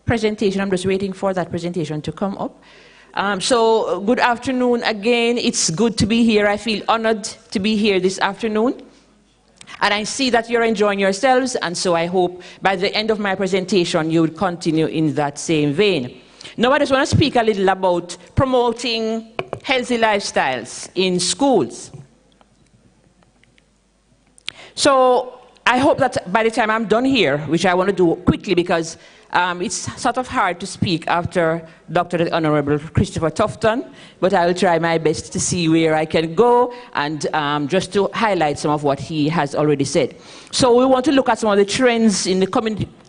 presentation, I'm just waiting for that presentation to come up. So good afternoon again. It's good to be here. I feel honored to be here this afternoon. And I see that you're enjoying yourselves, and so I hope by the end of my presentation you will continue in that same vein. Now I just want to speak a little about promoting healthy lifestyles in schools. So I hope that by the time I'm done here, which I want to do quickly because it's sort of hard to speak after Dr. the Honorable Christopher Tufton, but I will try my best to see where I can go and just to highlight some of what he has already said. So we want to look at some of the trends in the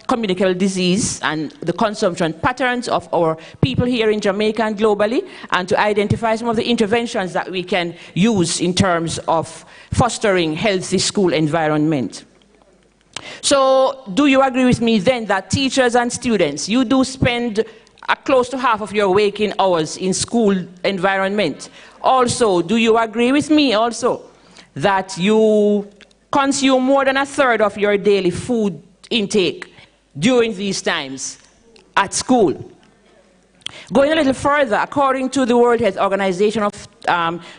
communicable disease and the consumption patterns of our people here in Jamaica and globally, and to identify some of the interventions that we can use in terms of fostering healthy school environment. So do you agree with me then that teachers and students, you do spend close to half of your waking hours in school environment? Also, do you agree with me also that you consume more than a third of your daily food intake during these times at school? Going a little further, according to the World Health Organization of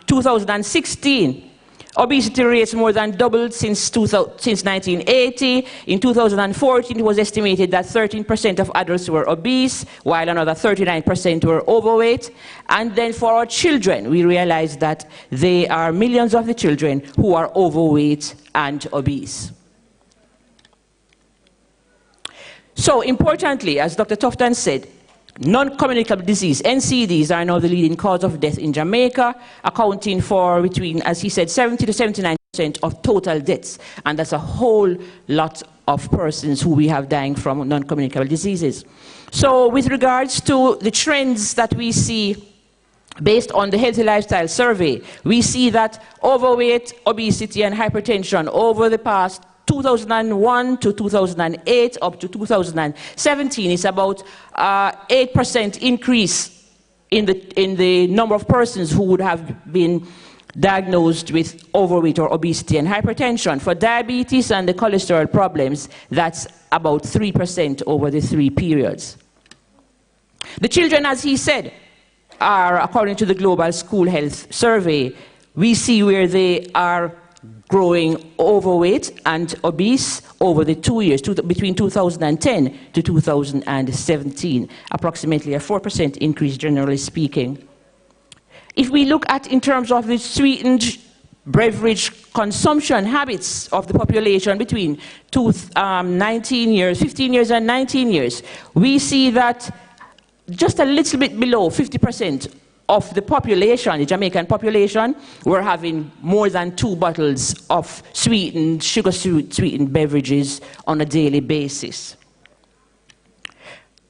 2016, obesity rates more than doubled since 1980. In 2014, it was estimated that 13% of adults were obese, while another 39% were overweight. And then for our children, we realized that there are millions of the children who are overweight and obese. So importantly, as Dr. Tufton said, non-communicable disease, NCDs, are now the leading cause of death in Jamaica, accounting for between, as he said, 70 to 79% of total deaths. And that's a whole lot of persons who we have dying from non-communicable diseases. So with regards to the trends that we see based on the Healthy Lifestyle Survey, we see that overweight, obesity, and hypertension over the past 2001 to 2008 up to 2017 is about 8% increase in the number of persons who would have been diagnosed with overweight or obesity and hypertension. For diabetes and the cholesterol problems, that's about 3% over the 3 periods. The children, as he said, are, according to the Global School Health Survey, we see where they are growing overweight and obese over the 2 years, between 2010 to 2017, approximately a 4% increase, generally speaking. If we look at in terms of the sweetened beverage consumption habits of the population between 15 years and 19 years, we see that just a little bit below 50% of the population, the Jamaican population, were having more than 2 bottles of sweetened, sugar-sweetened beverages on a daily basis.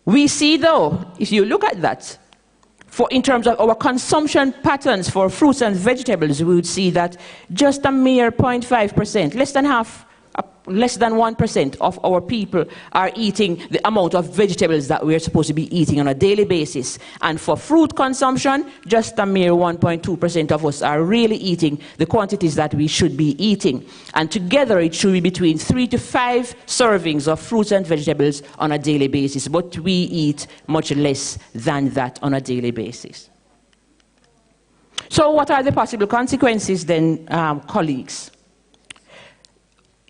We see, though, if you look at that, in terms of our consumption patterns for fruits and vegetables, we would see that just a mere 0.5%, less than 1% of our people are eating the amount of vegetables that we're supposed to be eating on a daily basis. And for fruit consumption, just a mere 1.2% of us are really eating the quantities that we should be eating. And together it should be between 3 to 5 servings of fruits and vegetables on a daily basis. But we eat much less than that on a daily basis. So what are the possible consequences then, colleagues?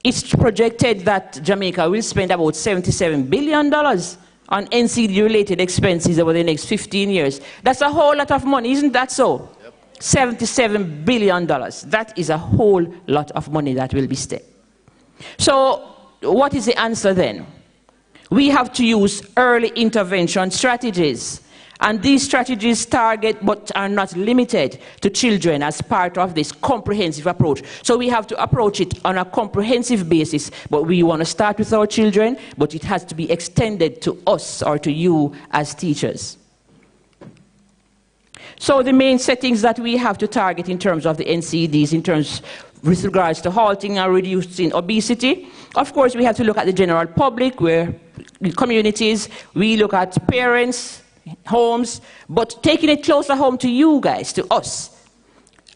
It's projected that Jamaica will spend about $77 billion on NCD-related expenses over the next 15 years. That's a whole lot of money, isn't that so? Yep. $77 billion. That is a whole lot of money that will be spent. So what is the answer then? We have to use early intervention strategies. And these strategies target but are not limited to children as part of this comprehensive approach. So we have to approach it on a comprehensive basis, but we want to start with our children, but it has to be extended to us or to you as teachers. So the main settings that we have to target in terms of the NCDs, with regards to halting and reducing obesity, of course we have to look at the general public, where communities, we look at parents, homes, but taking it closer home to you guys, to us,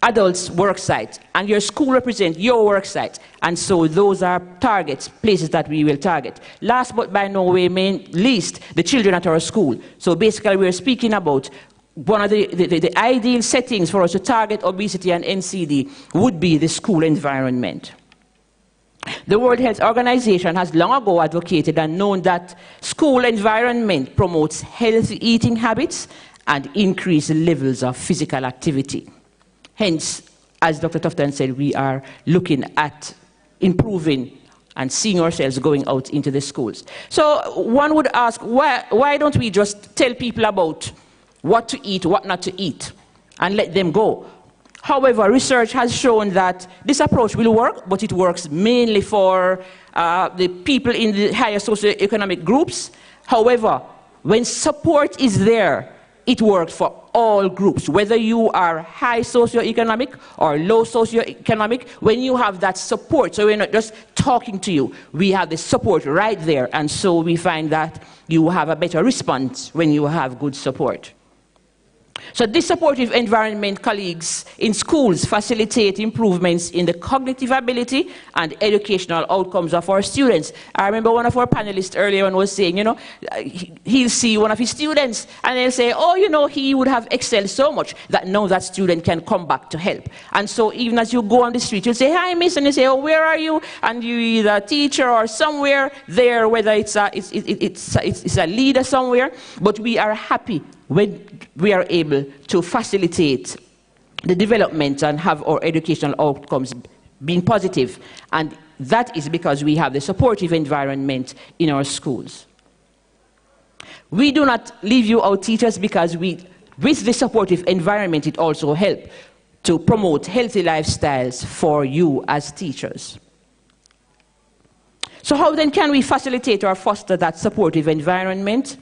adults' work site, and your school represents your work site, and so those are targets, places that we will target. Last but by no way least, the children at our school. So basically we're speaking about one of the ideal settings for us to target obesity and NCD would be the school environment. The World Health Organization has long ago advocated and known that school environment promotes healthy eating habits and increased levels of physical activity. Hence, as Dr. Tufton said, we are looking at improving and seeing ourselves going out into the schools. So one would ask, why don't we just tell people about what to eat, what not to eat, and let them go? However, research has shown that this approach will work, but it works mainly for the people in the higher socioeconomic groups. However, when support is there, it works for all groups, whether you are high socioeconomic or low socioeconomic. When you have that support, so we're not just talking to you, we have the support right there, and so we find that you have a better response when you have good support. So this supportive environment, colleagues, in schools facilitate improvements in the cognitive ability and educational outcomes of our students. I remember one of our panelists earlier on was saying, you know, he'll see one of his students and they'll say, oh, you know, he would have excelled so much that now that student can come back to help. And so even as you go on the street, you'll say, hi, miss, and you say, oh, where are you? And you're either a teacher or somewhere there, whether it's a leader somewhere, but we are happy when we are able to facilitate the development and have our educational outcomes being positive. And that is because we have the supportive environment in our schools. We do not leave you out, teachers, because with the supportive environment, it also helps to promote healthy lifestyles for you as teachers. So how then can we facilitate or foster that supportive environment?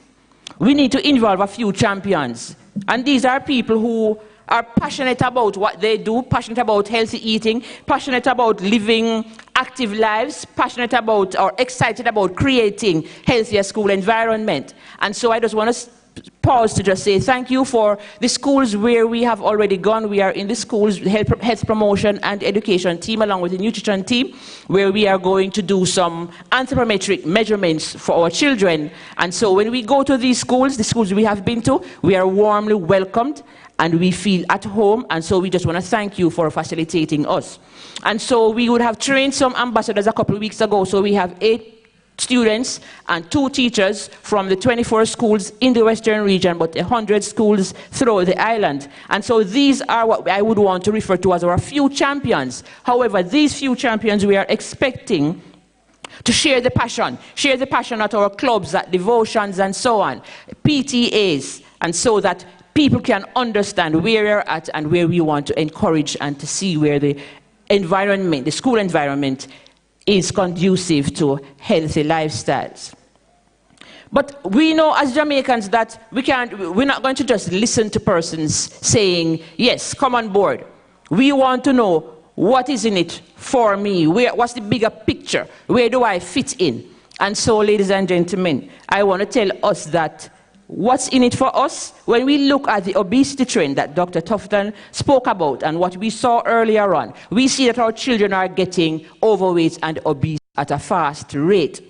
We need to involve a few champions. And these are people who are passionate about what they do, passionate about healthy eating, passionate about living active lives, passionate about or excited about creating healthier school environment. And so I just want to pause to just say thank you for the schools where we have already gone. We are in the schools, health promotion and education team, along with the nutrition team, where we are going to do some anthropometric measurements for our children. And so when we go to these schools, the schools we have been to, we are warmly welcomed and we feel at home. And so we just want to thank you for facilitating us. And so we would have trained some ambassadors a couple of weeks ago. So we have 8 students and 2 teachers from the 24 schools in the Western region, but 100 schools throughout the island. And so these are what I would want to refer to as our few champions. However, these few champions we are expecting to share the passion at our clubs, at devotions and so on, PTAs, and so that people can understand where we're at and where we want to encourage and to see where the environment, the school environment, is conducive to healthy lifestyles. But we know as Jamaicans that we're not going to just listen to persons saying, yes, come on board. We want to know what is in it for me, what's the bigger picture, where do I fit in? And so, ladies and gentlemen, I want to tell us that what's in it for us, when we look at the obesity trend that Dr. Tufton spoke about and what we saw earlier on, we see that our children are getting overweight and obese at a fast rate.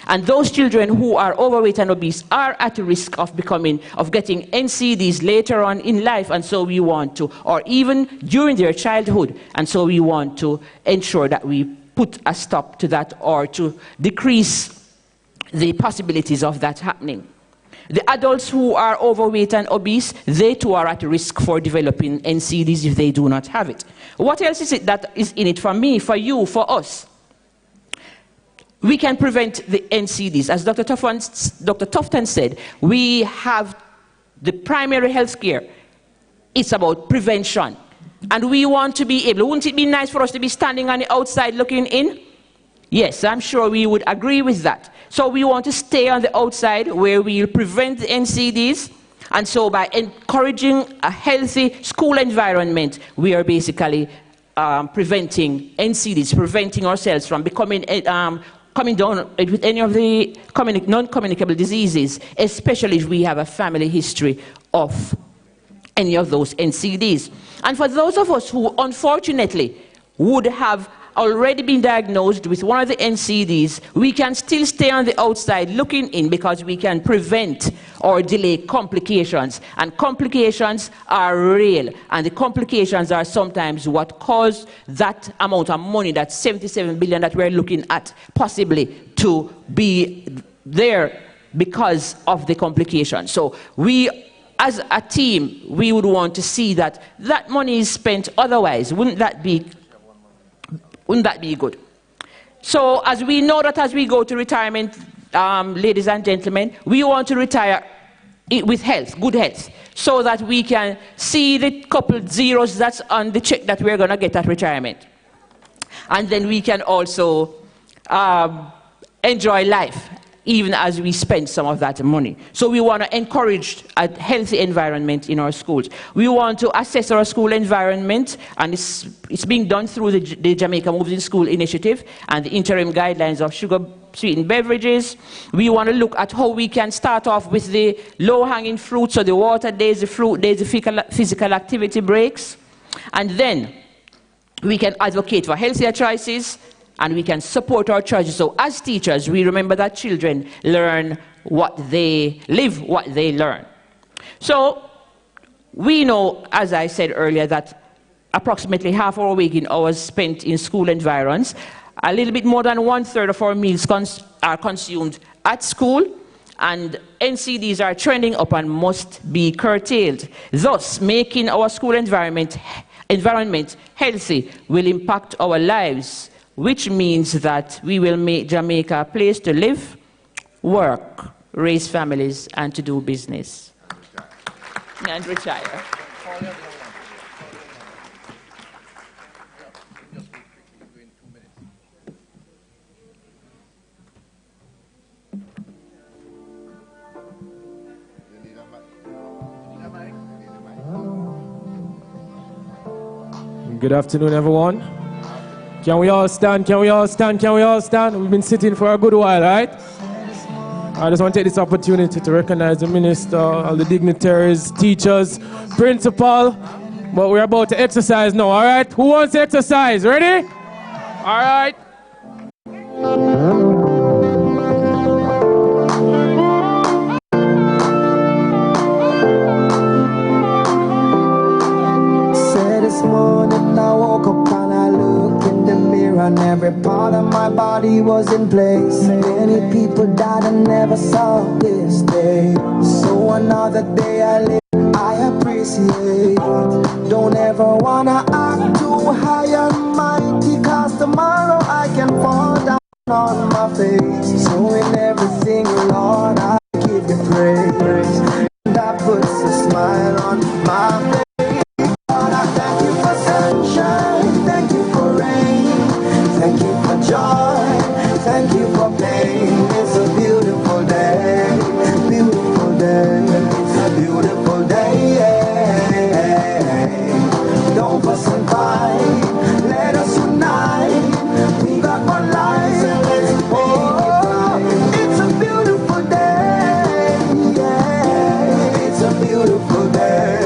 And those children who are overweight and obese are at risk of getting NCDs later on in life, and so we want to, or even during their childhood, and so we want to ensure that we put a stop to that or to decrease the possibilities of that happening. The adults who are overweight and obese, they too are at risk for developing NCDs if they do not have it. What else is it that is in it for me, for you, for us? We can prevent the NCDs. As Dr. Tufton said, we have the primary health care. It's about prevention. And we want to be able, wouldn't it be nice for us to be standing on the outside looking in? Yes, I'm sure we would agree with that. So we want to stay on the outside where we'll prevent the NCDs. And so by encouraging a healthy school environment, we are basically preventing NCDs, preventing ourselves from becoming coming down with any of the non-communicable diseases, especially if we have a family history of any of those NCDs. And for those of us who unfortunately would have already been diagnosed with one of the NCDs, we can still stay on the outside looking in because we can prevent or delay complications. And complications are real. And the complications are sometimes what cause that amount of money, that 77 billion that we're looking at, possibly to be there because of the complications. So we, as a team, we would want to see that that money is spent otherwise. Wouldn't that be good? So as we know that as we go to retirement, ladies and gentlemen, we want to retire with health, good health, so that we can see the couple zeros that's on the check that we're going to get at retirement. And then we can also enjoy life, even as we spend some of that money. So we want to encourage a healthy environment in our schools. We want to assess our school environment, and it's being done through the Jamaica Moves in School initiative and the interim guidelines of sugar-sweetened beverages. We want to look at how we can start off with the low-hanging fruits, so the water days, the fruit days, the physical activity breaks. And then we can advocate for healthier choices, and we can support our choices. So as teachers, we remember that children learn what they live, what they learn. So we know, as I said earlier, that approximately half our waking hours spent in school environs. A little bit more than 1/3 of our meals are consumed at school, and NCDs are trending up and must be curtailed. Thus, making our school environment healthy will impact our lives, which means that we will make Jamaica a place to live, work, raise families, and to do business. And retire. Good afternoon, everyone. Can we all stand? Can we all stand? Can we all stand? We've been sitting for a good while, right? I just want to take this opportunity to recognize the minister, all the dignitaries, teachers, principal. But we're about to exercise now, all right? Who wants to exercise? Ready? All right. Say this morning I woke up and I looked in the mirror and every part of my body was in place. Many people died and never saw this day. So another day I live, I appreciate. Don't ever wanna act too high and mighty, cause tomorrow I can fall down on my face. So in everything, Lord, I give you praise. And that puts a smile on my face. Lord, I thank you for sunshine, thank you for rain, thank you for joy, thank you for pain. It's a beautiful day, beautiful day, it's a beautiful day. Don't fuss and fight, let us unite. We got one life, so let's it's a beautiful day, yeah. It's a beautiful day.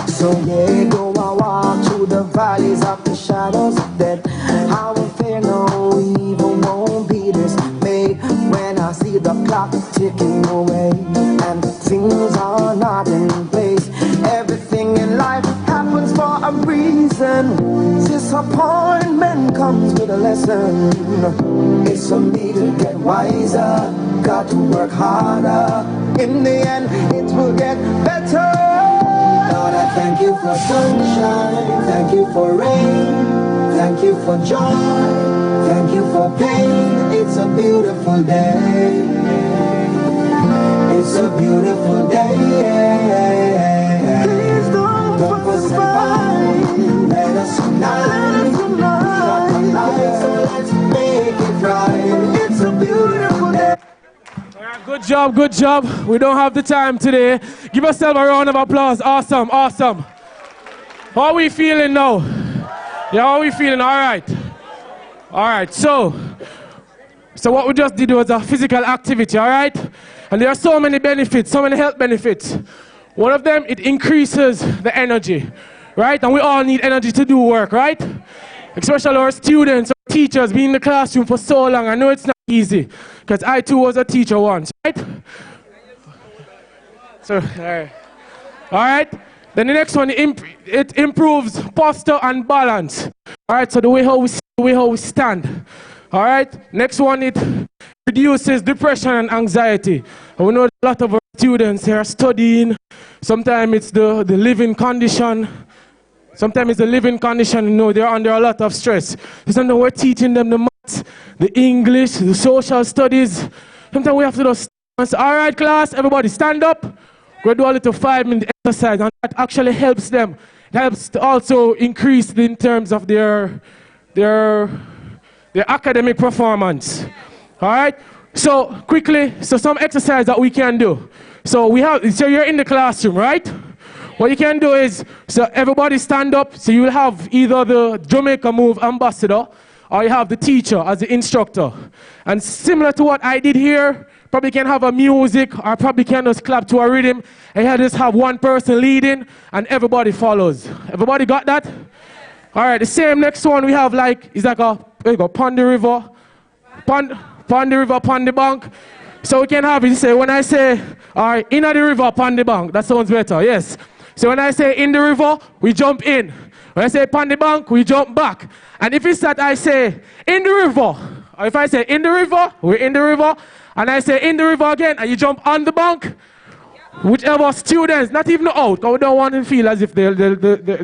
So yeah, though I walk through the valleys of the shadows of death, I won't fear no evil, won't be dismayed when I see the clock ticking away and things are not in place. Everything in life happens for a reason. Disappointment comes with a lesson. It's for me to get wiser, got to work harder. In the end, it will get better. Lord, I thank you for sunshine, thank you for rain, thank you for joy, thank you for pain. It's a beautiful day. It's a beautiful day. Please don't fuss and fight. Let us unite. We got the light, so let's make it right. It's a beautiful day. Good job, good job. We don't have the time today. Give yourself a round of applause. Awesome, awesome. How are we feeling now? Yeah, how are we feeling? All right. All right, so what we just did was a physical activity, all right? And there are so many benefits, so many health benefits. One of them, it increases the energy, right? And we all need energy to do work, right? Especially our students, our teachers, being in the classroom for so long. I know it's not easy, because I too was a teacher once, right? So, all right. Then the next one, it improves posture and balance. All right, so the way how we stand. All right. Next one, it reduces depression and anxiety. And we know a lot of our students here are studying. Sometimes it's the living condition. Sometimes it's the living condition, you know, they're under a lot of stress. Sometimes we're teaching them the maths, the English, the social studies. Sometimes we have to just say, all right, class, everybody stand up. We'll do a little 5-minute exercise, and that actually helps them. It helps to also increase in terms of their academic performance. All right? So quickly, so some exercise that we can do. So you're in the classroom, right? What you can do is, so everybody stand up, so you'll have either the Jamaica Move ambassador, or you have the teacher as the instructor. And similar to what I did here, probably can have a music, or probably can just clap to a rhythm, and you just have one person leading, and everybody follows. Everybody got that? All right, the same next one we have it's like there you go, Pond the River, Pond the River, Pond the Bank. So we can have it, say, when I say, all right, in the river, Pond the Bank, that sounds better, yes. So when I say in the river, we jump in. When I say Pond the Bank, we jump back. And if it's that I say in the river, or if I say in the river, we're in the river, and I say in the river again, and you jump on the bank, whichever students, not even out, because we don't want them to feel as if they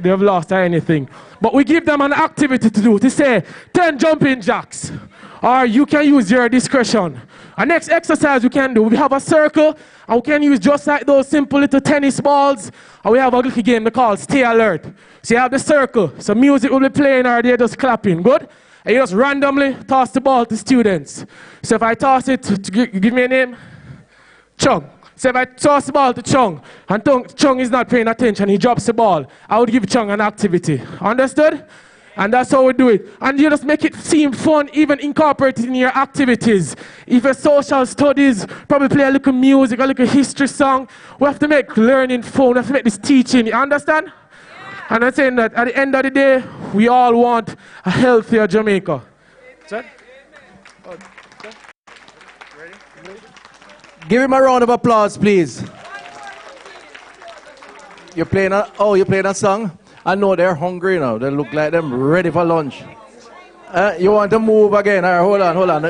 have lost or anything. But we give them an activity to do, to say 10 jumping jacks. Or you can use your discretion. Our next exercise we can do, we have a circle, and we can use just like those simple little tennis balls, and we have a little game they call Stay Alert. So you have the circle, so music will be playing or they're just clapping, good? And you just randomly toss the ball to students. So if I toss it, give me a name, Chung. So if I toss the ball to Chung, and Chung is not paying attention, he drops the ball, I would give Chung an activity. Understood? And that's how we do it. And you just make it seem fun, even incorporate it in your activities. If it's social studies, probably play a little music, a little history song. We have to make learning fun, we have to make this teaching, you understand? Yeah. And I'm saying that at the end of the day, we all want a healthier Jamaica. Give him a round of applause, please. You're playing a song? I know they're hungry now. They look like them ready for lunch. You want to move again? All right, hold on.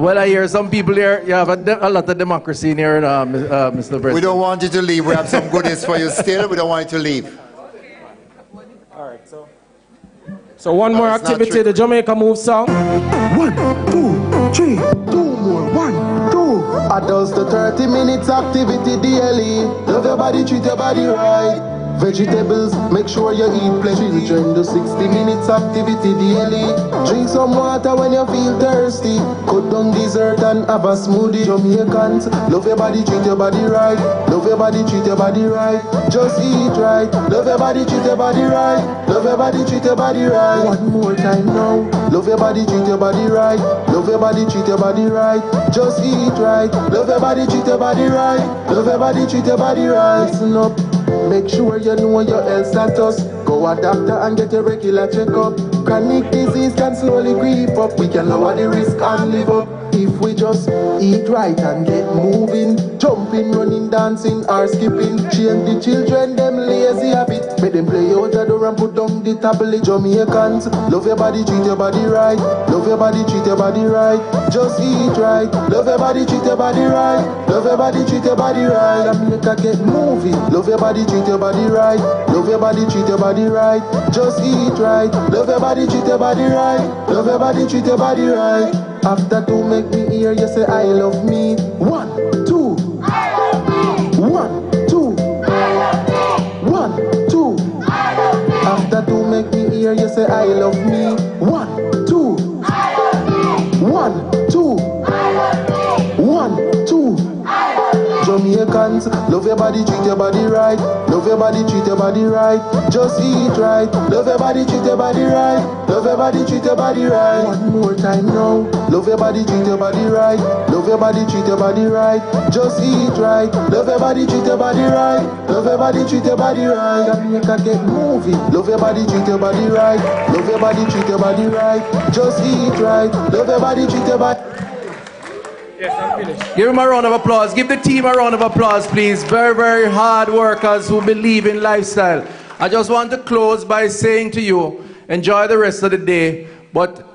Well, I hear some people here. You have a lot of democracy in here, Mr. President. We don't want you to leave. We have some goodies for you still. We don't want you to leave. All right, so one more activity, the Jamaica Move song. 1, 2, 3, 2 more. 1, 2. Adults to 30 minutes activity daily. Love your body, treat your body right. Vegetables, make sure you eat plenty. Children do 60 minutes activity daily. Drink some water when you feel thirsty. Cut down dessert and have a smoothie. Jamaicans, love your body, treat your body right. Love your body, treat your body right. Just eat right. Love your body, treat your body right. Love your body, treat your body right. One more time now. Love your body, treat your body right. Love your body, treat your body right. Just eat right. Love your body, treat your body right. Love your body, treat your body right. Listen up. Make sure you know your health status. Go a doctor and get your regular checkup. Chronic disease can slowly creep up. We can lower the risk and live up if we just eat right and get moving. Jumping, running, dancing or skipping. Change the children, them lazy habit. Make them play out the door and put down the tablet. Jamaicans, love your body, treat your body right. Love your body, treat your body right. Just eat right. Love your body, treat your body right. Love your body, treat your body right. Jamaica get moving. Love your body, treat your body right. Love your body, treat your body right. Just eat right. Love your body, treat your body right. Love your body, treat your body right. After 2, make me hear you say I love me. 1, 2. I love me. 1, 2. I love me. 1, 2. I love me. After 2, make me hear you say I love me. 1, 2. I love me. 1, 2. I love me. 1, 2. I love me. Jamaicans, love your body, treat your body right. Love your body, treat your body right. Just eat right. Love your body, treat your body right. Love your body, treat your body right. One more time now. Love your body, treat your body right. Love your body, treat your body right. Just eat right. Love your body, treat your body right. Love your body, treat your body right. Jamaica get moving. Love your body, treat your body right. Love your body, treat your body right. Just eat right. Love your body, treat your body. Yes, I'm finished. Give him a round of applause. Give the team a round of applause, please. Very, very hard workers who believe in lifestyle. I just want to close by saying to you, enjoy the rest of the day, but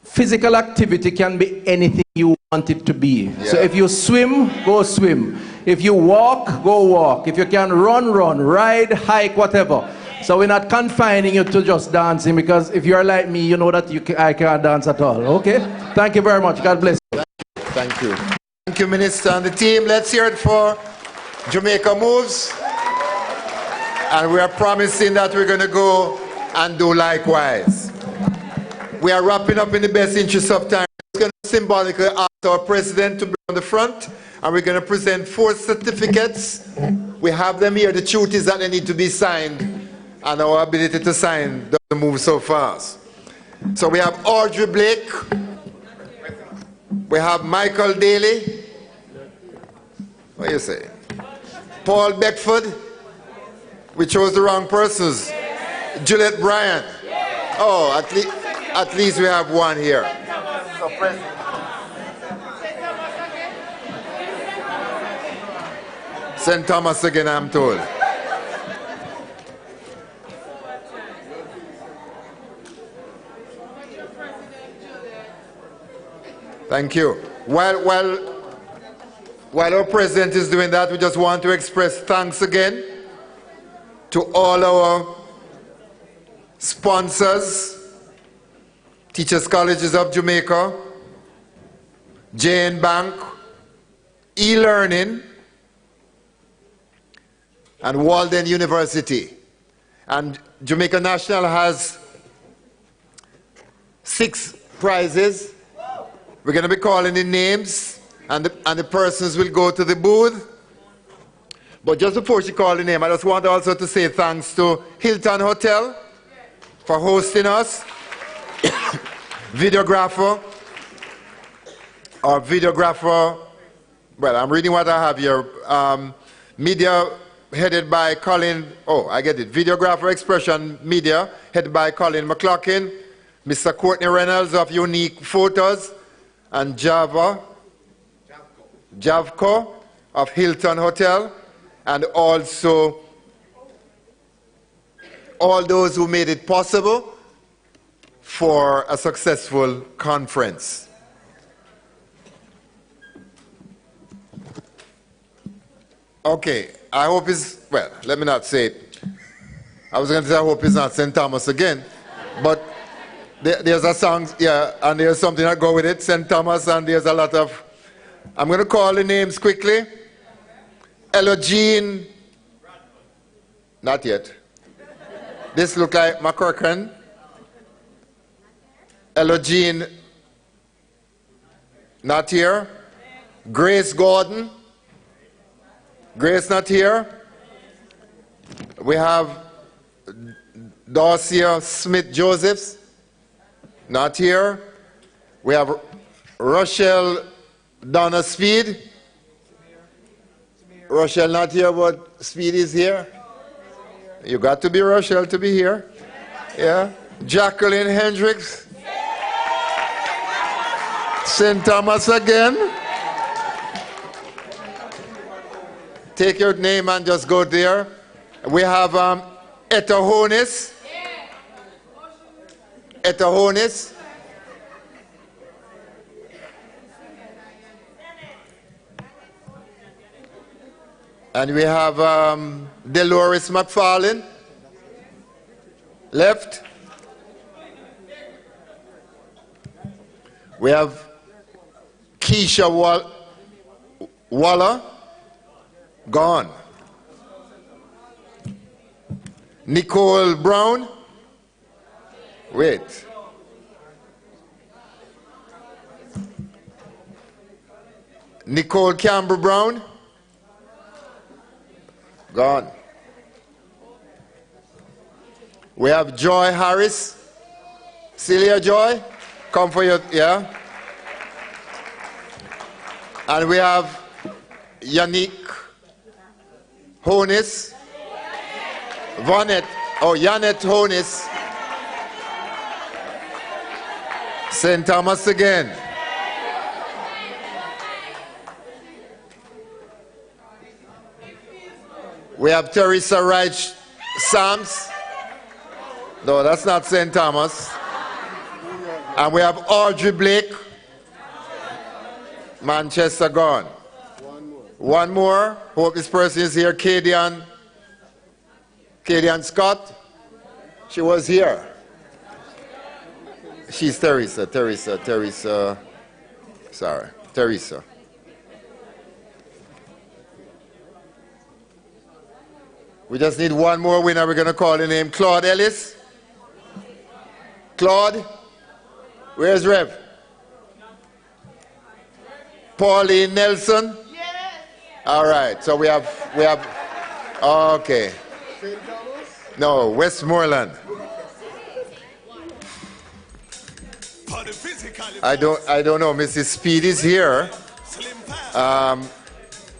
physical activity can be anything you want it to be. Yeah. So if you swim, go swim. If you walk, go walk. If you can run, run. Ride, hike, whatever. So we're not confining you to just dancing, because if you're like me, you know that I can't dance at all. Okay? Thank you very much. God bless you. Thank you. Thank you, Minister and the team. Let's hear it for Jamaica Moves. And we are promising that we're going to go and do likewise. We are wrapping up in the best interest of time. We're going to symbolically ask our president to be on the front, and we're going to present 4 certificates. We have them here, the truth is that they need to be signed, and our ability to sign doesn't move so fast. So we have Audrey Blake. We have Michael Daly. What do you say? Paul Beckford. We chose the wrong persons. Juliet Bryant. Oh, at least we have one here. St. Thomas again, I'm told. Thank you. While our president is doing that, we just want to express thanks again to all our sponsors, Teachers Colleges of Jamaica, Jane Bank, e-learning, and Walden University. And Jamaica National has 6 prizes. We're going to be calling the names, and the persons will go to the booth. But just before she calls the name, I just want also to say thanks to Hilton Hotel, for hosting us. Videographer, well, I'm reading what I have here. Media headed by Colin, I get it. Videographer Expression Media, headed by Colin McLaughlin, Mr. Courtney Reynolds of Unique Photos, and Javco of Hilton Hotel, and also all those who made it possible for a successful conference. Okay, I hope it's, well, let me not say it. I was going to say I hope it's not St. Thomas again, but there's a song, yeah, and there's something that go with it, St. Thomas, and there's a lot of, I'm going to call the names quickly. Elogene, not yet. This look like McCurkin. Elogene, not here. Grace Gordon. Grace not here. We have Darcia Smith Josephs, not here. We have Rochelle Donna Speed. Rochelle not here, but Speed is here. You got to be Rochelle to be here. Yeah. Jacqueline Hendricks. St. Thomas again. Take your name and just go there. We have Etta Honis. Etta Honis. And we have Dolores McFarlane. Left. We have Keisha Waller. Gone. Nicole Brown. Wait. Nicole Campbell Brown. Gone. We have Joy Harris. Celia Joy, come for your, yeah. And we have Yannick Honis. Janet Honis. St. Thomas again. We have Teresa Reich Sams. No, that's not St. Thomas. And we have Audrey Blake. Manchester gone. One more. Hope this person is here. Kadian Scott. She was here. She's Teresa. Sorry, Teresa. We just need one more winner. We're going to call the name Claude Ellis. Claude, where's Rev? Pauline Nelson. All right. So we have. Okay. No, Westmoreland. I don't know. Mrs. Speed is here. I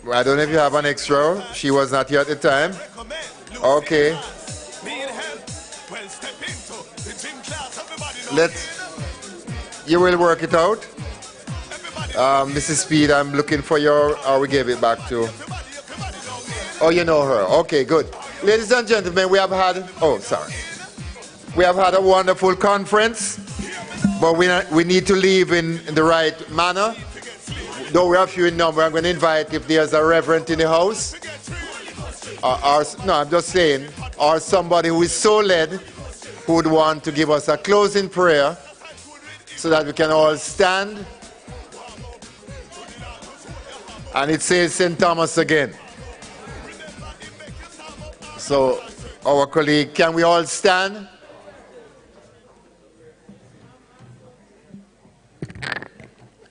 don't know if you have an extra. She was not here at the time. Okay. You will work it out. Mrs. Speed, I'm looking for your, or we gave it back to. Oh, you know her. Okay, good. Ladies and gentlemen, we have had a wonderful conference, but we need to leave in the right manner. Though we have few in number, I'm going to invite, if there's a reverend in the house, no, I'm just saying, or somebody who is so led, who would want to give us a closing prayer so that we can all stand. And it says St. Thomas again. So, our colleague, can we all stand?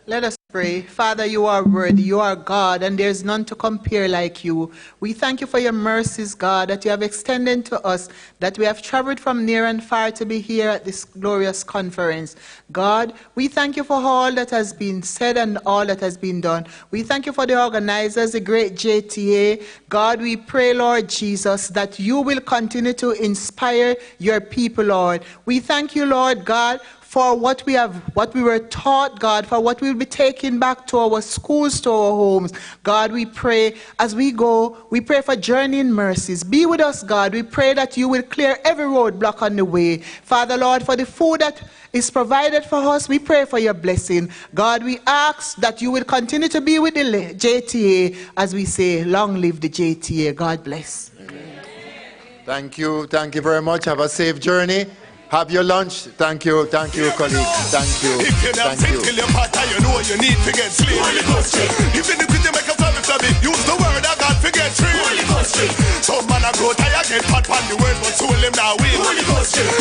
Let us Pray. Father, you are worthy, you are God, and there's none to compare like you. We thank you for your mercies, God, that you have extended to us, that we have traveled from near and far to be here at this glorious conference. God, we thank you for all that has been said and all that has been done. We thank you for the organizers, the great JTA. God, we pray, Lord Jesus, that you will continue to inspire your people, Lord. We thank you, Lord God, for what we were taught, God, for what we'll be taking back to our schools, to our homes. God, we pray as we go, we pray for journeying mercies. Be with us, God. We pray that you will clear every roadblock on the way. Father, Lord, for the food that is provided for us, we pray for your blessing. God, we ask that you will continue to be with the JTA as we say, long live the JTA. God bless. Amen. Thank you very much. Have a safe journey. Have your lunch. Thank you, colleagues. Thank you. If you're not sick till you're part, you know you need to get sleep. Even if you make a family for me, use the word of God to get free. Some man a grow tired, get pot on the word, but soul him now win.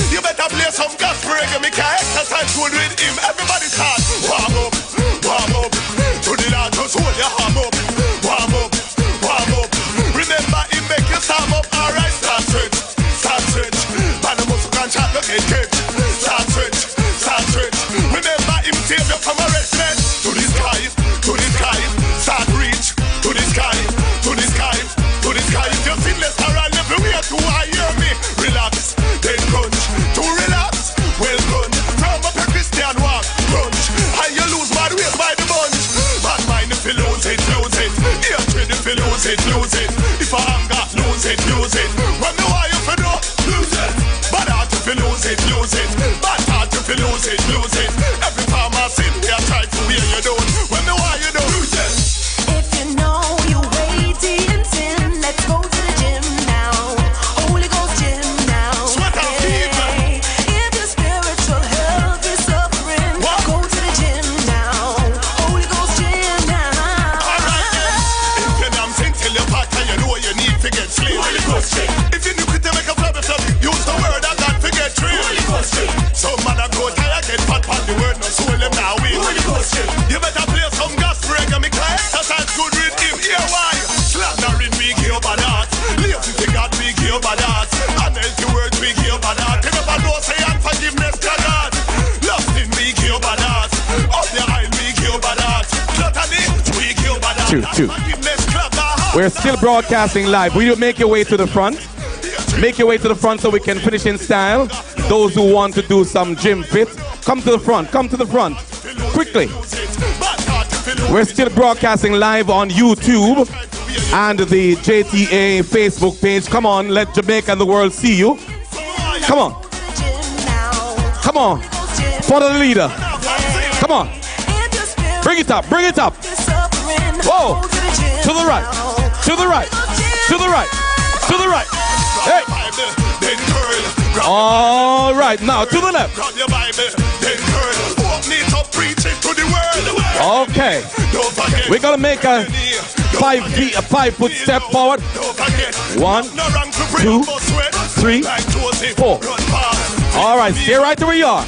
You better play some gospel reggae, make a exercise good with him. Everybody start. Warm up. To the Lord, just hold your arm up. Warm up. Remember him make you stand up. Alright, start stretch. Chat to get catch. Start stretch. Remember him save you from arrestment. To the sky. Start reach. To the sky. If you're sinless around everywhere to hear me. Relax, then crunch. To relax, well crunch. From up a Christian walk, crunch. And you lose bad ways by the bunch. Bad mind if you lose it. Hatred if you lose it. If I anger, lose it. When the wire you for no, lose it. Bad heart if you lose it. Bad heart if you lose it. Every time I sin, I try to wear you down. When the wire you don't lose it. If you know you're waiting in sin, let's go to the gym now. Holy Ghost gym now. Sweat out, hey, if your spiritual health is suffering, go to the gym now. Holy Ghost gym now. Alright then. If you're damn sin till you're part, you know you need to get sleep. Holy Ghost gym. If you need to make a flabby, use the word of God to get free. Holy Ghost gym. Some man a grow tired, get pot on the word, no soul him now win. Holy Ghost gym. You better play some gospel reggae, make a exercise good with him. Hear why? Slandering we give bad heart. Lazy to God we give bad heart. Unhealthy words we give bad heart. You never know say unforgiveness to God. Lusting we give bad heart. Up the aisle we give bad heart. Gluttony we give bad heart. Unforgiveness clap our heart. We're still broadcasting live. Will you make your way to the front? Make your way to the front so we can finish in style. Those who want to do some gym fit, come to the front. Quickly. We're still broadcasting live on YouTube and the JTA Facebook page. Come on, let Jamaica and the world see you. Come on. Follow the leader. Come on. Bring it up. Whoa. To the right. Hey. All right, now to the left. Okay. We're gonna make a 5-foot step forward. 1, 2, 3, 4. All right, stay right where you are.